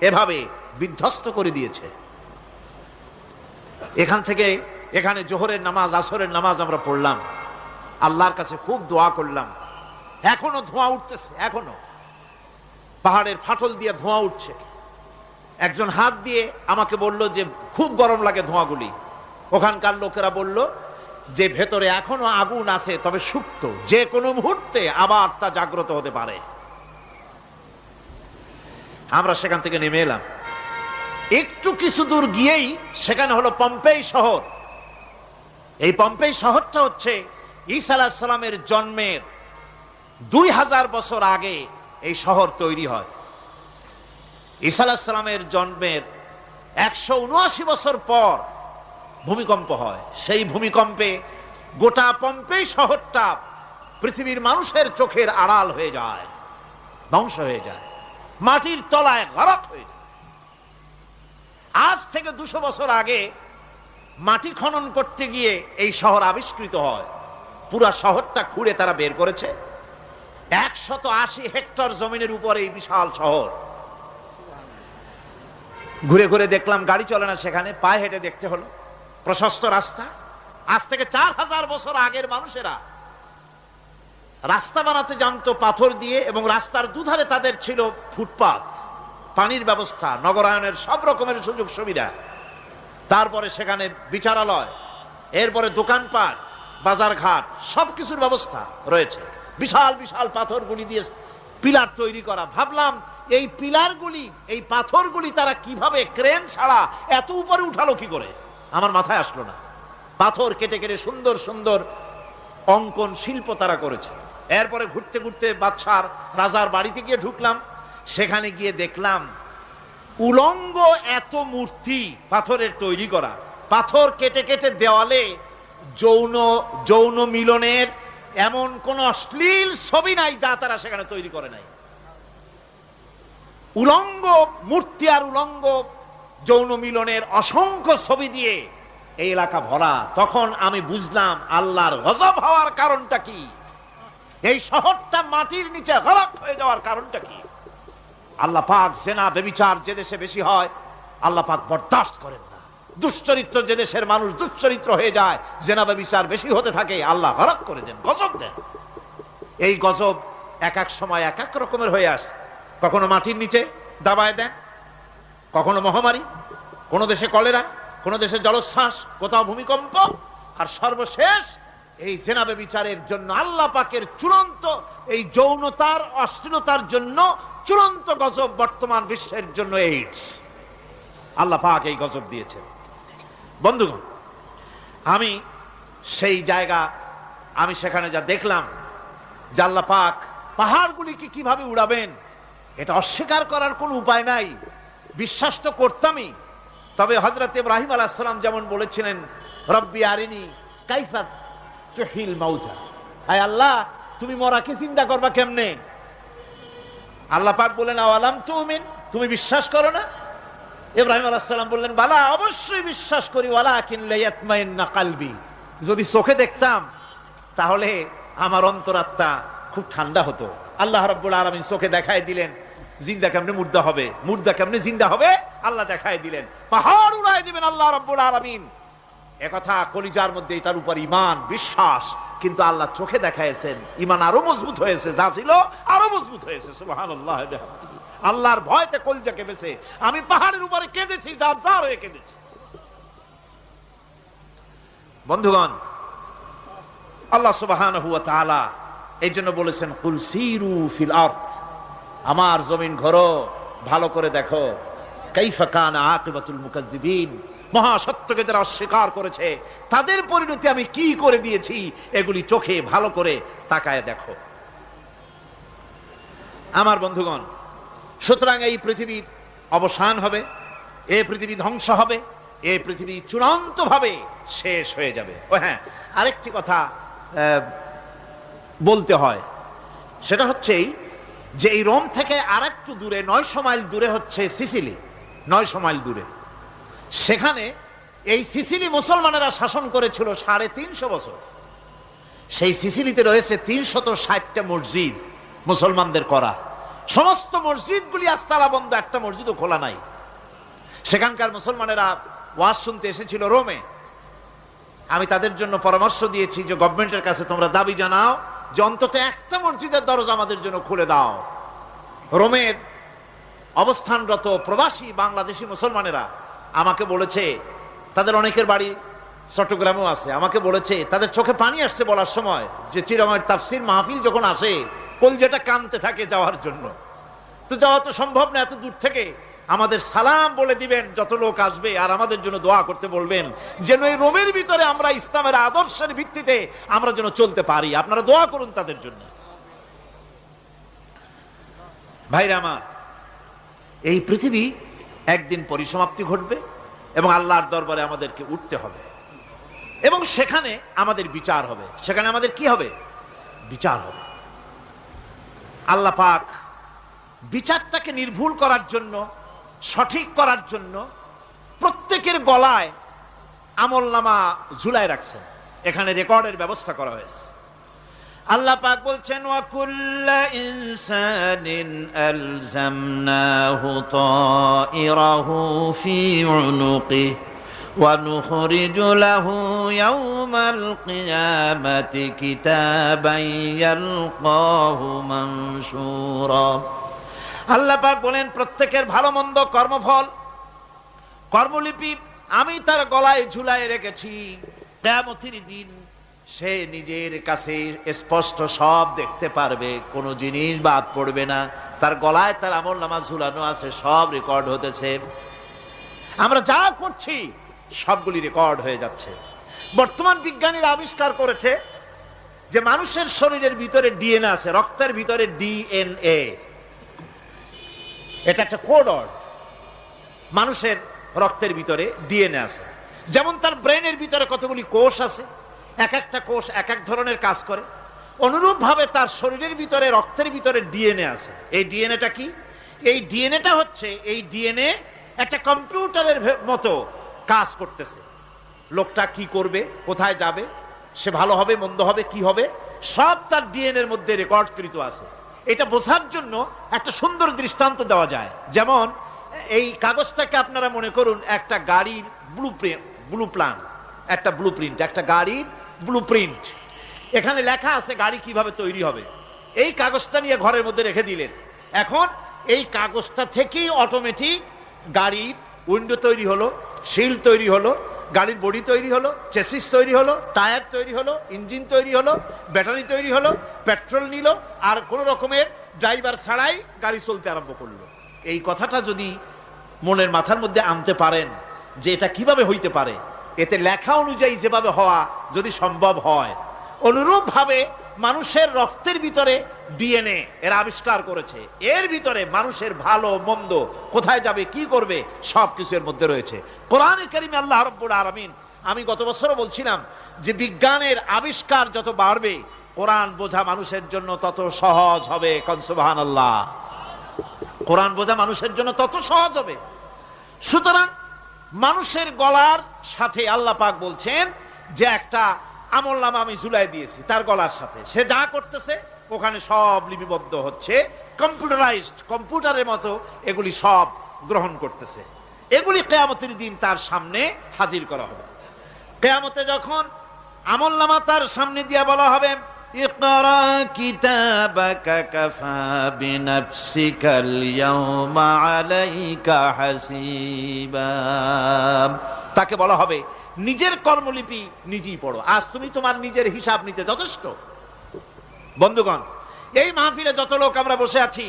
Speaker 1: এভাবে বিধ্বস্ত করে দিয়েছে। এখান থেকে এখানে জোহরের নামাজ, আসরের নামাজ আমরা পড়লাম, আল্লাহর কাছে খুব দোয়া করলাম। এখনো ধোঁয়া উঠতেছে, এখনো পাহাড়ের ফাটল দিয়ে ধোঁয়া উঠছে। একজন হাত দিয়ে আমাকে বলল যে খুব গরম লাগে ধোঁয়াগুলি। ওখানকার লোকেরা বলল যে ভেতরে এখনো আগুন আছে, তবে সুপ্ত, যে কোনো মুহূর্তে আবার তা জাগ্রত হতে পারে। আমরা সেখান থেকে নেমে এলাম। একটু কিছু দূর গিয়েই সেখানে হলো পম্পেই শহর। এই পম্পেই শহরটা হচ্ছে ঈসা আলাইহিস সালামের জন্মের 2000 বছর আগে এই শহর তৈরি হয়। ঈসা আলাইহিস সালামের জন্মের 179 বছর পর ভূমিকম্প হয়। সেই ভূমিকম্পে গোটা পম্পেই শহরটা পৃথিবীর মানুষের চোখের আড়াল হয়ে যায়, ধ্বংস হয়ে যায়, মাটির তলায় গরক হয়ে যায়। আজ থেকে 200 বছর আগে মাটি খনন করতে গিয়ে এই শহর আবিষ্কৃত হয়। পুরা শহরটা খুঁড়ে তারা বের করেছে। 180 হেক্টর জমিনের উপরে এই বিশাল শহর। ঘুরে ঘুরে দেখলাম, গাড়ি চলে না সেখানে, পায়ে হেঁটে দেখতে হলো। প্রশস্ত রাস্তা। আজ থেকে 4000 বছর আগের মানুষেরা রাস্তা বানাতে জানতো পাথর দিয়ে, এবং রাস্তার দুধারে তাদের ছিল ফুটপাত, পানির ব্যবস্থা, নগরায়নের সব রকমের সুযোগ সুবিধা। তারপরে সেখানে বিচারালয়, এরপরে দোকানপাট, বাজার ঘাট, সবকিছুর ব্যবস্থা রয়েছে। বিশাল বিশাল পাথরগুলি দিয়ে পিলার তৈরি করা। ভাবলাম এই পিলারগুলি, এই পাথরগুলি তারা কিভাবে ক্রেন ছাড়া এত উপরে উঠালো কি করে, আমার মাথায় আসলো না। পাথর কেটে কেটে সুন্দর সুন্দর অঙ্কন শিল্প তারা করেছে। এরপরে ঘুরতে ঘুরতে বাদশার রাজার বাড়িতে গিয়ে ঢুকলাম। সেখানে গিয়ে দেখলাম উলঙ্গ এত মূর্তি পাথরের তৈরি করা। পাথর কেটে কেটে দেওয়ালে যৌন মিলনের এমন কোন অশ্লীল ছবি নাই যা তারা সেখানে তৈরি করে নাই। উলঙ্গ মূর্তি আর উলঙ্গ যৌন মিলনের অসংখ্য ছবি দিয়ে এই এলাকা ভরা। তখন আমি বুঝলাম আল্লাহর গজব হওয়ার কারণটা কি, এই শহরটা মাটির নিচে গরক হয়ে যাওয়ার কারণটা কি। আল্লাহ পাক জেনা ব্যভিচার যে দেশে বেশি হয় আল্লাহ পাক বরদাস্ত করেন না। দুশ্চরিত্র যে দেশের মানুষ দুশ্চরিত্র হয়ে যায়, জেনা ব্যভিচার বেশি হতে থাকে, আল্লাহ গরক করে দেন, গজব দেন। এই গজব এক এক সময় এক এক রকমের হয়ে আসে। কখনো মাটির নিচে দাবায় দেন, কখনো মহামারী, কোন দেশে কলেরা, কোন দেশে জলোচ্ছ্বাস, কোথাও ভূমিকম্প, আর সর্বশেষ এই জেনাবে বিচারের জন্য আল্লাহ পাকের চূড়ান্ত এই যৌনতার অশ্লীলতার জন্য চূড়ান্ত গজব বর্তমান বিশ্বের জন্য এইডস। আল্লাহ পাক এই গজব দিয়েছেন। বন্ধুগণ, আমি সেই জায়গা, আমি সেখানে যা দেখলাম যে আল্লাহ পাক পাহাড়গুলিকে কিভাবে উড়াবেন, এটা অস্বীকার করার কোনো উপায় নাই। বিশ্বাস তো করতামই, তবে হযরত ইব্রাহিম আলাইহিস সালাম যেমন বলেছিলেন, রব্বি আরিনি কাইফা তুহিল মাউতা, আয় আল্লাহ তুমি মরাকে জিন্দা করবা কেমনে? আল্লাহ পাক বলেন, আওয়ালাম তুমিন, তুমি বিশ্বাস করো না? ইব্রাহিম আলাইহিস সালাম বললেন, বালা, অবশ্যই বিশ্বাস করি, ওয়ালাকিন লায়াতমাইন্না কলবি, যদি চোখে দেখতাম তাহলে আমার অন্তরাত্মা খুব ঠান্ডা হতো। আল্লাহ রাব্বুল আলামিন চোখে দেখায় দিলেন জিন্দা কেমনে মুর্দা হবে, মুর্দা কেমনে জিন্দা হবে, আল্লাহ দেখায় দিলেন। পাহাড় উড়ায় দিবেন আল্লাহ রাব্বুল আলামিন। একথা কলিজার মধ্যে, এটার উপর ঈমান বিশ্বাস, কিন্তু আল্লাহ চোখে দেখায়ছেন, ঈমান আরো মজবুত হয়েছে, যা ছিল আরো মজবুত হয়েছে। সুবহানাল্লাহ। আল্লাহর ভয়তে কলিজা কেঁপেছে। আমি পাহাড়ের উপরে কেঁদেছি, যার যার হয়ে কেঁদেছি। বন্ধুগণ, আল্লাহ সুবহানাহু ওয়া তাআলা এই জন্য বলেছেন, কুল সিরু ফিল আরদ, আমার জমিন ঘোরো, ভালো করে দেখো, কাইফা কানা আকিবাতুল মুকাজ্জিবিন, মহাসত্যকে যারা অস্বীকার করেছে তাদের পরিণতি আমি কি করে দিয়েছি, এগুলি চোখে ভালো করে তাকায় দেখো। আমার বন্ধুগণ, সুতরাং এই পৃথিবীর অবসান হবে, এই পৃথিবী ধ্বংস হবে, এই পৃথিবী চূড়ান্তভাবে শেষ হয়ে যাবে। ও হ্যাঁ, আরেকটি কথা বলতে হয়, সেটা হচ্ছে যে এই রোম থেকে আরেকটু দূরে 900 মাইল দূরে হচ্ছে সিসিলি, 900 মাইল দূরে। সেখানে এই সিসিলি মুসলমানেরা শাসন করেছিল 350 বছর। সেই সিসিলিতে রয়েছে 360টা মসজিদ মুসলমানদের করা। সমস্ত মসজিদগুলি আজ তালা বন্ধ, একটা মসজিদও খোলা নাই। সেখানকার মুসলমানেরা ওয়াজ শুনতে এসেছিল রোমে। আমি তাদের জন্য পরামর্শ দিয়েছি যে গভর্নমেন্টের কাছে তোমরা দাবি জানাও যে অন্তত একটা মসজিদের দরজা আমাদের জন্য খুলে দাও। রোমের অবস্থানরত প্রবাসী বাংলাদেশি মুসলমানেরা আমাকে বলেছে, তাদের অনেকের বাড়ি চট্টগ্রামেও আছে, আমাকে বলেছে তাদের চোখে পানি আসছে বলার সময় যে চিরঙের তাফসীর মাহফিল যখন আসে কলজেটা কানতে থাকে যাওয়ার জন্য। তো যাওয়া তো সম্ভব না এত দূর থেকে, আমাদের সালাম বলে দিবেন যত লোক আসবে, আর আমাদের জন্য দোয়া করতে বলবেন যেন এই রোমের ভিতরে আমরা ইসলামের আদর্শের ভিত্তিতে আমরা যেন চলতে পারি। আপনারা দোয়া করুন তাদের জন্য। ভাইরা আমার, এই পৃথিবী একদিন পরিসমাপ্তি ঘটবে এবং আল্লাহর দরবারে আমাদেরকে উঠতে হবে এবং সেখানে আমাদের বিচার হবে। সেখানে আমাদের কি হবে? বিচার হবে। আল্লাহ পাক বিচারটাকে নির্ভুল করার জন্য, সঠিক করার জন্য প্রত্যেকের গলায় আমলনামা ঝুলায় রাখছেন। এখানে রেকর্ডের ব্যবস্থা করা হয়েছে। আল্লাহ পাক বলছেন, ওয়া কুল্লা ইনসানিন আলজামনাহু তাইরাহু ফি উনুকিহি ওয়া নুখরিজু লাহু ইয়াওমাল কিয়ামাতি কিতাবান ইয়ালকাহু মানশুরা। আল্লাহ পাক বলেন, প্রত্যেকের ভালো মন্দ কর্মফল, কর্মলিপি আমি তার গলায় ঝুলায় রেখেছি। কিয়ামতের দিন সে নিজের কাছে স্পষ্ট সব দেখতে পারবে, কোনো জিনিস বাদ পড়বে না। তার গলায় তার আমলনামা ঝুলানো আছে, সব রেকর্ড হতেছে। আমরা যা করছি সবগুলি রেকর্ড হয়ে যাচ্ছে। বর্তমান বিজ্ঞানীরা আবিষ্কার করেছে যে মানুষের শরীরের ভিতরে ডিএনএ আছে, রক্তের ভিতরে ডিএনএ, এটা একটা কোড। মানুষের রক্তের ভিতরে ডিএনএ আছে। যেমন তার ব্রেনের ভিতরে কতগুলি কোষ আছে, এক একটা কোষ এক এক ধরনের কাজ করে, অনুরূপ ভাবে তার শরীরের ভিতরে রক্তের ভিতরে ডিএনএ আছে। এই ডিএনএটা কি? এই ডিএনএটা হচ্ছে, এই ডিএনএ একটা কম্পিউটারের মতো কাজ করতেছে। লোকটা কি করবে, কোথায় যাবে, সে ভালো হবে মন্দ হবে কি হবে, সব তার ডিএনএ এর মধ্যে রেকর্ডকৃত আছে। এটা বোঝার জন্য একটা সুন্দর দৃষ্টান্ত দেওয়া যায়। যেমন এই কাগজটাকে আপনারা মনে করুন একটা গাড়ির একটা ব্লুপ্রিন্ট, একটা গাড়ির ব্লুপ্রিন্ট। এখানে লেখা আছে গাড়ি কিভাবে তৈরি হবে। এই কাগজটা নিয়ে ঘরের মধ্যে রেখে দিলেন। এখন এই কাগজটা থেকেই অটোমেটিক গাড়ির উইন্ডো তৈরি হলো, শিল তৈরি হলো, গাড়ির বডি তৈরি হলো, চেসিস তৈরি হলো, টায়ার তৈরি হলো, ইঞ্জিন তৈরি হলো, ব্যাটারি তৈরি হলো, পেট্রোল নিল, আর কোন রকমের ড্রাইভার ছাড়াই গাড়ি চলতে আরম্ভ করলো। এই কথাটা যদি মনের মাথার মধ্যে আনতে পারেন যে এটা কিভাবে হইতে পারে, এতে লেখা অনুযায়ী যেভাবে হওয়া যদি সম্ভব হয়, অনুরূপ ভাবে মানুষের রক্তের ভিতরে ডিএনএ এর আবিষ্কার করেছে, এর ভিতরে মানুষের ভালো মন্দ কোথায় যাবে কি করবে সবকিছু এর মধ্যে রয়েছে। কোরআনে কারিমে আল্লাহ রাব্বুল আলামিন, আমি গত বছরও বলছিলাম যে বিজ্ঞানের আবিষ্কার যত বাড়বে কোরআন বোঝা মানুষের জন্য তত সহজ হবে। কোন সুবহানাল্লাহ। কোরআন বোঝা মানুষের জন্য তত সহজ হবে। সুতরাং মানুষের গলার সাথে আল্লাহ পাক বলছেন যে একটা আমলনামা আমি ঝুলাই দিয়েছি তার গলার সাথে, সে যা করতেছে ওখানে সব লিপিবদ্ধ হচ্ছে, কম্পিউটারাইজড, কম্পিউটারের মতো এগুলি সব গ্রহণ করতেছে। এগুলি কিয়ামতের দিন তার সামনে হাজির করা হবে। কিয়ামতে যখন আমলনামা তার সামনে দিয়ে বলা হবে, ইকরা কিতাবাকা কাফা বিনাফসিকাল ইয়াওমা আলাইকা হাসিবা, তাকে বলা হবে নিজের কর্মলিপি নিজেই পড়ো, আজ তুমি তোমার নিজের হিসাব নিতে যথেষ্ট। বন্ধুগণ, এই মাহফিলে যত লোক আমরা বসে আছি,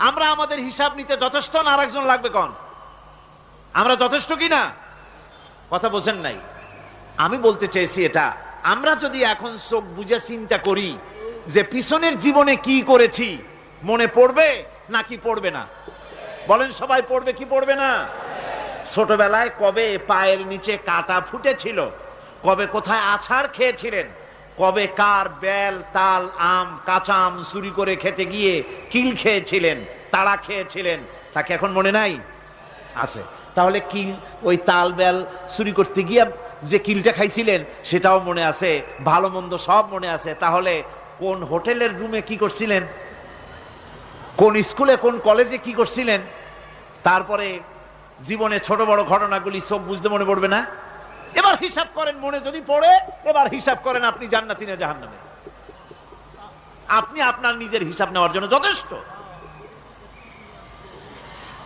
Speaker 1: আমরা আমাদের হিসাব নিতে যথেষ্ট না আরেকজন লাগবে? কোন আমরা যথেষ্ট কি না? কথা বোঝেন নাই। আমি বলতে চেয়েছি এটা, আমরা যদি এখন চোখ বুঝে চিন্তা করি যে পিছনের জীবনে কি করেছি, মনে পড়বে নাকি পড়বে না? বলেন সবাই, পড়বে কি পড়বে না? ছোটবেলায় কবে পায়ের নিচে কাটা ফুটেছিল, কবে কোথায় আছাড় খেয়েছিলেন, কবে কার বেল তাল আম কাঁচা আম চুরি করে খেতে গিয়ে কিল খেয়েছিলেন, তাড়া খেয়েছিলেন, তাকে এখন মনে নাই? আছে। তাহলে কিল, ওই তাল বেল চুরি করতে গিয়ে যে কিলটা খাইছিলেন সেটাও মনে আছে, ভালো মন্দ সব মনে আছে। তাহলে কোন হোটেলের রুমে কি করছিলেন, কোন স্কুলে কোন কলেজে কি করছিলেন, তারপরে জীবনে ছোট বড় ঘটনাগুলি চোখ বুঝতে মনে পড়বে না? এবার হিসাব করেন, মনে যদি পড়ে এবার হিসাব করেন আপনি জান্নাতি না জাহান্নামে। আপনি আপনার নিজের হিসাব নেওয়ার জন্য যথেষ্ট।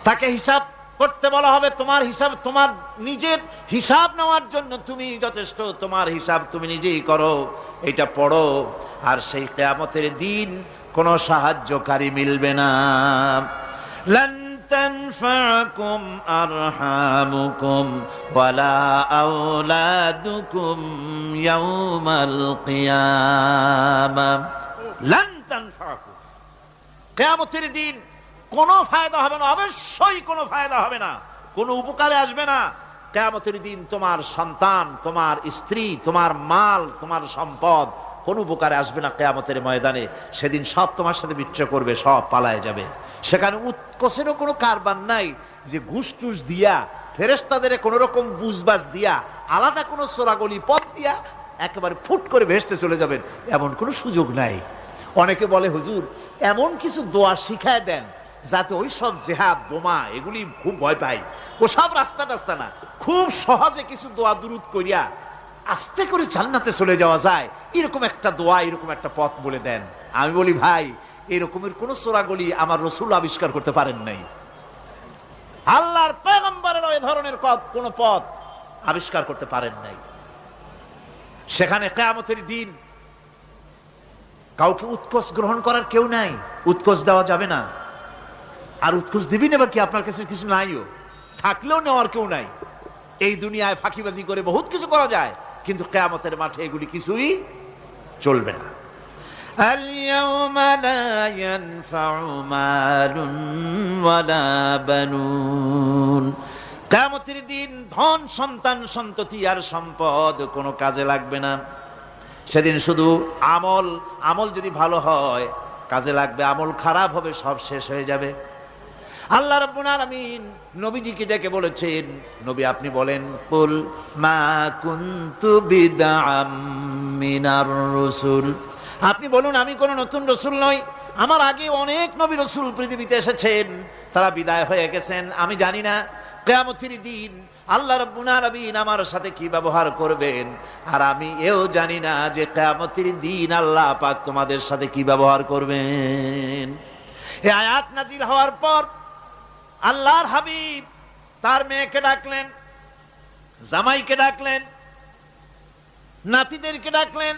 Speaker 1: তাকে হিসাব করতে বলা হবে, তোমার হিসাব, তোমার নিজের হিসাব নেওয়ার জন্য তুমি যথেষ্ট, তোমার হিসাব তুমি নিজেই করো, এটা পড়ো। আর সেই কিয়ামতের দিন কোনো সাহায্যকারী মিলবে না। লান তানফাকুম আরহামুকুম ওয়ালা আওলাদুকুম ইয়াউমাল কিয়ামা। লান তানফাকুম, কিয়ামতের দিন কোনো ফায়দা হবে না, অবশ্যই কোনো ফায়দা হবে না, কোনো উপকারে আসবে না। কিয়ামতের দিন তোমার সন্তান, তোমার স্ত্রী, তোমার মাল, তোমার সম্পদ কোনো উপকারে আসবে না। কিয়ামতের ময়দানে সেদিন সব তোমার সাথে বিচ্ছয় করবে, সব পালায় যাবে। সেখানে উৎকোষেরও কোনো কারবার নাই যে ঘুষ টুস দিয়া, ফেরেশতাদের কোনো রকম বুঝবাজ দিয়া, আলাদা কোনো চোরাগলি পথ দিয়া একেবারে ফুট করে ভেসতে চলে যাবেন, এমন কোনো সুযোগ নাই। অনেকে বলে, হুজুর এমন কিছু দোয়া শিখায় দেন যাতে ওই সব জেহাদ বোমা এগুলি খুব ভয় পাই, ও সব রাস্তা টাস্তা না, খুব সহজে কিছু দোয়া দুরুদ করিয়া আস্তে করে জান্নাতে চলে যাওয়া যায়, এরকম একটা দোয়া, এরকম একটা পথ বলে দেন। আমি বলি, ভাই এরকমের কোন চোরাগলি আমার রাসূল আবিষ্কার করতে পারেন নাই, আল্লাহর পয়গম্বরের ওই ধরনের কোন পথ আবিষ্কার করতে পারেন নাই। সেখানে কিয়ামতের দিন কাউকে উৎকোষ গ্রহণ করার কেউ নাই, উৎকোষ দেওয়া যাবে না। আর উৎকোষ দিবি না কি, আপনার কাছে কিছু নাইও, থাকলেও নেওয়ার কেউ নাই। এই দুনিয়ায় ফাঁকিবাজি করে বহুত কিছু করা যায়, কিন্তু কিয়ামতের মাঠে এগুলি কিছুই চলবে না। আল-ইয়াওমা লা ইয়ানফাউ মালুন ওয়ালা বানুন, কিয়ামতের দিন ধন সন্তান সন্ততি আর সম্পদ কোনো কাজে লাগবে না। সেদিন শুধু আমল, আমল যদি ভালো হয় কাজে লাগবে, আমল খারাপ হবে সব শেষ হয়ে যাবে। আল্লাহ রাব্বুল আলামিন নবীজিকে ডেকে বলেছেন, নবী আপনি বলেন, কুল মা কুনতু বিদআম মিনার রাসূল, আপনি বলুন আমি কোন নতুন রাসূল নই, আমার আগে অনেক নবী রাসূল পৃথিবীতে এসেছেন, তারা বিদায় হয়ে গেছেন। আমি জানি না কিয়ামতের দিন আল্লাহ রাব্বুল আলামিন আমার সাথে কি ব্যবহার করবেন, আর আমি এও জানি না যে কিয়ামতের দিন আল্লাহ পাক তোমাদের সাথে কি ব্যবহার করবেন। এই আয়াত নাজিল হওয়ার পর আল্লাহর হাবিব তার মেয়েকে ডাকলেন, জামাইকে ডাকলেন, নাতিদেরকে ডাকলেন,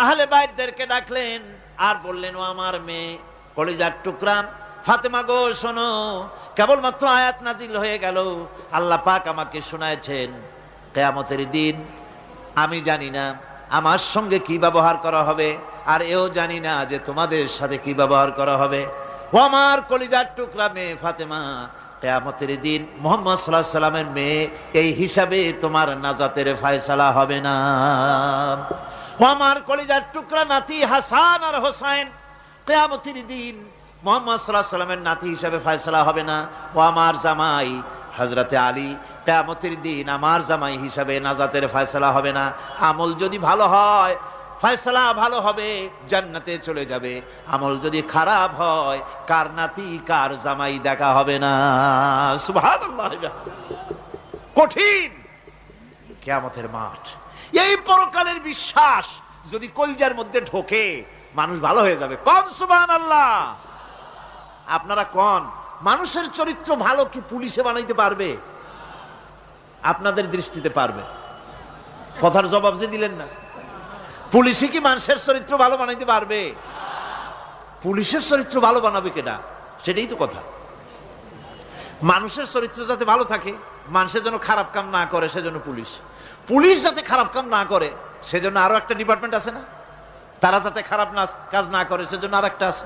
Speaker 1: আহলে বাইতদেরকে ডাকলেন, আর বললেন, ও আমার মেয়ে, কলিজার টুকরা ফাতেমা গো, শোনো, কেবলমাত্র আয়াত নাজিল হয়ে গেল, আল্লাহ পাক আমাকে শোনায়ছেন, কিয়ামতের দিন আমি জানি না আমার সঙ্গে কি ব্যবহার করা হবে, আর এও জানি না যে তোমাদের সাথে কি ব্যবহার করা হবে। ও আমার কলিজার টুকরা মেয়ে ফাতেমা, কিয়ামতের দিন মুহাম্মদ সাল্লাল্লাহু আলাইহি সাল্লামের মেয়ে, এই হিসাবে তোমার নাজাতের ফয়সালা হবে না। ও আমার কলিজার টুকরা নাতি হাসান আর হোসেন, কিয়ামতের দিন মুহাম্মদ সাল্লাল্লাহু আলাইহি সাল্লামের নাতি হিসাবে ফয়সালা হবে না। ও আমার জামাই হযরতে আলী, কিয়ামতের দিন আমার জামাই হিসাবে নাজাতের ফয়সালা হবে না। আমল যদি ভালো হয় ফয়সালা ভালো হবে, জান্নাতে চলে যাবে। আমল যদি খারাপ হয়, কার নাতি কার জামাই দেখা হবে না। সুবহানাল্লাহ। কঠিন কিয়ামতের মাঠ। এই পরকালের বিশ্বাস যদি কলজার মধ্যে ঢোকে, মানুষ ভালো হয়ে যাবে। কোন সুবহানাল্লাহ। আপনারা কোন মানুষের চরিত্র ভালো কি পুলিশে বানাইতে পারবে? আপনাদের দৃষ্টিতে পারবে? কথার জবাব যে দিলেন না। পুলিশে কি মানুষের চরিত্র ভালো বানাইতে পারবে? পুলিশের চরিত্র ভালো বানাবে কেডা? সেটাই তো কথা। মানুষের চরিত্র যাতে ভালো থাকে, মানুষের জন্য খারাপ কাম না করে, সেজন্য পুলিশ। পুলিশ যাতে খারাপ কাম না করে, সেজন্য আরো একটা ডিপার্টমেন্ট আছে না? তারা যাতে খারাপ কাজ না করে, সেজন্য আর একটা আছে।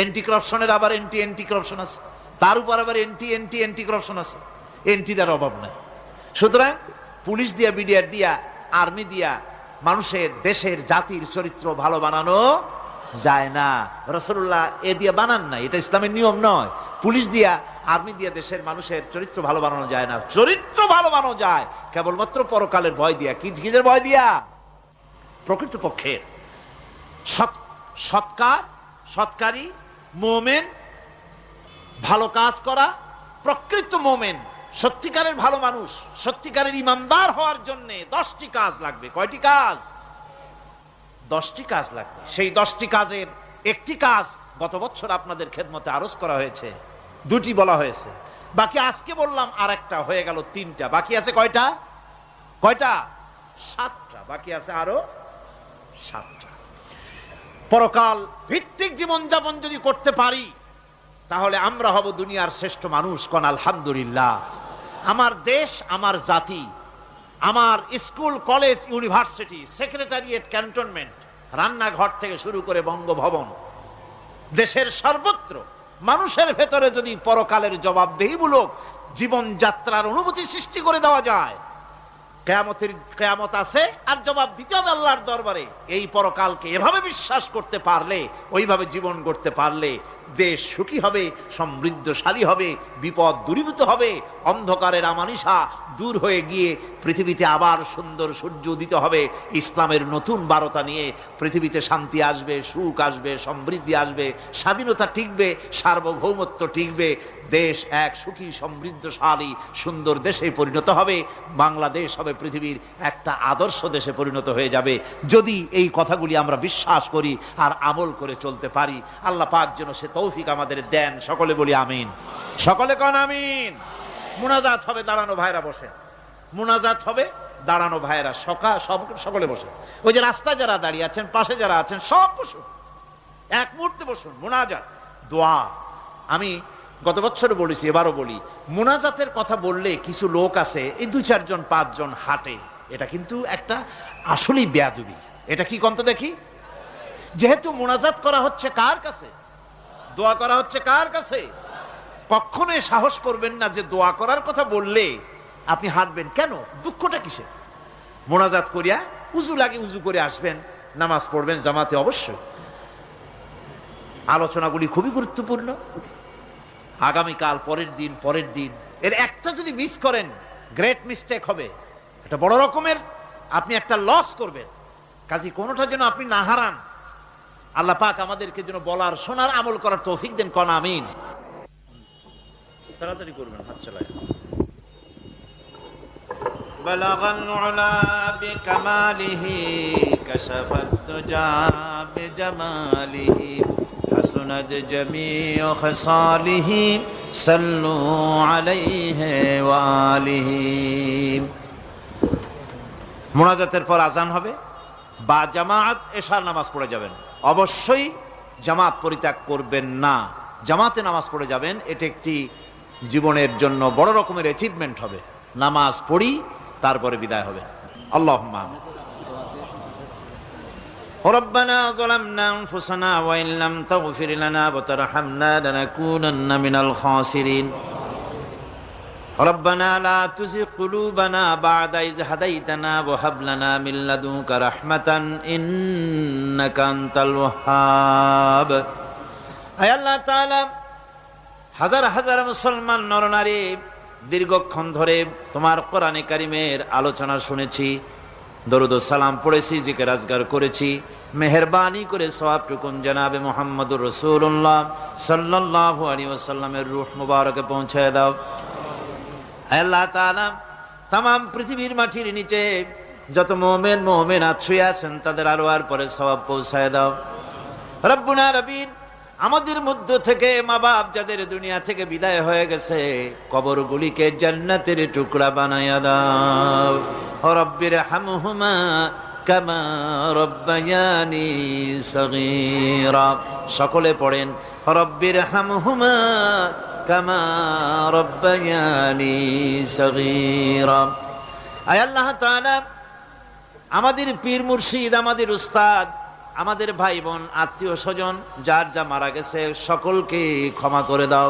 Speaker 1: এন্টি করাপশনের আবার এন্টি করাপশন আছে, তার উপর আবার এন্টি করাপশন আছে। এন্টিটার অভাব নাই। সুতরাং পুলিশ দিয়া, বিডিআর দিয়া, আর্মি দিয়া মানুষের, দেশের, জাতির চরিত্র ভালো বানানো যায় না। রাসূলুল্লাহ এ দিয়ে বানান নাই, এটা ইসলামের নিয়ম নয়। পুলিশ দিয়া, আর্মি দিয়া দেশের মানুষের চরিত্র ভালো বানানো যায় না। চরিত্র ভালো বানানো যায় কেবলমাত্র পরকালের ভয় দিয়া। কিসের ভয় দিয়া? প্রকৃতপক্ষে সৎকারী মুমিন, ভালো কাজ করা, প্রকৃত মুমিন, সত্যিকারের ভালো মানুষ, সত্যিকারের ইমানদার হওয়ার জন্য 10টি কাজ লাগবে। কয়টি কাজ? 10টি কাজ লাগবে। সেই 10টি কাজের একটি কাজ গত বছর আপনাদের খেদমতে আরজ করা হয়েছে, 2টি বলা হয়েছে, বাকি আজকে বললাম আর একটা, হয়ে গেল 3টা। বাকি আছে কয়টা? 7টা বাকি আছে, আরো 7টা। পরকাল ভিত্তিক জীবনযাপন যদি করতে পারি, তাহলে আমরা হব দুনিয়ার শ্রেষ্ঠ মানুষ। কোন আলহামদুলিল্লাহ। আমার দেশ, আমার জাতি, আমার school, college, university, secretariat, cantonment, রান্নাঘর থেকে শুরু করে বঙ্গভবন, দেশের সর্বত্র মানুষের ভেতরে যদি পরকালের জবাবদেহিমূলক জীবনযাত্রার অনুভূতি সৃষ্টি করে দেওয়া যায়, কিয়ামত আছে আর জবাব দিতে হবে আল্লাহর দরবারে। এই পরকালকে এভাবে বিশ্বাস করতে পারলে, ওইভাবে জীবন করতে পারলে, দেশ সুখী হবে, সমৃদ্ধশালী হবে, বিপদ দূরীভূত হবে, অন্ধকারের আমানিশা দূর হয়ে গিয়ে পৃথিবীতে আবার সুন্দর সূর্য উদিত হবে। ইসলামের নতুন বার্তা নিয়ে পৃথিবীতে শান্তি আসবে, সুখ আসবে, সমৃদ্ধি আসবে, স্বাধীনতা টিকবে, সার্বভৌমত্ব টিকবে, দেশ এক সুখী, সমৃদ্ধশালী, সুন্দর দেশে পরিণত হবে। বাংলাদেশ হবে পৃথিবীর একটা আদর্শ দেশে পরিণত হয়ে যাবে, যদি এই কথাগুলি আমরা বিশ্বাস করি আর আমল করে চলতে পারি। আল্লাহ পাক যেন সে তৌফিক আমাদের দেন। সকলে বলি আমিন। সকলে কন আমিন। মুনাজাত হবে, দাঁড়ানো ভাইরা বসে। মুনাজাত হবে, দাঁড়ানো ভাইরা সকলে বসে। ওই যে রাস্তায় যারা দাঁড়িয়ে আছেন, পাশে যারা আছেন, সব বসুন, এক মুহূর্তে বসুন। মুনাজাত, দোয়া। আমি গত বছর বলেছি, এবারও বলি, মুনাজাতের কথা বললে কিছু লোক আছে, এই 2-4 জন 5 জন হাঁটে। এটা কিন্তু একটা আসলেই বেয়াদবি। এটা কি কন্ত দেখি? যেহেতু মুনাজাত করা হচ্ছে কার কাছে? দোয়া করা হচ্ছে কার কাছে? কখনোই সাহস করবেন না যে দোয়া করার কথা বললে আপনি হাঁটবেন। কেন? দুঃখটা কিসে? মুনাজাত করিয়া উজু লাগে, উজু করে আসবেন, নামাজ পড়বেন জামাতে। অবশ্যই আলোচনাগুলি খুবই গুরুত্বপূর্ণ। আগামীকাল, পরের দিন এর একটা যদি মিস করেন, গ্রেট মিস্টেক হবে। এটা বড় রকমের আপনি একটা লস করবেন। কাজী কোনোটা যেন আপনি না হারান। আল্লাহ পাক আমাদেরকে যেন বলার, শোনার, আমল করার তৌফিক দেন। কোন আমিন। তাড়াতাড়ি করবেন, হাত চালায়। বালাগাল উলা বিকামালিহি কাশাফাত দুজা বিজামালিহি حسنت جميع خصاله صلوا عليه وآله। মুনাজাতের পর আজান হবে বা জামাত এশার নামাজ পড়ে যাবেন। অবশ্যই জামাত পরিত্যাগ করবেন না, জামাতে নামাজ পড়ে যাবেন। এটা একটি জীবনের জন্য বড় রকমের অ্যাচিভমেন্ট হবে। নামাজ পড়ি তারপরে বিদায় হবে। আল্লাহুম্মা আমিন। ربنا ظلمنا أنفسنا وإن لم تغفر لنا وترحمنا لنكونن من الخاسرين ربنا لا تزغ قلوبنا بعد إذ هديتنا وهب لنا من لدنك رحمة إنك أنت الوهاب। আয় আল্লাহ তাআলা, হাজার হাজার মুসলমান নরনারী দীর্ঘক্ষণ ধরে তোমার কোরআনে কারিমের আলোচনা শুনেছি, দরুদ ও সালাম পড়েছি, জিকির আজগার করেছি। মেহেরবানি করে সওয়াবটুকুন জনাবে মুহাম্মদুর রাসূলুল্লাহ সাল্লাল্লাহু আলাইহি ওয়াসাল্লামের রূহ মুবারকে পৌঁছায় দাও। হে আল্লাহ তাআলা, तमाम পৃথিবীর মাটির নিচে যত মুমিন মুমিনাত শুয়ে আছেন তাদের আরওয়ার পরে সওয়াব পৌঁছায় দাও। রব্বুনা রবিন, আমাদের মধ্য থেকে মা বাপ যাদের দুনিয়া থেকে বিদায় হয়ে গেছে, কবরগুলিকে জান্নাতের টুকরা বানায়া দাও। রব্বির হামহুমা কামা রব্বায়ানি সগীরা। সকলে পড়েন রব্বির হামহুমা কামা রব্বায়ানি সগীরা। আয় আল্লাহ তাআলা, আমাদের পীর মুর্শিদ, আমাদের উস্তাদ, আমাদের ভাই বোন, আত্মীয় স্বজন যার যা মারা গেছে সকলকে ক্ষমা করে দাও।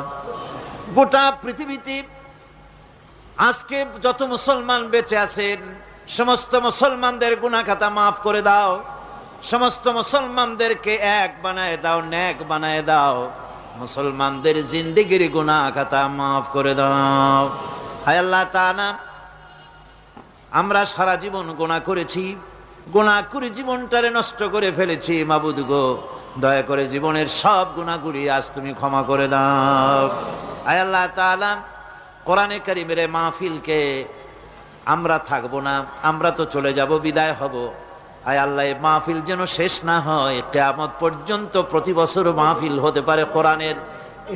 Speaker 1: গোটা পৃথিবীতে আজকে যত মুসলমান বেঁচে আছেন সমস্ত মুসলমানদের গুনাহ খাতা মাফ করে দাও। সমস্ত মুসলমানদেরকে এক বানায় দাও, নেক বানায় দাও। মুসলমানদের জিন্দেগির গুনাহ খাতা মাফ করে দাও। হায় আল্লাহ তাআলা, আমরা সারা জীবন গুনাহ করেছি, গুনাহ করে জীবনটারে নষ্ট করে ফেলেছি। মাবুদ গো, দয়া করে জীবনের সব গুনাহগুলি আজ তুমি ক্ষমা করে দাও। আয় আল্লাহ তাআলা, কোরআনে কারীমের মাহফিলকে আমরা থাকবো না, আমরা তো চলে যাব, বিদায় হব। আয় আল্লাহ, এই মাহফিল যেন শেষ না হয়, কিয়ামত পর্যন্ত প্রতি বছর মাহফিল হতে পারে কোরআনের।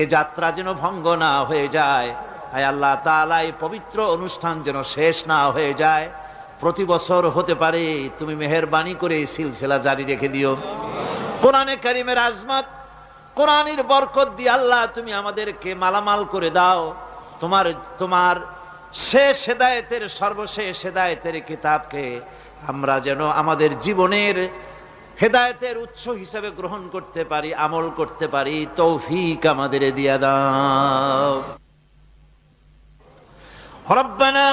Speaker 1: এই যাত্রা যেন ভঙ্গ না হয়ে যায়। আয় আল্লাহ তাআলা, এই পবিত্র অনুষ্ঠান যেন শেষ না হয়ে যায়, প্রতি বছর হতে পারে। তুমি মেহেরবানি করে এই সিলসিলা জারি রেখে দিও। কোরআনে কারীমের আজমত, কোরআনের বরকত দিয়ে আল্লাহ তুমি আমাদেরকে মালামাল করে দাও। তোমার শেষ হেদায়েতের, সর্বশেষ হেদায়েতের কিতাবকে আমরা যেন আমাদের জীবনের হেদায়েতের উৎস হিসেবে গ্রহণ করতে পারি, আমল করতে পারি। তৌফিক আমাদের দিয়া দাও। রব্বানা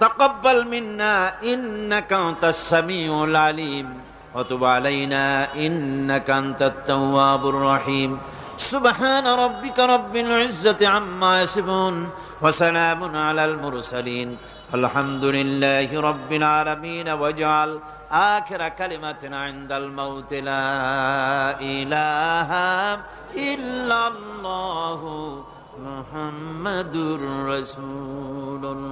Speaker 1: তাকাব্বাল মিন্না ইন্নাকা আনতাস সামিউল আলিম ওয়া তুব আলাইনা ইন্নাকা আনতাত তাওয়াবুর রহিম। সুবহানা রাব্বিকা রাব্বিল ইজ্জাতি আম্মা ইয়াসিফুন ওয়া সালামুন আলাল মুরসালিন আলহামদুলিল্লাহি রাব্বিল আলামিন। ওয়াজআল আখিরা কালিমাতিনা ইনদাল মাউত লা ইলাহা ইল্লাল্লাহু মুহাম্মাদুর রাসূলুল্লাহ।